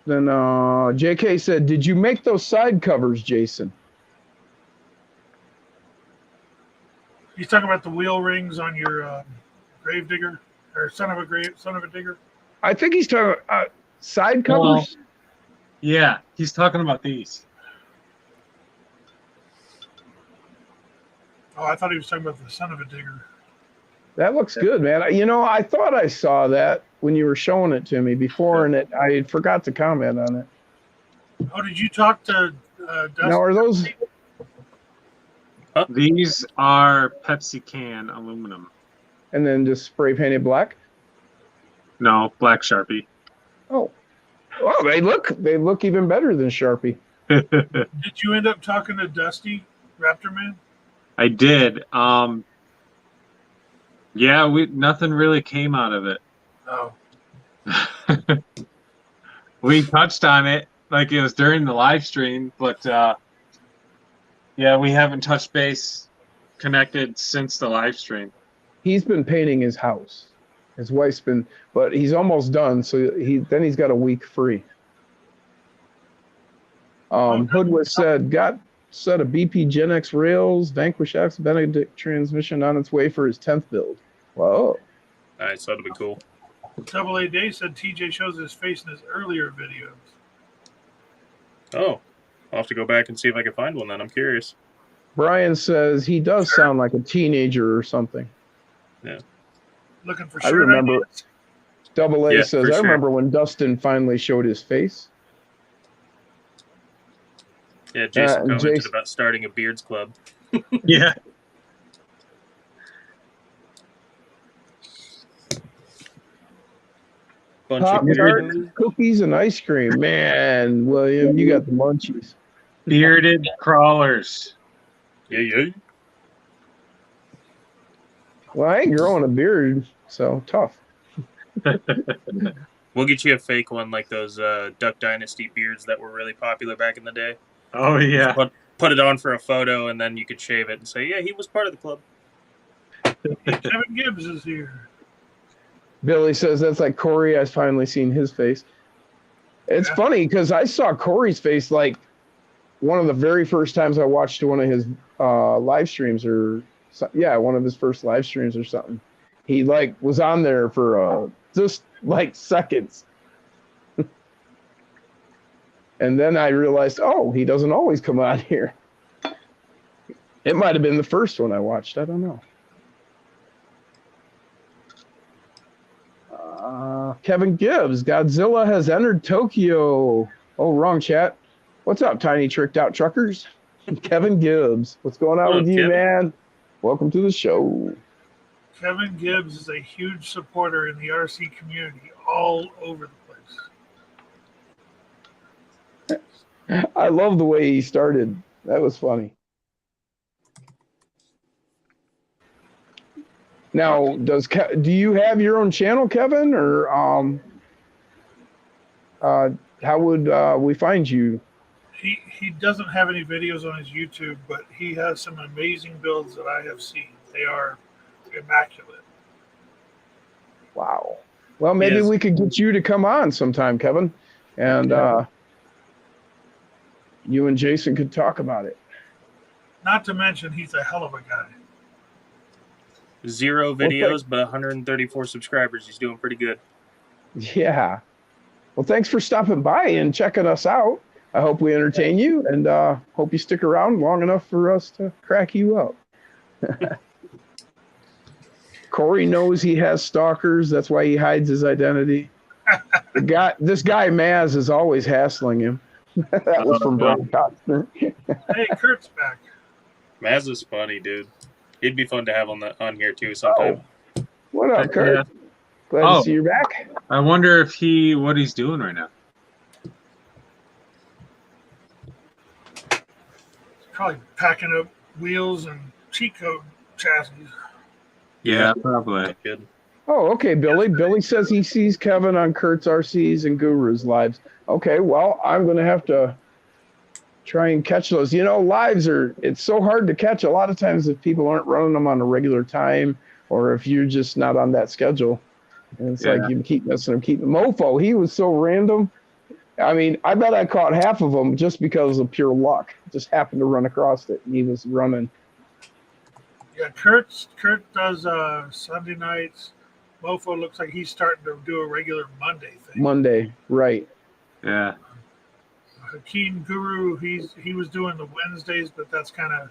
JK said, did you make those side covers, Jason? He's talking about the wheel rings on your Gravedigger or son of a digger. I think he's talking side covers. Yeah, he's talking about these. Oh, I thought he was talking about the son of a digger. That looks good, man. You know, I thought I saw that when you were showing it to me before, and I forgot to comment on it. Oh, did you talk to Dustin? Now, are those? These are Pepsi can aluminum. And then just spray painted black? No, black Sharpie. Oh, well, they look even better than Sharpie. Did you end up talking to Dusty Raptor Man? I did. Yeah, nothing really came out of it. Oh, We touched on it like it was during the live stream, but yeah, we haven't touched base connected since the live stream. He's been painting his house. His wife's been, but he's almost done. So he's got a week free. Hoodwiz said, got set of BP Gen X rails, Vanquish X Benedict transmission on its way for his 10th build. Whoa. Nice, that'll be cool. Double A Day said TJ shows his face in his earlier videos. Oh, I'll have to go back and see if I can find one then. I'm curious. Brian says he does sound like a teenager or something. Looking for I shirt remember. ideas? Double A Yeah, says, for I sure. remember when Dustin finally showed his face. Yeah, Jason and commented Jason- about starting a beards club. Yeah. Bunch Pop of Tart, weirdos. cookies, and ice cream. Man, William, you got the munchies. Bearded crawlers. Yeah, yeah. Well, I ain't growing a beard, so tough. We'll get you a fake one like those Duck Dynasty beards that were really popular back in the day. Oh yeah. Put it on for a photo, and then you could shave it and say, yeah, he was part of the club. Kevin Gibbs is here. Billy says that's like Corey. I've finally seen his face. It's funny because I saw Corey's face like one of the very first times I watched one of his live streams or one of his first live streams or something. He like was on there for just like seconds. And then I realized, oh, he doesn't always come on here. It might have been the first one I watched. I don't know. Kevin Gibbs, Godzilla has entered Tokyo. Oh, wrong chat. What's up, tiny tricked out truckers? Kevin Gibbs, what's going on Hello, with you, Kevin. man? Welcome to the show. Kevin Gibbs is a huge supporter in the RC community all over the place. I love the way he started. That was funny. Now, do you have your own channel, Kevin, or how would we find you? He doesn't have any videos on his YouTube, but he has some amazing builds that I have seen. They are immaculate. Wow. Well, maybe Yes. we could get you to come on sometime, Kevin, and you and Jason could talk about it. Not to mention, he's a hell of a guy. 0 videos, but 134 subscribers. He's doing pretty good. Yeah. Well, thanks for stopping by and checking us out. I hope we entertain you, and hope you stick around long enough for us to crack you up. Corey knows he has stalkers. That's why he hides his identity. This guy Maz is always hassling him. That was from Brian Costner. Hey, Kurt's back. Maz is funny, dude. He'd be fun to have on here too sometime. Oh, what up, Kurt? Glad to see you back. I wonder if what he's doing right now. Probably packing up wheels and cheat code chassis. Yeah, probably. Good. Oh, okay, Billy. Billy says he sees Kevin on Kurt's RCs and Guru's lives. Okay, well, I'm going to have to try and catch those. You know, lives it's so hard to catch a lot of times if people aren't running them on a regular time or if you're just not on that schedule. And it's like you keep messing them. Mofo, he was so random. I mean, I bet I caught half of them just because of pure luck. Just happened to run across it, and he was running. Yeah, Kurt does Sunday nights. Mofo looks like he's starting to do a regular Monday thing. Monday, right. Yeah. Hakeem Guru, he was doing the Wednesdays, but that's kind of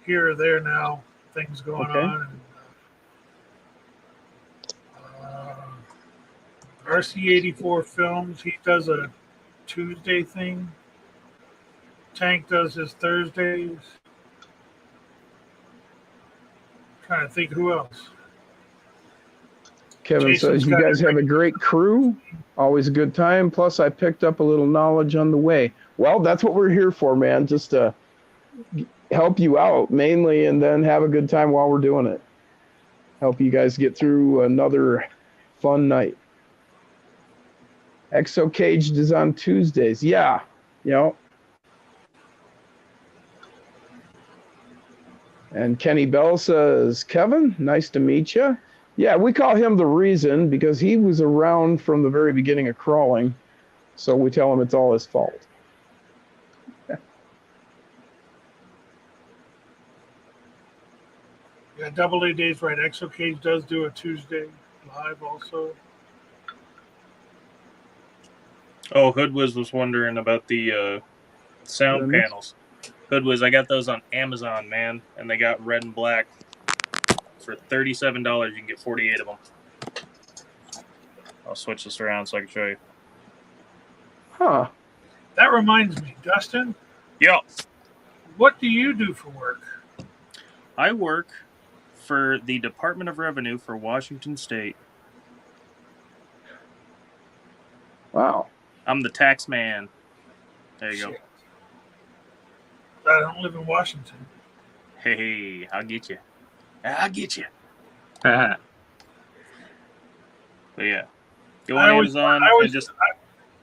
here or there now. Things going on. And, RC84 Films, he does a Tuesday thing. Tank does his Thursdays. Trying to think who else. Kevin Jason's says, you guys have a great crew. Always a good time. Plus, I picked up a little knowledge on the way. Well, that's what we're here for, man. Just to help you out mainly and then have a good time while we're doing it. Help you guys get through another fun night. Exo Caged is on Tuesdays. Yeah. You know. And Kenny Bell says, Kevin, nice to meet you. Yeah, we call him the reason because he was around from the very beginning of crawling. So we tell him it's all his fault. Yeah, Double A Days right. Exo Cage does do a Tuesday live also. Oh, Hoodwiz was wondering about the sound panels. Hoodwiz, I got those on Amazon, man, and they got red and black for $37. You can get 48 of them. I'll switch this around so I can show you. Huh. That reminds me, Dustin, Yo, what do you do for work? I work for the Department of Revenue for Washington State. Wow. I'm the tax man. There you go. Shit. I don't live in Washington. Hey, I'll get you. I'll get you. Ah, But yeah, go I on always- Amazon I always- and just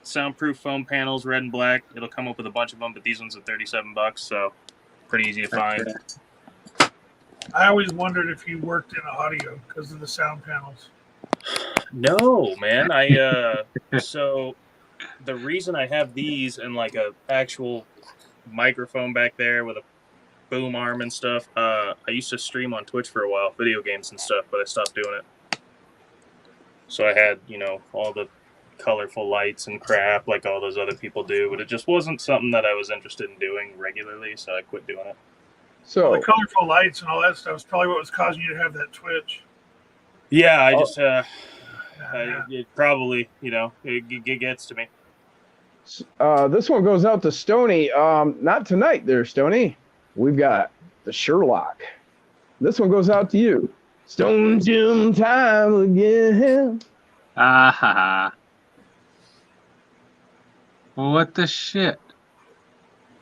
soundproof foam panels, red and black. It'll come up with a bunch of them, but these ones are $37, so pretty easy to find. I always wondered if you worked in a audio because of the sound panels. No, man. So the reason I have these and like a actual microphone back there with a boom arm and stuff, I used to stream on Twitch for a while, video games and stuff, but I stopped doing it. So I had, all the colorful lights and crap like all those other people do, but it just wasn't something that I was interested in doing regularly, so I quit doing it. All So, the colorful lights and all that stuff is probably what was causing you to have that twitch. Yeah, I just, Yeah. it probably, it gets to me. this one goes out to Stony. Not tonight there, Stony. We've got the Sherlock. This one goes out to you. Stone Jim time again. ah, what the shit?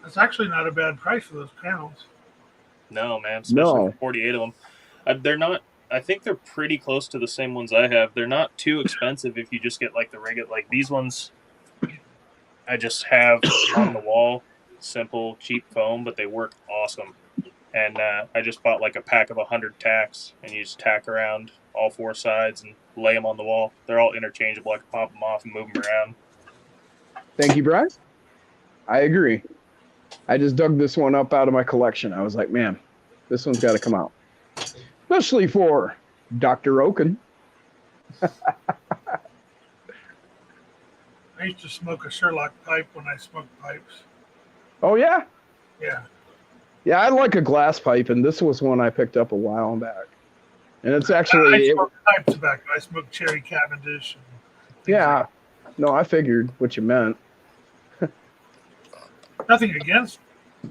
That's actually not a bad price for those panels. No, man, especially No. for 48 of them. They're not. I think they're pretty close to the same ones I have. They're not too expensive if you just get like the regular. Like these ones, I just have on the wall, simple, cheap foam, but they work awesome. And I just bought like a pack of 100 tacks, and you just tack around all four sides and lay them on the wall. They're all interchangeable. I can pop them off and move them around. Thank you, Brian. I agree. I just dug this one up out of my collection. I was like, man, this one's got to come out. Especially for Dr. Oaken. I used to smoke a Sherlock pipe when I smoked pipes. Oh, yeah? Yeah. Yeah, I like a glass pipe, and this was one I picked up a while back. And it's actually... I smoked pipe tobacco. I smoked cherry Cavendish. And yeah. No, I figured what you meant. nothing against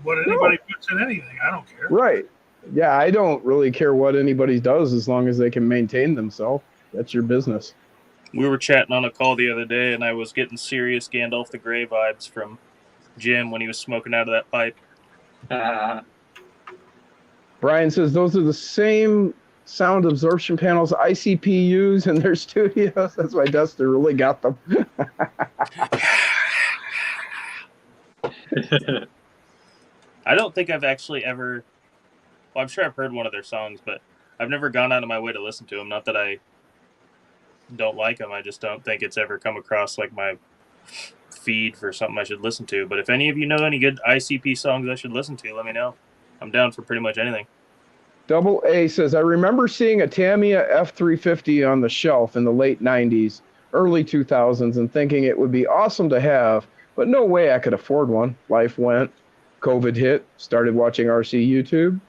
what anybody puts in anything. I don't care. Right. Yeah, I don't really care what anybody does as long as they can maintain themselves. That's your business. We were chatting on a call the other day, and I was getting serious Gandalf the Grey vibes from Jim when he was smoking out of that pipe. Brian says those are the same sound absorption panels ICP use in their studios. That's why Duster really got them. I don't think I've actually ever... Well, I'm sure I've heard one of their songs, but I've never gone out of my way to listen to them. Not that I don't like them. I just don't think it's ever come across like my feed for something I should listen to. But if any of you know any good ICP songs I should listen to, let me know. I'm down for pretty much anything. Double A says, I remember seeing a Tamiya F350 on the shelf in the late 90s, early 2000s, and thinking it would be awesome to have, but no way I could afford one. Life went, COVID hit, started watching RC YouTube.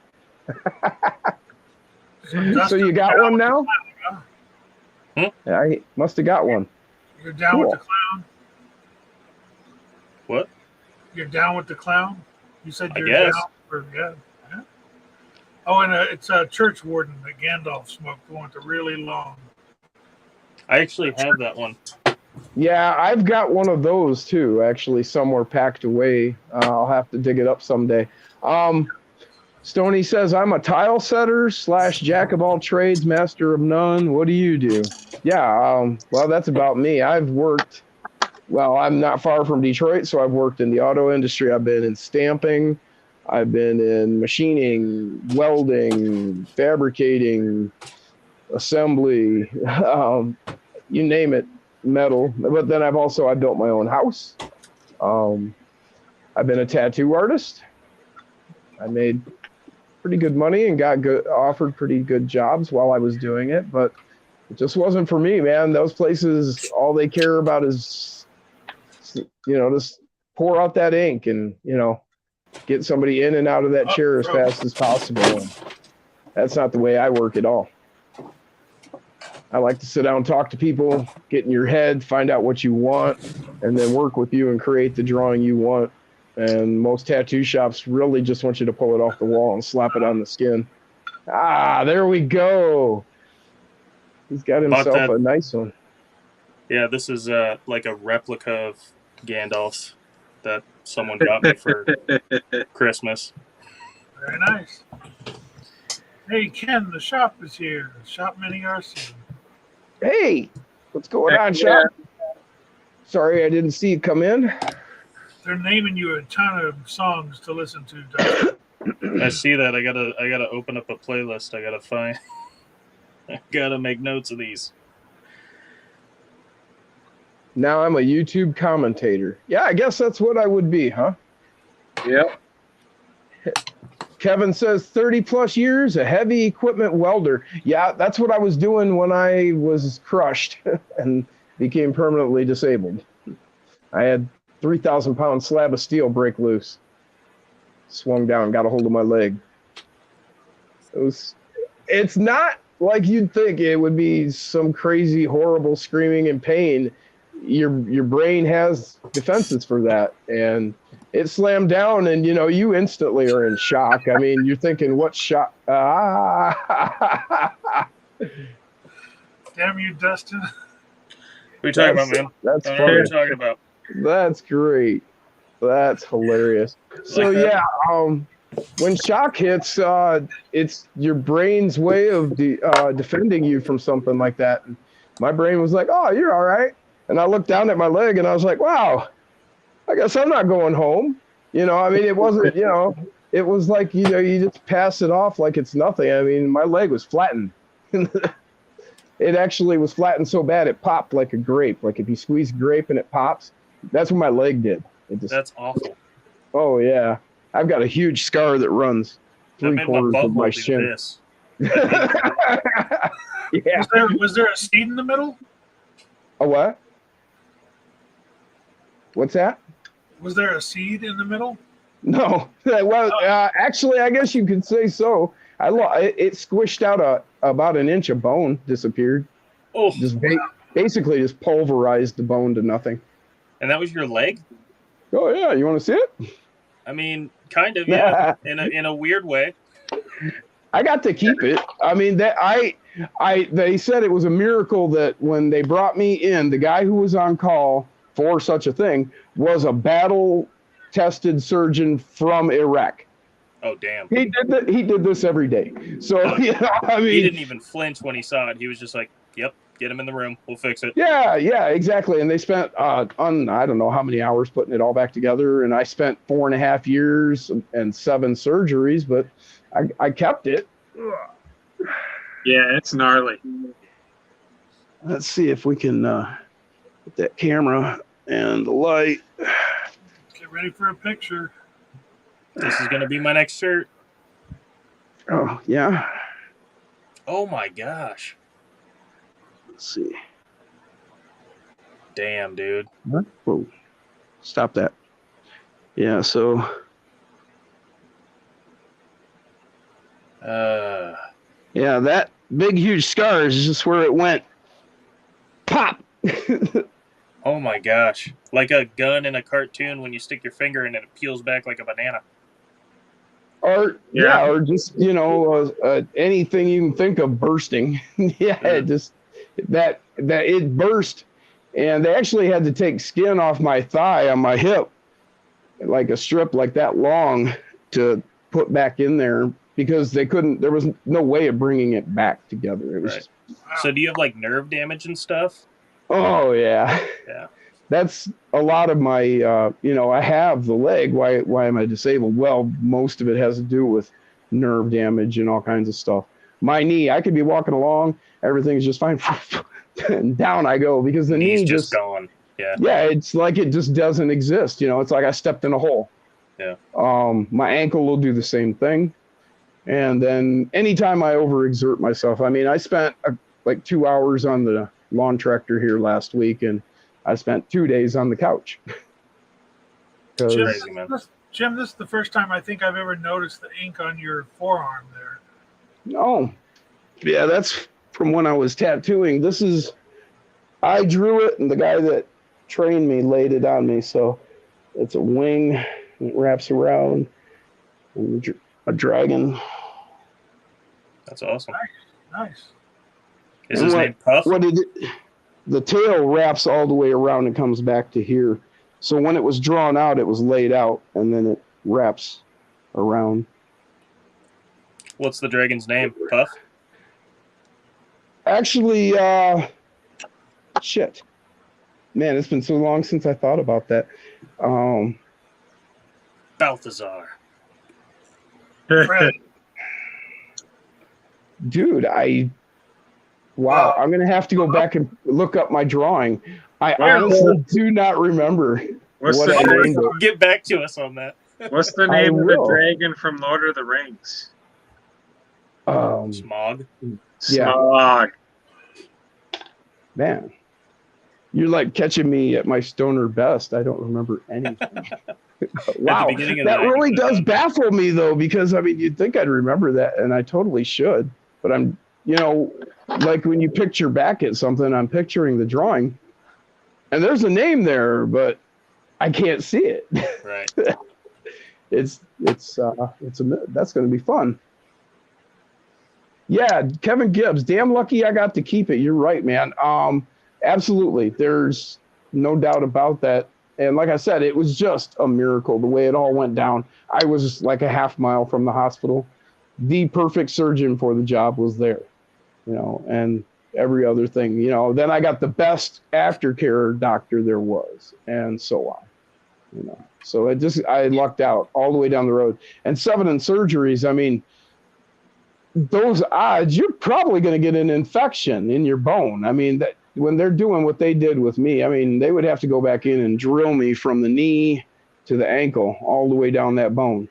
So you got one now? I must have got one. You're down Cool. with the clown? What? You're down with the clown? You said I you're guess. down for, yeah. Oh, and it's a church warden that Gandalf smoked, the one with the really long. I actually have that one. Yeah, I've got one of those too, actually, somewhere packed away. I'll have to dig it up someday. Stoney says, I'm a tile setter / jack of all trades, master of none. What do you do? Yeah, well, that's about me. I've worked, well, I'm not far from Detroit, so I've worked in the auto industry. I've been in stamping. I've been in machining, welding, fabricating, assembly, you name it, metal. But then I built my own house. I've been a tattoo artist. I made pretty good money and offered pretty good jobs while I was doing it, but it just wasn't for me, man. Those places, all they care about is, just pour out that ink and, get somebody in and out of that chair as fast as possible. And that's not the way I work at all. I like to sit down and talk to people, get in your head, find out what you want, and then work with you and create the drawing you want. And most tattoo shops really just want you to pull it off the wall and slap it on the skin. Ah, there we go. He's got himself a nice one. Yeah, this is like a replica of Gandalf's that someone got me for Christmas. Very nice. Hey, Ken, the shop is here. Shop Mini RC. Hey, what's going on, Shop? Sorry, I didn't see you come in. They're naming you a ton of songs to listen to, Dustin. I see that. I gotta open up a playlist. I gotta find. I gotta make notes of these. Now I'm a YouTube commentator. Yeah, I guess that's what I would be, huh? Yep. Kevin says 30 plus years, a heavy equipment welder. Yeah, that's what I was doing when I was crushed and became permanently disabled. I had 3,000 pound slab of steel break loose. Swung down, got a hold of my leg. It's not like you'd think it would be some crazy, horrible screaming and pain. Your brain has defenses for that, and it slammed down, and you instantly are in shock. I mean, you're thinking, what shock? Damn you, Dustin. What are you talking about, man? That's I don't know what funny. you're talking about. That's great. That's hilarious. So yeah, when shock hits, it's your brain's way of defending you from something like that. And my brain was like, "Oh, you're all right." And I looked down at my leg and I was like, "Wow, I guess I'm not going home." I mean, it wasn't, it was like, you just pass it off like it's nothing. I mean, my leg was flattened. It actually was flattened so bad it popped like a grape. Like if you squeeze grape and it pops, that's what my leg did. That's awful. Oh yeah, I've got a huge scar that runs 3/4 of my shin. Yeah. Was there a seed in the middle? A what? What's that? Was there a seed in the middle? No. Well, actually, I guess you could say so. It squished out about an inch of bone, disappeared. Oh, basically just pulverized the bone to nothing. and that was your leg? Oh yeah, you want to see it? I mean, kind of, yeah. in a weird way. I got to keep it. I mean, they said it was a miracle that when they brought me in, the guy who was on call for such a thing was a battle-tested surgeon from Iraq. Oh, damn. He did this every day. So, I mean, He didn't even flinch when he saw it. He was just like, "Yep, get him in the room. We'll fix it." Yeah, exactly. And they spent I don't know how many hours putting it all back together. And I spent 4.5 years and 7 surgeries, but I kept it. Yeah, it's gnarly. Let's see if we can get that camera and the light. Get ready for a picture. This is going to be my next shirt. Oh, yeah. Oh, my gosh. Let's see. Damn, dude. What? Whoa. Stop that. Yeah, so. Yeah, that big, huge scar is just where it went. Pop! Oh, my gosh. Like a gun in a cartoon when you stick your finger in it, it peels back like a banana. Or or just anything you can think of bursting. It just that it burst, and they actually had to take skin off my thigh on my hip, like a strip like that long, to put back in there because they couldn't. There was no way of bringing it back together. It was. Right. So do you have like nerve damage and stuff? Oh yeah. Yeah. That's a lot of my, I have the leg. Why am I disabled? Well, most of it has to do with nerve damage and all kinds of stuff. My knee, I could be walking along, everything's just fine. And down I go because the knee just gone. Yeah. Yeah, it's like it just doesn't exist. It's like I stepped in a hole. Yeah. My ankle will do the same thing. And then anytime I overexert myself, I mean, I spent like 2 hours on the lawn tractor here last week, and I spent 2 days on the couch. Crazy, man. Jim, this is the first time I think I've ever noticed the ink on your forearm there. Oh, yeah, that's from when I was tattooing. I drew it, and the guy that trained me laid it on me. So it's a wing, and it wraps around, and a dragon. That's awesome. Nice. Is his name Puff? The tail wraps all the way around and comes back to here. So when it was drawn out, it was laid out, and then it wraps around. What's the dragon's name? Puff? Actually, shit. Man, it's been so long since I thought about that. Balthazar. Fred. Dude, wow, I'm going to have to go back and look up my drawing. I honestly do not remember what I named it. Get back to us on that. What's the name of the dragon from Lord of the Rings? Smog. Yeah. Smog. Man, you're like catching me at my stoner best. I don't remember anything. Wow, that really does baffle me, though, because, I mean, you'd think I'd remember that, and I totally should. But I'm, like when you picture back at something, I'm picturing the drawing, and there's a name there, but I can't see it. Right. That's going to be fun. Yeah, Kevin Gibbs, damn lucky I got to keep it. You're right, man. Absolutely. There's no doubt about that. And like I said, it was just a miracle the way it all went down. I was like a half mile from the hospital. The perfect surgeon for the job was there, and every other thing, Then I got the best aftercare doctor there was, and so on, So I lucked out all the way down the road. And 7 in surgeries, I mean, those odds, you're probably going to get an infection in your bone. I mean, that when they're doing what they did with me, I mean, they would have to go back in and drill me from the knee to the ankle all the way down that bone.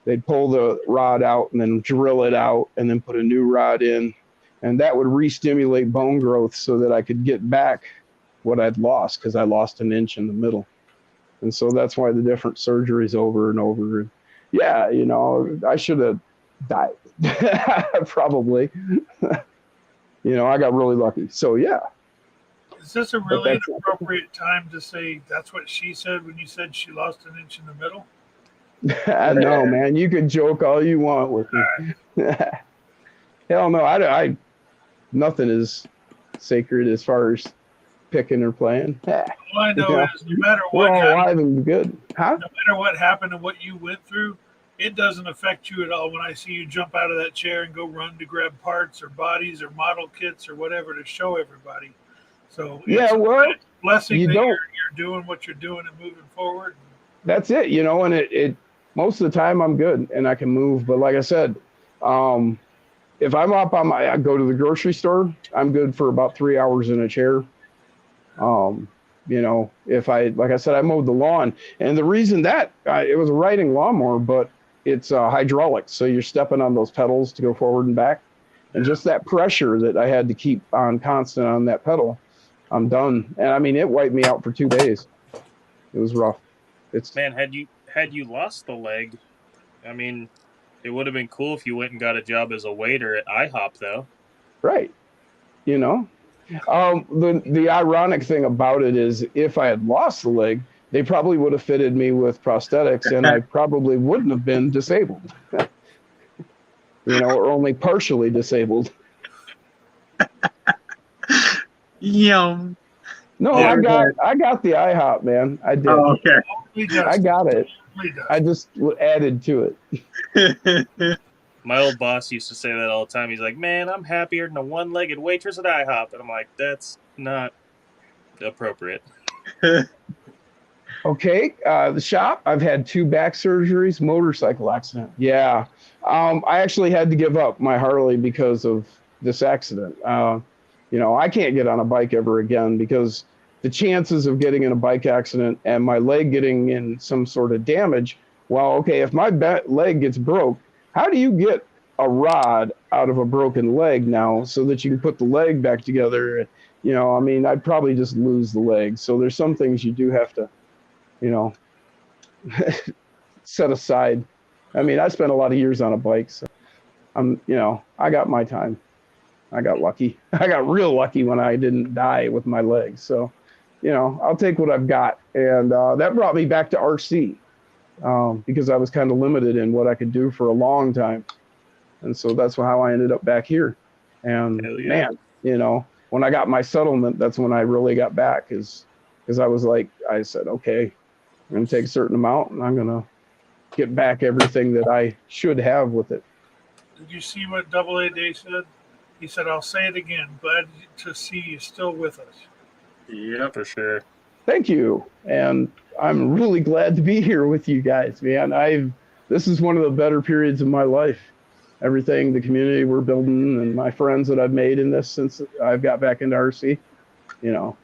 They'd pull the rod out and then drill it out and then put a new rod in. And that would re-stimulate bone growth so that I could get back what I'd lost, because I lost an inch in the middle. And so that's why the different surgeries over and over. Yeah, I should have died. Probably. I got really lucky. So, yeah. Is this a really inappropriate time to say that's what she said when you said she lost an inch in the middle? No, man. You can joke all you want with me. Hell no. I nothing is sacred as far as picking or playing. All I know is no matter what we're all alive happened, and good. Huh? no matter what happened and what you went through, it doesn't affect you at all when I see you jump out of that chair and go run to grab parts or bodies or model kits or whatever to show everybody. So yeah, well, it's a blessing that you're doing what you're doing and moving forward. That's it, and it most of the time I'm good and I can move. But like I said, if I'm up I go to the grocery store, I'm good for about 3 hours in a chair. If like I said, I mowed the lawn, and the reason that it was a riding lawnmower, but it's hydraulic. So you're stepping on those pedals to go forward and back. And just that pressure that I had to keep on constant on that pedal, I'm done. And I mean, it wiped me out for 2 days. It was rough. Man, had you lost the leg, I mean, it would have been cool if you went and got a job as a waiter at IHOP, though. Right. The ironic thing about it is if I had lost the leg, they probably would have fitted me with prosthetics and I probably wouldn't have been disabled, or only partially disabled. Yum. No, I got the IHOP, man. I did. Oh, okay. I got it. I just added to it. My old boss used to say that all the time. He's like, man, I'm happier than a one-legged waitress at IHOP. And I'm like, that's not appropriate. Okay, the shop, I've had 2 back surgeries, motorcycle accident. Yeah, I actually had to give up my Harley because of this accident. I can't get on a bike ever again because the chances of getting in a bike accident and my leg getting in some sort of damage, well, okay, if my leg gets broke, how do you get a rod out of a broken leg now so that you can put the leg back together? I mean, I'd probably just lose the leg. So there's some things you do have to, set aside. I mean, I spent a lot of years on a bike, so I got my time. I got lucky. I got real lucky when I didn't die with my legs. So, I'll take what I've got. And that brought me back to RC because I was kind of limited in what I could do for a long time. And so that's how I ended up back here. And man, when I got my settlement, that's when I really got back because I said, okay, I'm going to take a certain amount and I'm going to get back everything that I should have with it. Did you see what Double A Day said? He said, I'll say it again. Glad to see you still with us. Yeah, for sure. Thank you. And I'm really glad to be here with you guys, man. This is one of the better periods of my life. Everything, the community we're building and my friends that I've made in this since I've got back into RC,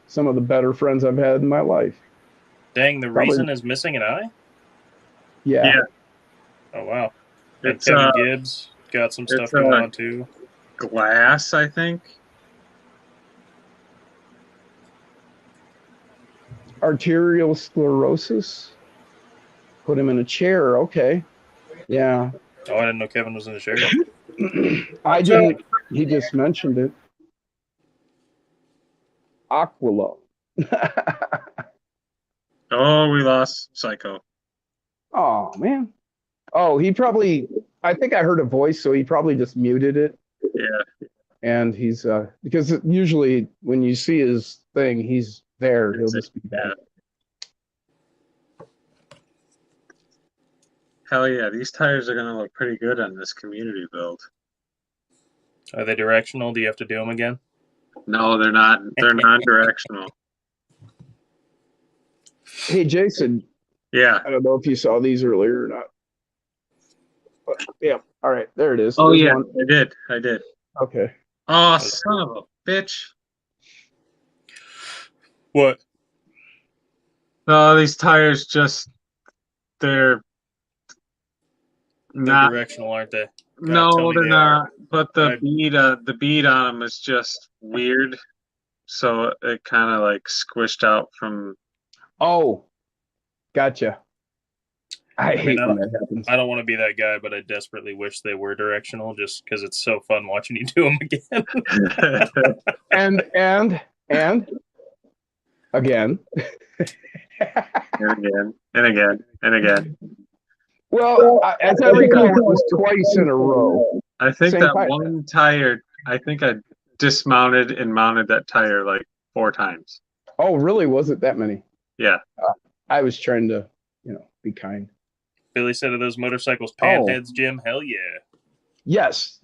some of the better friends I've had in my life. Dang, the reason is missing an eye? Yeah. Oh, wow. And It's Kevin Gibbs got some stuff going on too. Glass, I think. Arterial sclerosis. Put him in a chair. Okay. Yeah. Oh, I didn't know Kevin was in a chair. I didn't. He just mentioned it. Aquila. Oh, we lost Psycho. Oh, man. Oh, I think I heard a voice, so he probably just muted it. Yeah. And he's, because usually when you see his thing, he's there. He'll just be back. Yeah. Hell yeah, these tires are going to look pretty good on this community build. Are they directional? Do you have to do them again? No, they're not. They're non-directional. Hey, Jason. Yeah. I don't know if you saw these earlier or not. But, yeah. All right. There it is. Oh, There's yeah. one. I did. Okay. Oh, son of a bitch. What? No, these tires they're not directional, aren't they? No, they're not. But the bead on them is just weird. So it kind of like squished out from. Oh, gotcha. I hate when that happens. I don't want to be that guy, but I desperately wish they were directional just because it's so fun watching you do them again. and again. and again. Well, as I recall, it was twice in a row. I think one tire, I think I dismounted and mounted that tire like 4 times. Oh, really? Was it that many? Yeah. I was trying to, be kind. Billy said, "Are those motorcycles panheads, Jim?" Hell yeah. Yes.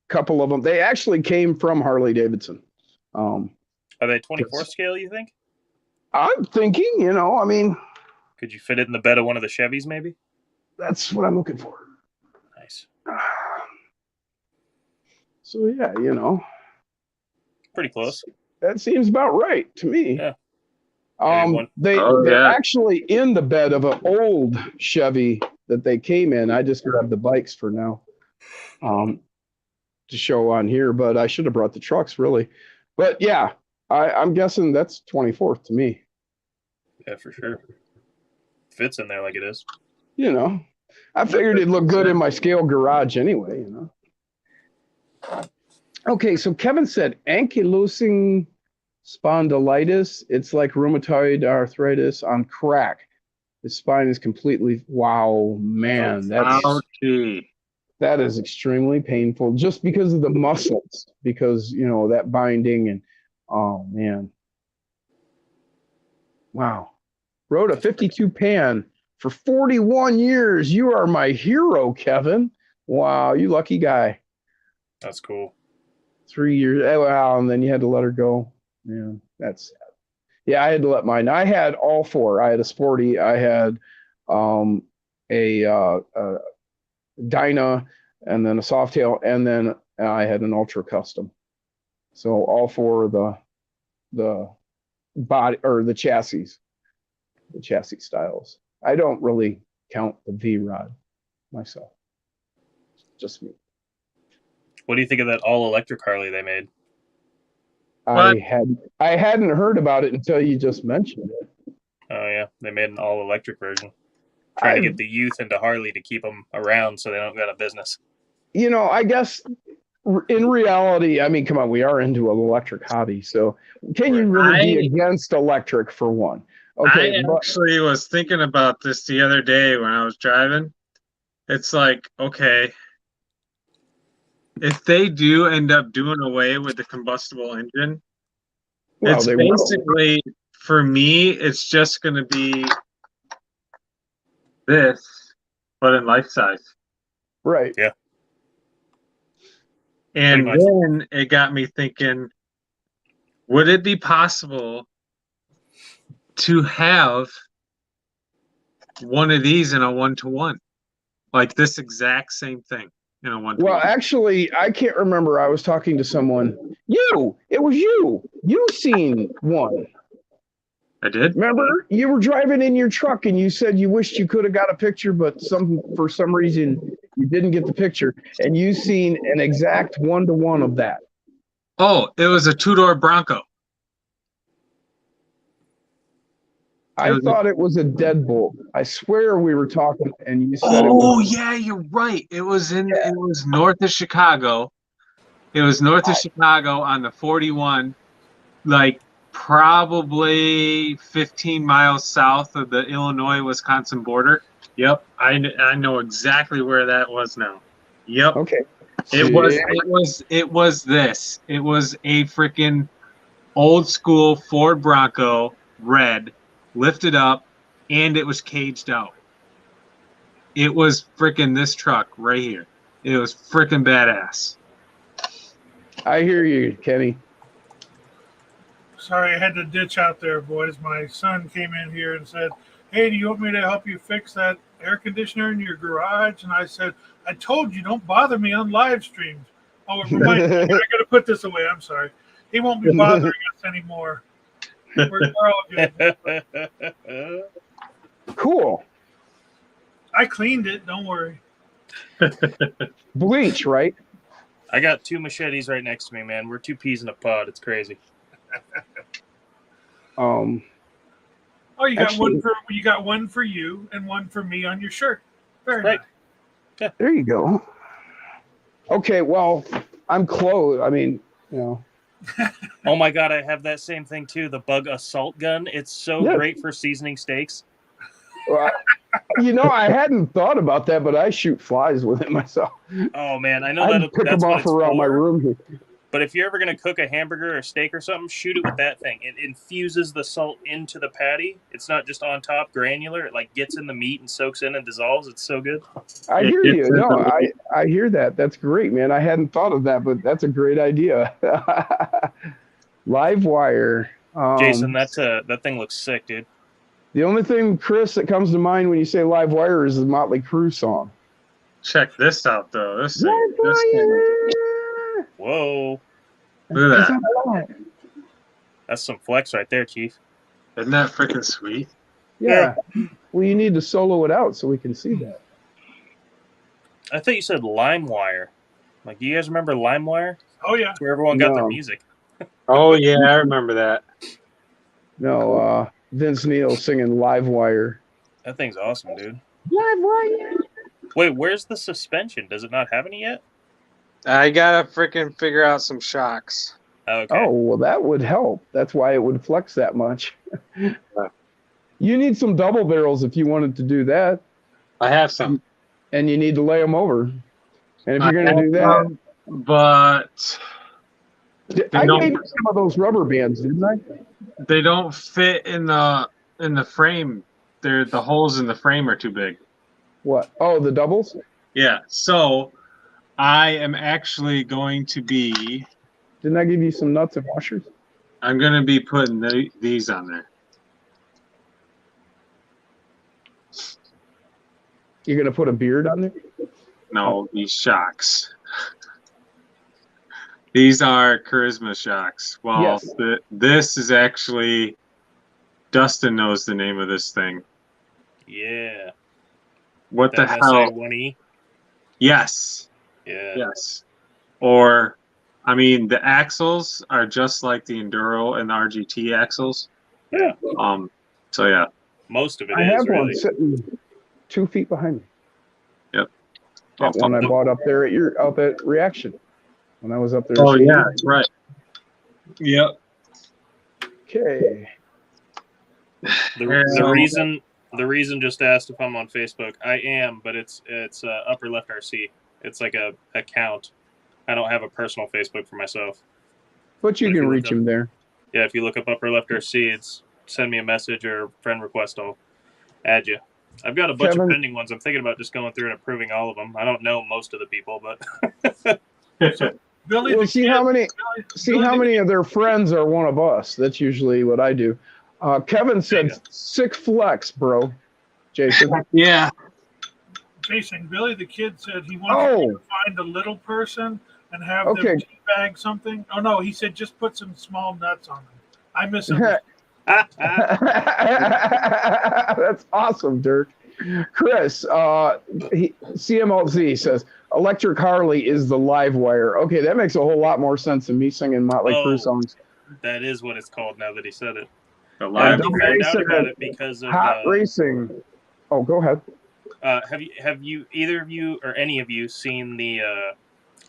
Couple of them. They actually came from Harley Davidson. Are they 24 scale, you think? I'm thinking, I mean. Could you fit it in the bed of one of the Chevys, maybe? That's what I'm looking for. Nice. So, yeah, Pretty close. That seems about right to me. Yeah. They're actually in the bed of an old Chevy that they came in. I just grabbed the bikes for now to show on here, but I should have brought the trucks, really. But, yeah, I'm guessing that's 24th to me. Yeah, for sure. Fits in there like it is. I figured it'd look good in my scale garage anyway, Okay, so Kevin said ankylosing spondylitis. It's like rheumatoid arthritis on crack. The spine is completely, wow, man. That is extremely painful just because of the muscles, because, that binding and, oh, man. Wow. Rode a 52 pan for 41 years. You are my hero, Kevin. Wow, you lucky guy. That's cool. 3 years. Wow, and then you had to let her go. Yeah, that's sad. Yeah, I had to let mine. I had all 4. I had a Sporty. I had a Dyna, and then a Softail, and then I had an Ultra Custom. So all 4 of the body or the chassis styles. I don't really count the V-Rod myself. Just me. What do you think of that all-electric Harley they made? I hadn't heard about it until you just mentioned it. Oh, yeah. They made an all-electric version. Trying to get the youth into Harley to keep them around so they don't go out of business. You know, I guess in reality, I mean, come on, we are into an electric hobby, so can you really be against electric for one? Okay, I actually was thinking about this the other day when I was driving. It's like, okay, if they do end up doing away with the combustible engine, well, it's they basically, for me, it's just going to be this, but in life size. Right. Yeah. And then it got me thinking, would it be possible to have one of these in a 1-to-1? Like this exact same thing in a 1-to-1. Well, actually, I can't remember. I was talking to someone. It was you. You seen one. I did. Remember, you were driving in your truck and you said you wished you could have got a picture, but for some reason you didn't get the picture. And you seen an exact 1-to-1 of that. Oh, it was a 2-door Bronco. I thought it was a deadbolt. I swear we were talking and you said it Oh, was. yeah, you're right. It was north of Chicago. It was north of Chicago on the 41, like probably 15 miles south of the Illinois-Wisconsin border. Yep, I know exactly where that was now. Yep. Okay. It was this. It was a freaking old school Ford Bronco, red, lifted up, and it was caged out. It was freaking this truck right here. It was freaking badass. I hear you, Kenny. Sorry, I had to ditch out there, boys. My son came in here and said, "Hey, do you want me to help you fix that air conditioner in your garage?" And I said, "I told you, don't bother me on live streams." Oh, it reminds me, I got to put this away. I'm sorry. He won't be bothering us anymore. We're all good. Cool. I cleaned it. Don't worry. Bleach, right? I got 2 machetes right next to me, man. We're 2 peas in a pod. It's crazy. Oh, you got actually, one for you and one for me on your shirt. Very right. nice. Yeah. There you go. Okay, well, I'm close. I mean, you know. Oh my god, I have that same thing too. The Bug assault gun. It's so great for seasoning steaks. Well, you know, I hadn't thought about that, but I shoot flies with it myself. Oh man, I know I that's pick them off around my room here. But if you're ever gonna cook a hamburger or steak or something, shoot it with that thing. It infuses the salt into the patty. It's not just on top granular. It like gets in the meat and soaks in and dissolves. It's so good. I hear you. No, I hear that. That's great, man. I hadn't thought of that, but that's a great idea. Live wire. Jason, that thing looks sick, dude. The only thing, Chris, that comes to mind when you say live wire is the Motley Crue song. Check this out, though. This thing. Whoa. Look at that. That's some flex right there, Chief. Isn't that freaking sweet? Yeah. Well, you need to solo it out so we can see that. I thought you said LimeWire. Like, do you guys remember LimeWire? Oh, yeah. Where everyone got their music. Oh, yeah, I remember that. No, Vince Neil singing Live Wire. That thing's awesome, dude. Live Wire. Wait, where's the suspension? Does it not have any yet? I gotta freaking figure out some shocks. Okay. Oh, well, that would help. That's why it would flex that much. You need some double barrels if you wanted to do that. I have some. And you need to lay them over. And if you're going to do that. But I gave you some of those rubber bands, didn't I? They don't fit in the frame. The holes in the frame are too big. What? Oh, the doubles? Yeah. So I am actually going to be. Didn't I give you some nuts and washers? I'm going to be putting these on there. You're going to put a beard on there? No, these shocks. These are charisma shocks. Well, yes. This is actually. Dustin knows the name of this thing. Yeah. What the hell? MSA1E? Yes. Yeah. Yes. Or, I mean, the axles are just like the Enduro and the RGT axles. Yeah. So yeah. Most of it I is have really. one sitting. 2 feet behind me. Yep. That one I bought up there out at Reaction when I was up there. Oh yeah, right. Yep. Okay. The reason just asked if I'm on Facebook. I am, but it's upper left RC. It's like a account. I don't have a personal Facebook for myself. But you But if can you look reach up- him there. Yeah, if you look up upper left RC, it's send me a message or friend request. I'll add you. I've got a bunch of Kevin- pending ones. I'm thinking about just going through and approving all of them. I don't know most of the people, but Billy, Well, the see kid, how many Billy the of their friends are one of us. That's usually what I do. Kevin said 6 flex, bro. Jason. Yeah. Jason, Billy the kid said he wanted Oh, to find a little person and have Okay. them teabag something. Oh no, he said just put some small nuts on them. I misunderstood. that's awesome, Dirk. Chris, CMLZ says Electric Harley is the live wire. Okay, that makes a whole lot more sense than me singing Motley Crue songs. that is what it's called now that he said it. The I live. only found out about it because of Hot Racing. Oh, go ahead. have you either of you or any of you seen the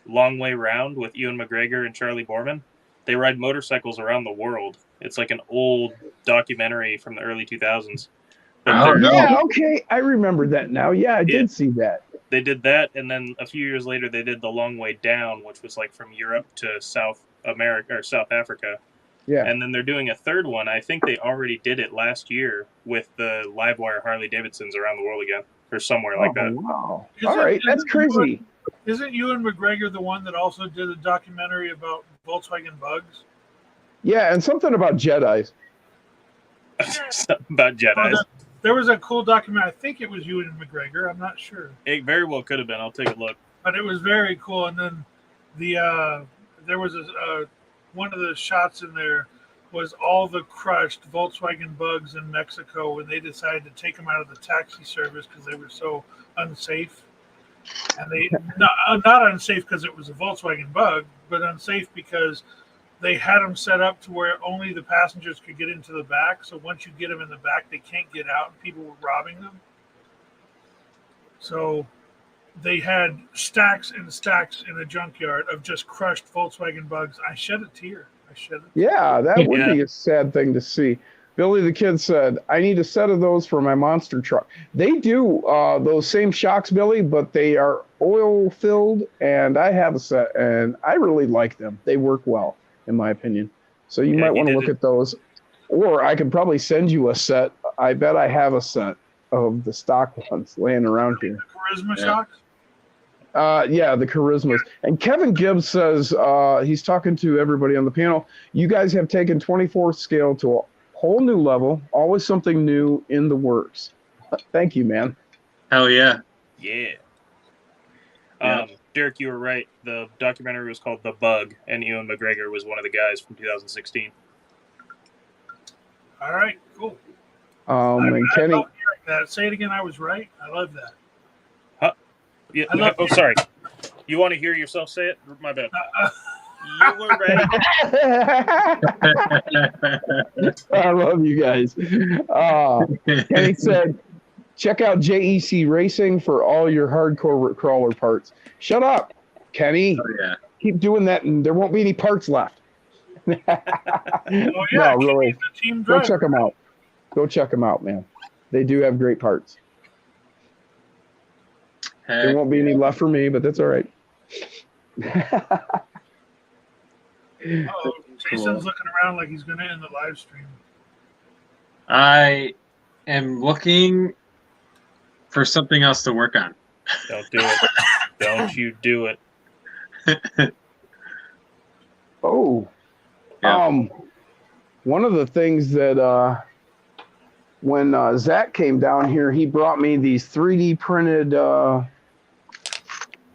Long Way Round with Ewan McGregor and Charlie Borman? They ride motorcycles around the world. It's like an old documentary from the early 2000s. But Oh, no. Yeah, okay. I remember that now. Yeah, I did see that. they did that, and then a few years later they did the Long Way Down, which was like from Europe to South America or South Africa. Yeah. And then they're doing a third one. I think they already did it last year with the Livewire Harley Davidsons around the world again, or somewhere like that. Wow. Isn't- All right, that's isn't crazy. Isn't Ewan McGregor the one that also did a documentary about Volkswagen bugs? Yeah, and something about Jedis. Something about Jedi's. There was a cool documentary. I think it was Ewan McGregor. I'm not sure, It very well could have been. I'll take a look. but it was very cool. And then there was one of the shots in there was all the crushed Volkswagen bugs in Mexico when they decided to take them out of the taxi service because they were so unsafe. And they not unsafe because it was a Volkswagen bug, but unsafe because they had them set up to where only the passengers could get into the back. So once you get them in the back, they can't get out, and people were robbing them. So they had stacks and stacks in a junkyard of just crushed Volkswagen bugs. I shed a tear. Yeah, that would Yeah. be a sad thing to see. Billy the Kid said, I need a set of those for my monster truck. They do those same shocks, Billy, but they are oil filled, and I have a set, and I really like them. They work well, in my opinion. So you Yeah, might he want to did look it. at those. Or I could probably send you a set. I bet I have a set of the stock ones laying around here. Charisma Yeah. shocks. Yeah, the charismas. And Kevin Gibbs says he's talking to everybody on the panel. You guys have taken 24th scale to a whole new level. Always something new in the works. Thank you, man. Hell yeah. Yeah. Yeah. Derek, you were right. The documentary was called The Bug, and Ewan McGregor was one of the guys from 2016. All right, cool. And I Kenny, love hearing that. Say it again. I was right. I love that. Yeah. I love- Sorry. You want to hear yourself say it? My bad. You were right. I love you guys. Kenny said, check out JEC Racing for all your hardcore crawler parts. Shut up, Kenny. Oh, yeah. Keep doing that, and there won't be any parts left. Oh yeah, No, really. he's the team Go driver. check them out. Go check them out, man. They do have great parts. There Heck, won't be any left for me, but that's all right. Oh, Jason's looking around like he's going to end the live stream. I am looking for something else to work on. Don't do it. Don't you do it. Oh, Yeah. one of the things that when Zach came down here, he brought me these 3D printed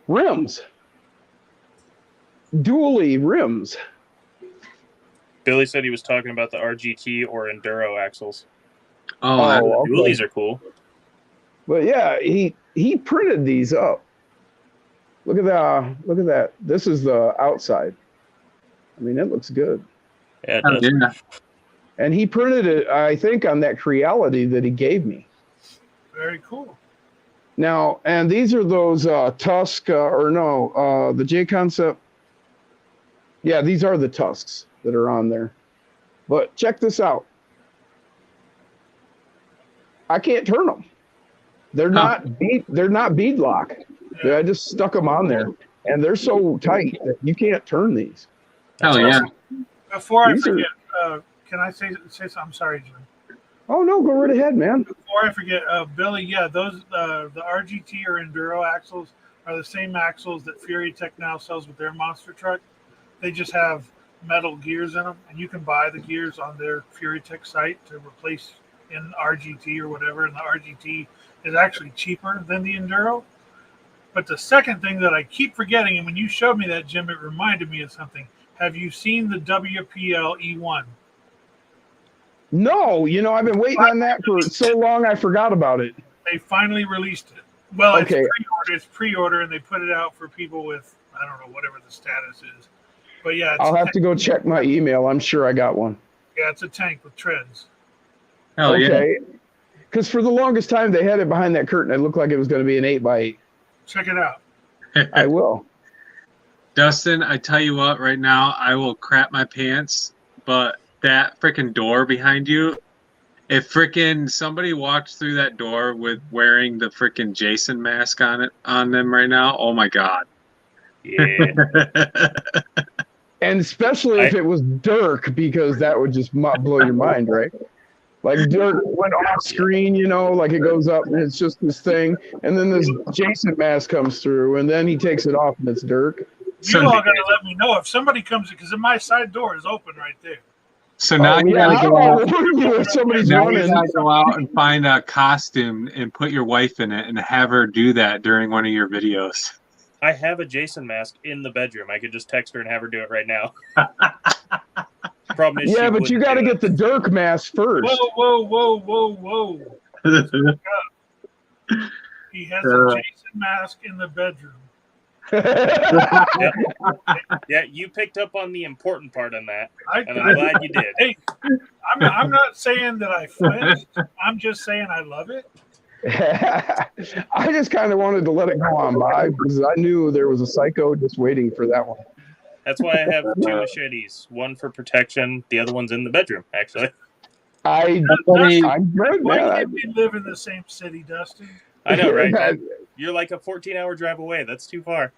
rims, dually rims. Billy said he was talking about the RGT or Enduro axles. Oh, I- Oh, okay. Dualies are cool. But yeah, he printed these up. Look at that! Look at that! This is the outside. I mean, it looks good. Yeah, it oh, does. yeah. And he printed it, I think, on that Creality that he gave me. Very cool. Now, and these are those Tusk the J Concept. Yeah, these are the Tusks that are on there. But check this out. I can't turn them. They're not bead lock. I just stuck them on there, and they're so tight that you can't turn these. Hell yeah. Before I forget, can I say something? I'm sorry, Jim. Oh no, go right ahead, man. Before I forget, Billy, yeah, those the RGT or Enduro axles are the same axles that Fury Tech now sells with their monster truck. They just have metal gears in them, and you can buy the gears on their Fury Tech site to replace in RGT or whatever. And the RGT is actually cheaper than the Enduro. But the second thing that I keep forgetting, and when you showed me that, Jim, it reminded me of something. Have you seen the WPL E1? No, I've been waiting on that for so long, I forgot about it. They finally released it. Well, okay. It's pre-order, and they put it out for people with, I don't know, whatever the status is. But yeah, I'll have to go check my email. I'm sure I got one. Yeah, it's a tank with treads. Hell okay. Because for the longest time, they had it behind that curtain. It looked like it was going to be an 8x8. Check it out. I will. Dustin, I tell you what, right now, I will crap my pants, but that freaking door behind you, if freaking somebody walked through that door with wearing the freaking Jason mask on them right now, oh my God. Yeah. And especially if it was Dirk, because that would just blow your mind, right? Like Dirk went off screen, like it goes up and it's just this thing. And then this Jason mask comes through and then he takes it off and it's Dirk. You all got to let me know if somebody comes, because my side door is open right there. So now you got to go out. If somebody's now running. you got to go out and find a costume and put your wife in it and have her do that during one of your videos. I have a Jason mask in the bedroom. I could just text her and have her do it right now. Problem is, yeah, but you got to get the Dirk mask first. Whoa. He has a Jason mask in the bedroom. Yeah, you picked up on the important part on that, and I'm glad you did. Hey, I'm not saying that I flinched. I'm just saying I love it. I just kind of wanted to let it go on by because I knew there was a psycho just waiting for that one. That's why I have 2 machetes. One for protection. The other one's in the bedroom, actually. I'm good, Why man. can't we live in the same city, Dustin? I know, right? You're like a 14-hour drive away. That's too far.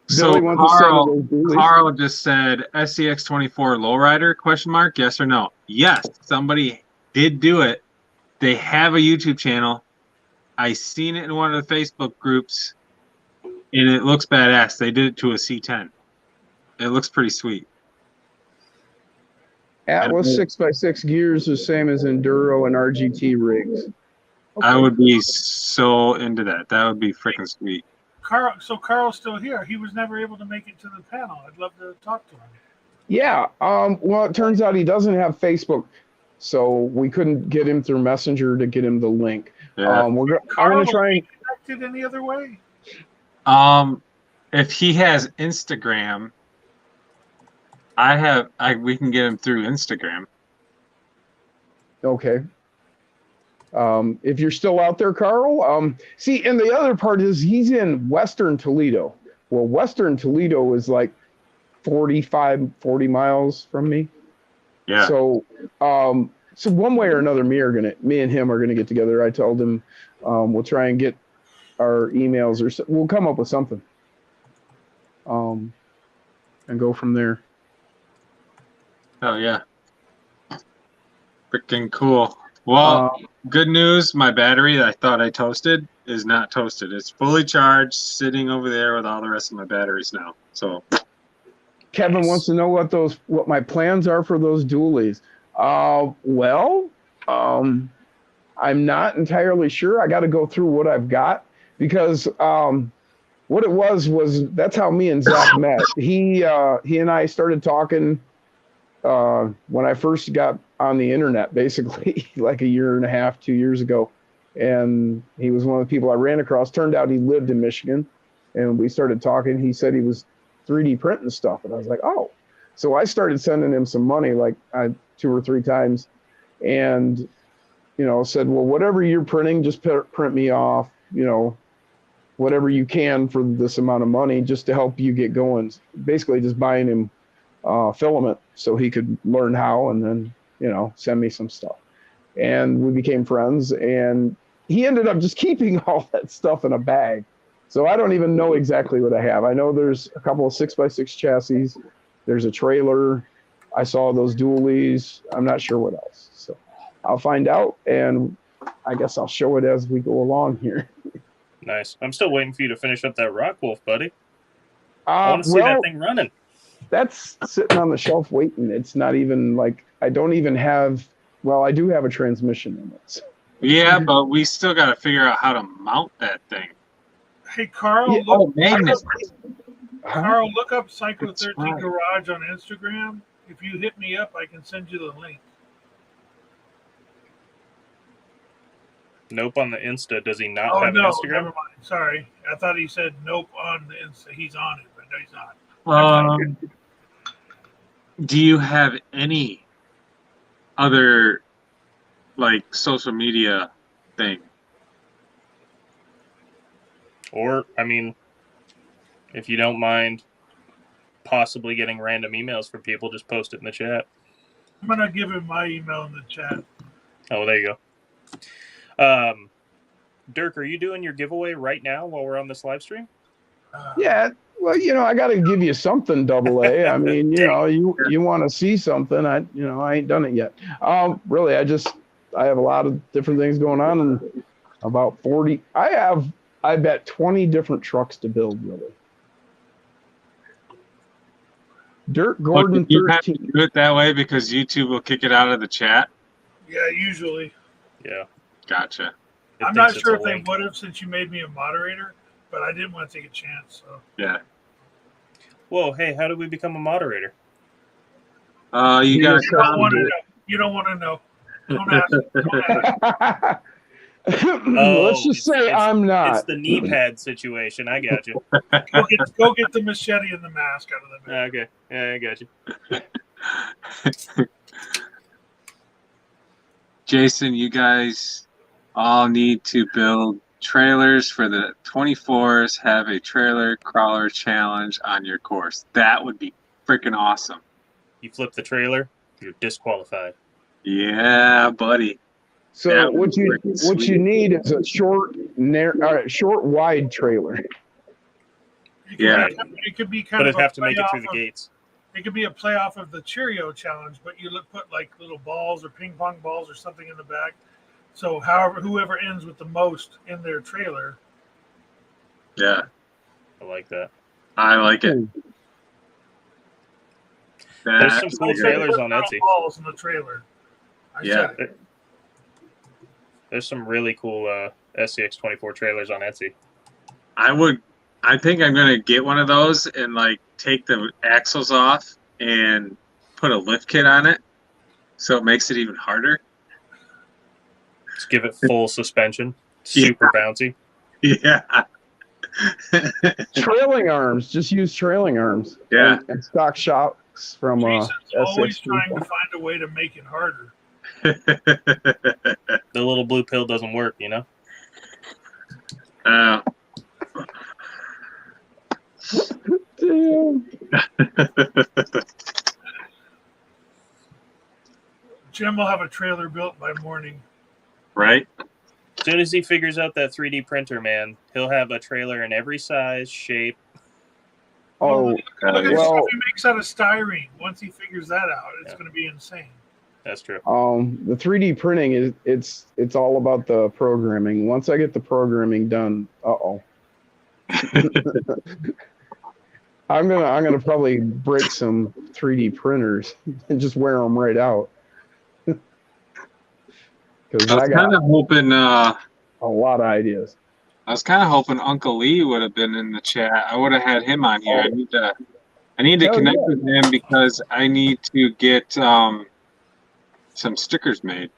So Carl just said SCX24 lowrider ? Yes or no? Yes, somebody did do it. They have a YouTube channel. I seen it in one of the Facebook groups, and it looks badass. They did it to a C10. It looks pretty sweet. Atlas 6x6 gears, the same as Enduro and RGT rigs. Okay. I would be so into that. That would be freaking sweet. Carl's still here. He was never able to make it to the panel. I'd love to talk to him. Yeah. Well, it turns out he doesn't have Facebook, so we couldn't get him through Messenger to get him the link. Yeah. I'm going to try and connected any other way. If he has Instagram, we can get him through Instagram. Okay. If you're still out there, Carl, see, and the other part is he's in Western Toledo. Well, Western Toledo is like 40 miles from me. Yeah. So one way or another, me and him are gonna get together. I told him we'll try and get our emails, or we'll come up with something, and go from there. Oh yeah. Freaking cool. Well, good news. My battery that I thought I toasted is not toasted. It's fully charged, sitting over there with all the rest of my batteries now. So Kevin wants to know what my plans are for those dualies. I'm not entirely sure. I got to go through what I've got, because what it was that's how me and Zach met. He and I started talking when I first got on the internet, basically like 1.5 years, 2 years ago. And he was one of the people I ran across. Turned out he lived in Michigan, and we started talking. He said he was 3D printing stuff. And I was like, oh. So I started sending him some money, like 2 or 3 times, and, said, well, whatever you're printing, just print me off, whatever you can for this amount of money just to help you get going. Basically, just buying him filament so he could learn how, and then send me some stuff. And we became friends. And he ended up just keeping all that stuff in a bag. So I don't even know exactly what I have. I know there's a couple of 6x6 chassis. There's a trailer. I saw those dualies. I'm not sure what else. So I'll find out, and I guess I'll show it as we go along here. Nice. I'm still waiting for you to finish up that Rockwolf, buddy. I want to see that thing running. That's sitting on the shelf waiting. It's not even like I don't even have. Well, I do have a transmission in it. So. Yeah, but we still got to figure out how to mount that thing. Hey, Carl. Yeah, magnets. Carl, look up Psycho 13 Garage on Instagram. If you hit me up, I can send you the link. Nope on the Insta. Does he not have an Instagram? Never mind. Sorry. I thought he said nope on the Insta. He's on it, but no, he's not. Do you have any other like social media thing? Or, I mean, if you don't mind possibly getting random emails from people, just post it in the chat. I'm going to give him my email in the chat. Oh, there you go. Dirk, are you doing your giveaway right now while we're on this live stream? Yeah. Well, I got to give you something, Double A. I mean, you want to see something. I ain't done it yet. Really, I have a lot of different things going on, and about 40. I bet 20 different trucks to build, really. Dirk Gordon You have 13. to do it that way because YouTube will kick it out of the chat. Yeah, usually. Yeah. Gotcha. I'm not sure if they would have since you made me a moderator, but I didn't want to take a chance. So. Yeah. Whoa, hey, how did we become a moderator? You got to. You don't want to know. Don't ask. Don't ask. Let's just say I'm not. It's the knee pad situation. I got you. Go get the machete and the mask out of the bag. Okay. Yeah, I got you. Jason, you guys all need to build trailers for the 24s. Have a trailer crawler challenge on your course. That would be freaking awesome. You flip the trailer, you're disqualified. Yeah, buddy. So what you need is a short, wide trailer. It could be kind of. But it'd have to make it through the gates. It could be a playoff of the Cheerio challenge, but you put like little balls or ping pong balls or something in the back. So whoever ends with the most in their trailer. Yeah. I like that. I like it. There's some cool trailers on Etsy. Balls in the trailer. There's some really cool SCX24 trailers on Etsy. I think I'm going to get one of those and like take the axles off and put a lift kit on it so it makes it even harder. Just give it full suspension. Super bouncy. Yeah. Trailing arms. Just use trailing arms. Yeah. And stock shocks from Jason's always SCX24. trying to find a way to make it harder. The little blue pill doesn't work, Damn. Jim will have a trailer built by morning. Right? As soon as he figures out that 3D printer, man, he'll have a trailer in every size, shape. Oh, look at the stuff he makes out of styrene. Once he figures that out, it's going to be insane. That's true. The 3D printing it's all about the programming. Once I get the programming done, I'm gonna probably break some 3D printers and just wear them right out. Because I got hoping a lot of ideas. I was kind of hoping Uncle Lee would have been in the chat. I would have had him on here. I need to connect with him because I need to get some stickers made.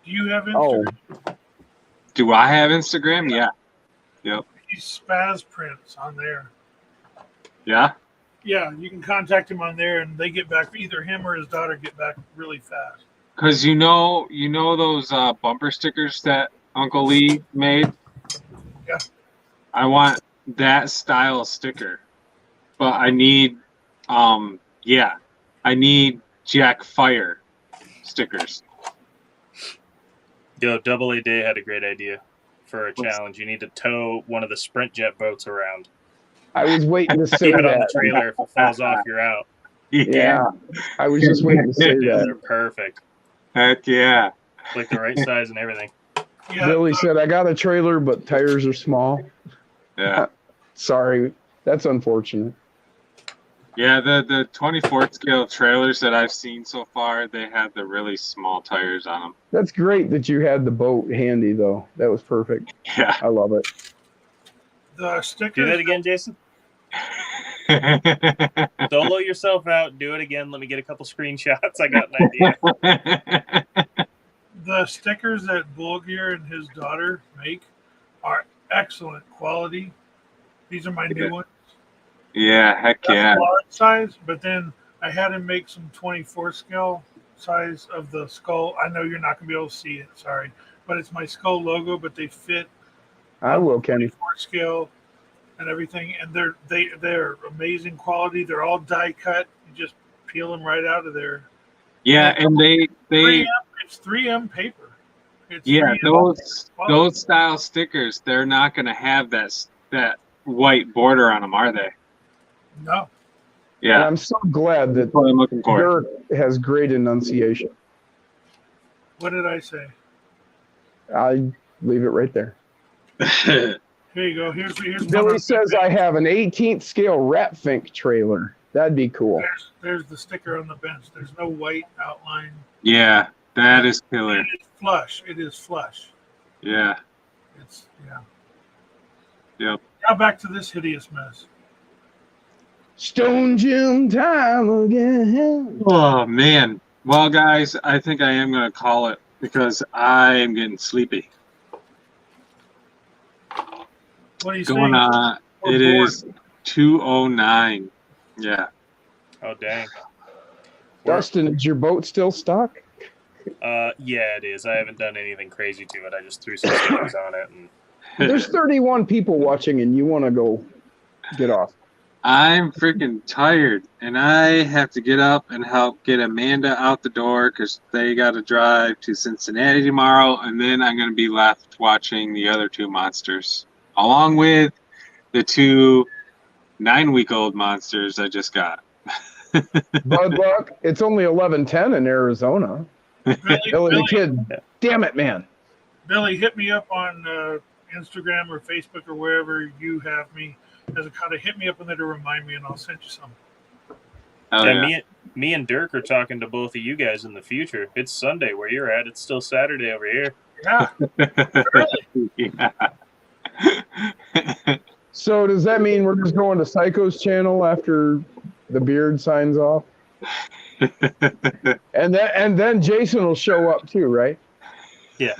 Do you have Instagram? Do I have Instagram? Yeah. Yep. He's Spaz Prints on there. Yeah? Yeah, you can contact him on there, and they get back. Either him or his daughter get back really fast. Because you know those bumper stickers that Uncle Lee made? Yeah. I want that style sticker, but I need, I need Jack Fire stickers. Yo, Double A Day had a great idea for a challenge. You need to tow one of the Sprint Jet boats around. I was waiting to say Keep it on the that. trailer. If it falls off, you're out. Yeah, I was just waiting to say Dude, that. they're perfect. Heck yeah. Like the right size and everything. Yeah, Billy said, I got a trailer, but tires are small. Yeah. Sorry, that's unfortunate. Yeah, the 24th scale trailers that I've seen so far, they have the really small tires on them. That's great that you had the boat handy, though. That was perfect. Yeah. I love it. the stickers. Do that again, Jason. Solo yourself out. Do it again. Let me get a couple screenshots. I got an idea. The stickers that Bull Gear and his daughter make are excellent quality. These are my new ones. Yeah, heck That's yeah. large size, but then I had him make some 24 scale size of the skull. I know you're not going to be able to see it, sorry, but it's my skull logo, but they fit I will, Kenny. 24 scale and everything, and they're amazing quality. They're all die cut. You just peel them right out of there. Yeah, and they 3M, it's 3M paper. It's yeah, 3M those style stickers, they're not going to have that white border on them, are they? No. And Yeah, I'm so glad that that's what I'm looking for. Dirk has great enunciation. What did I say? I leave it right there. Here you go. Here's Billy one of says I have an 18th scale Ratfink trailer. That'd be cool. there's the sticker on the bench. There's no white outline. Yeah, that is killer. It is flush. It is flush. Yeah. It's yeah. Yep. Now back to this hideous mess. Stone Jim time again. Oh man. Well, guys, I think I am going to call it because I am getting sleepy. What are you Going saying? on. We're It bored. is 2:09. Yeah. Oh, dang. Dustin, is your boat still stuck? Yeah, it is. I haven't done anything crazy to it. I just threw some stickers on it. And There's 31 people watching, and you want to go get off. I'm freaking tired, and I have to get up and help get Amanda out the door because they got to drive to Cincinnati tomorrow, and then I'm going to be left watching the other two monsters, along with the two 9-week-old monsters I just got. Bud luck. It's only 11:10 in Arizona. Billy the Kid. Damn it, man. Billy, hit me up on Instagram or Facebook or wherever you have me as a kind of hit me up in there to remind me, and I'll send you some. Oh, yeah, yeah. me and Dirk are talking to both of you guys in the future. It's Sunday where you're at. It's still Saturday over here. Yeah, really. Yeah. So does that mean we're just going to Psycho's channel after the beard signs off? And then Jason will show up too, right? Yeah.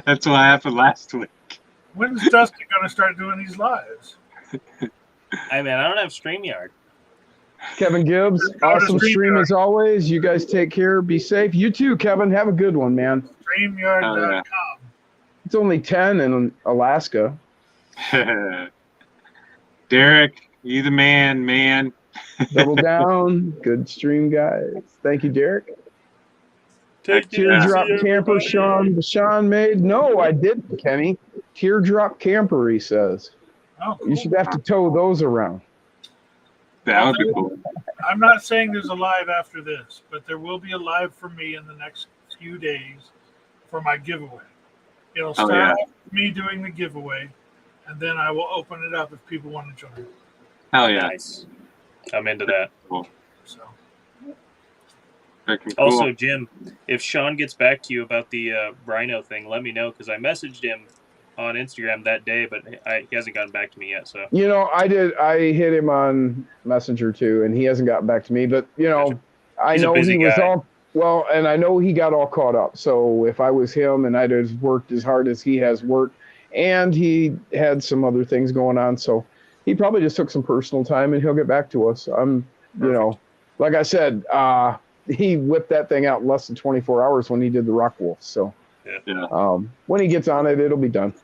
That's what happened last week. When's Dustin going to start doing these lives? I mean, I don't have StreamYard. Kevin Gibbs, awesome stream as always. You guys take care. Be safe. You too, Kevin. Have a good one, man. StreamYard.com. It's only 10 in Alaska. Derek, you the man. Double down. Good stream, guys. Thank you, Derek. Take Teardrop it easy, camper, everybody. Sean made. No, I didn't, Kenny. Teardrop camper, he says. Oh, cool. You should have to tow those around. That would be cool. I'm not saying there's a live after this, but there will be a live for me in the next few days for my giveaway. It'll start yeah. with me doing the giveaway, and then I will open it up if people want to join. Hell yeah. Nice. I'm into that. So Freaking cool. Also, Jim, if Sean gets back to you about the Rhino thing, let me know because I messaged him on Instagram that day, but he hasn't gotten back to me yet. So You know, I hit him on Messenger too, and he hasn't gotten back to me. But you know, I he's a know busy he was guy. all well, and I know he got all caught up. So if I was him, and I'd have worked as hard as he has worked, and he had some other things going on, so he probably just took some personal time, and he'll get back to us. You know, like I said, he whipped that thing out in less than 24 hours when he did the Rock Wolf. So Yeah. when he gets on it, it'll be done.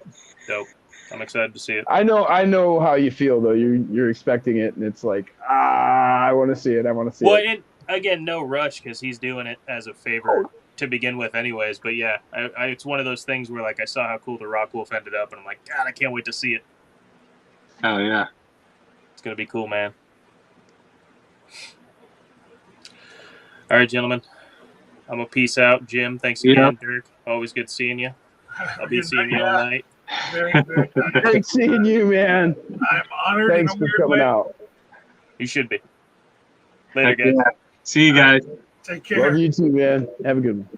dope. I'm excited to see it. I know how you feel though. You're expecting it, and it's like, I want to see it. I want to see Well, it. and again, no rush because he's doing it as a favor to begin with, anyways. But yeah, it's one of those things where like I saw how cool the Rock Wolf ended up, and I'm like, God, I can't wait to see it. Oh yeah. It's gonna be cool, man. All right, gentlemen. I'm gonna peace out. Jim, thanks again. Dirk, always good seeing you. I'll be seeing you all night. Very, very nice. Great seeing you, man. I'm honored. Thanks in a for weird coming way. out. You should be. Later, Heck guys. yeah. See you guys. Take care. Love you too, man. Have a good one.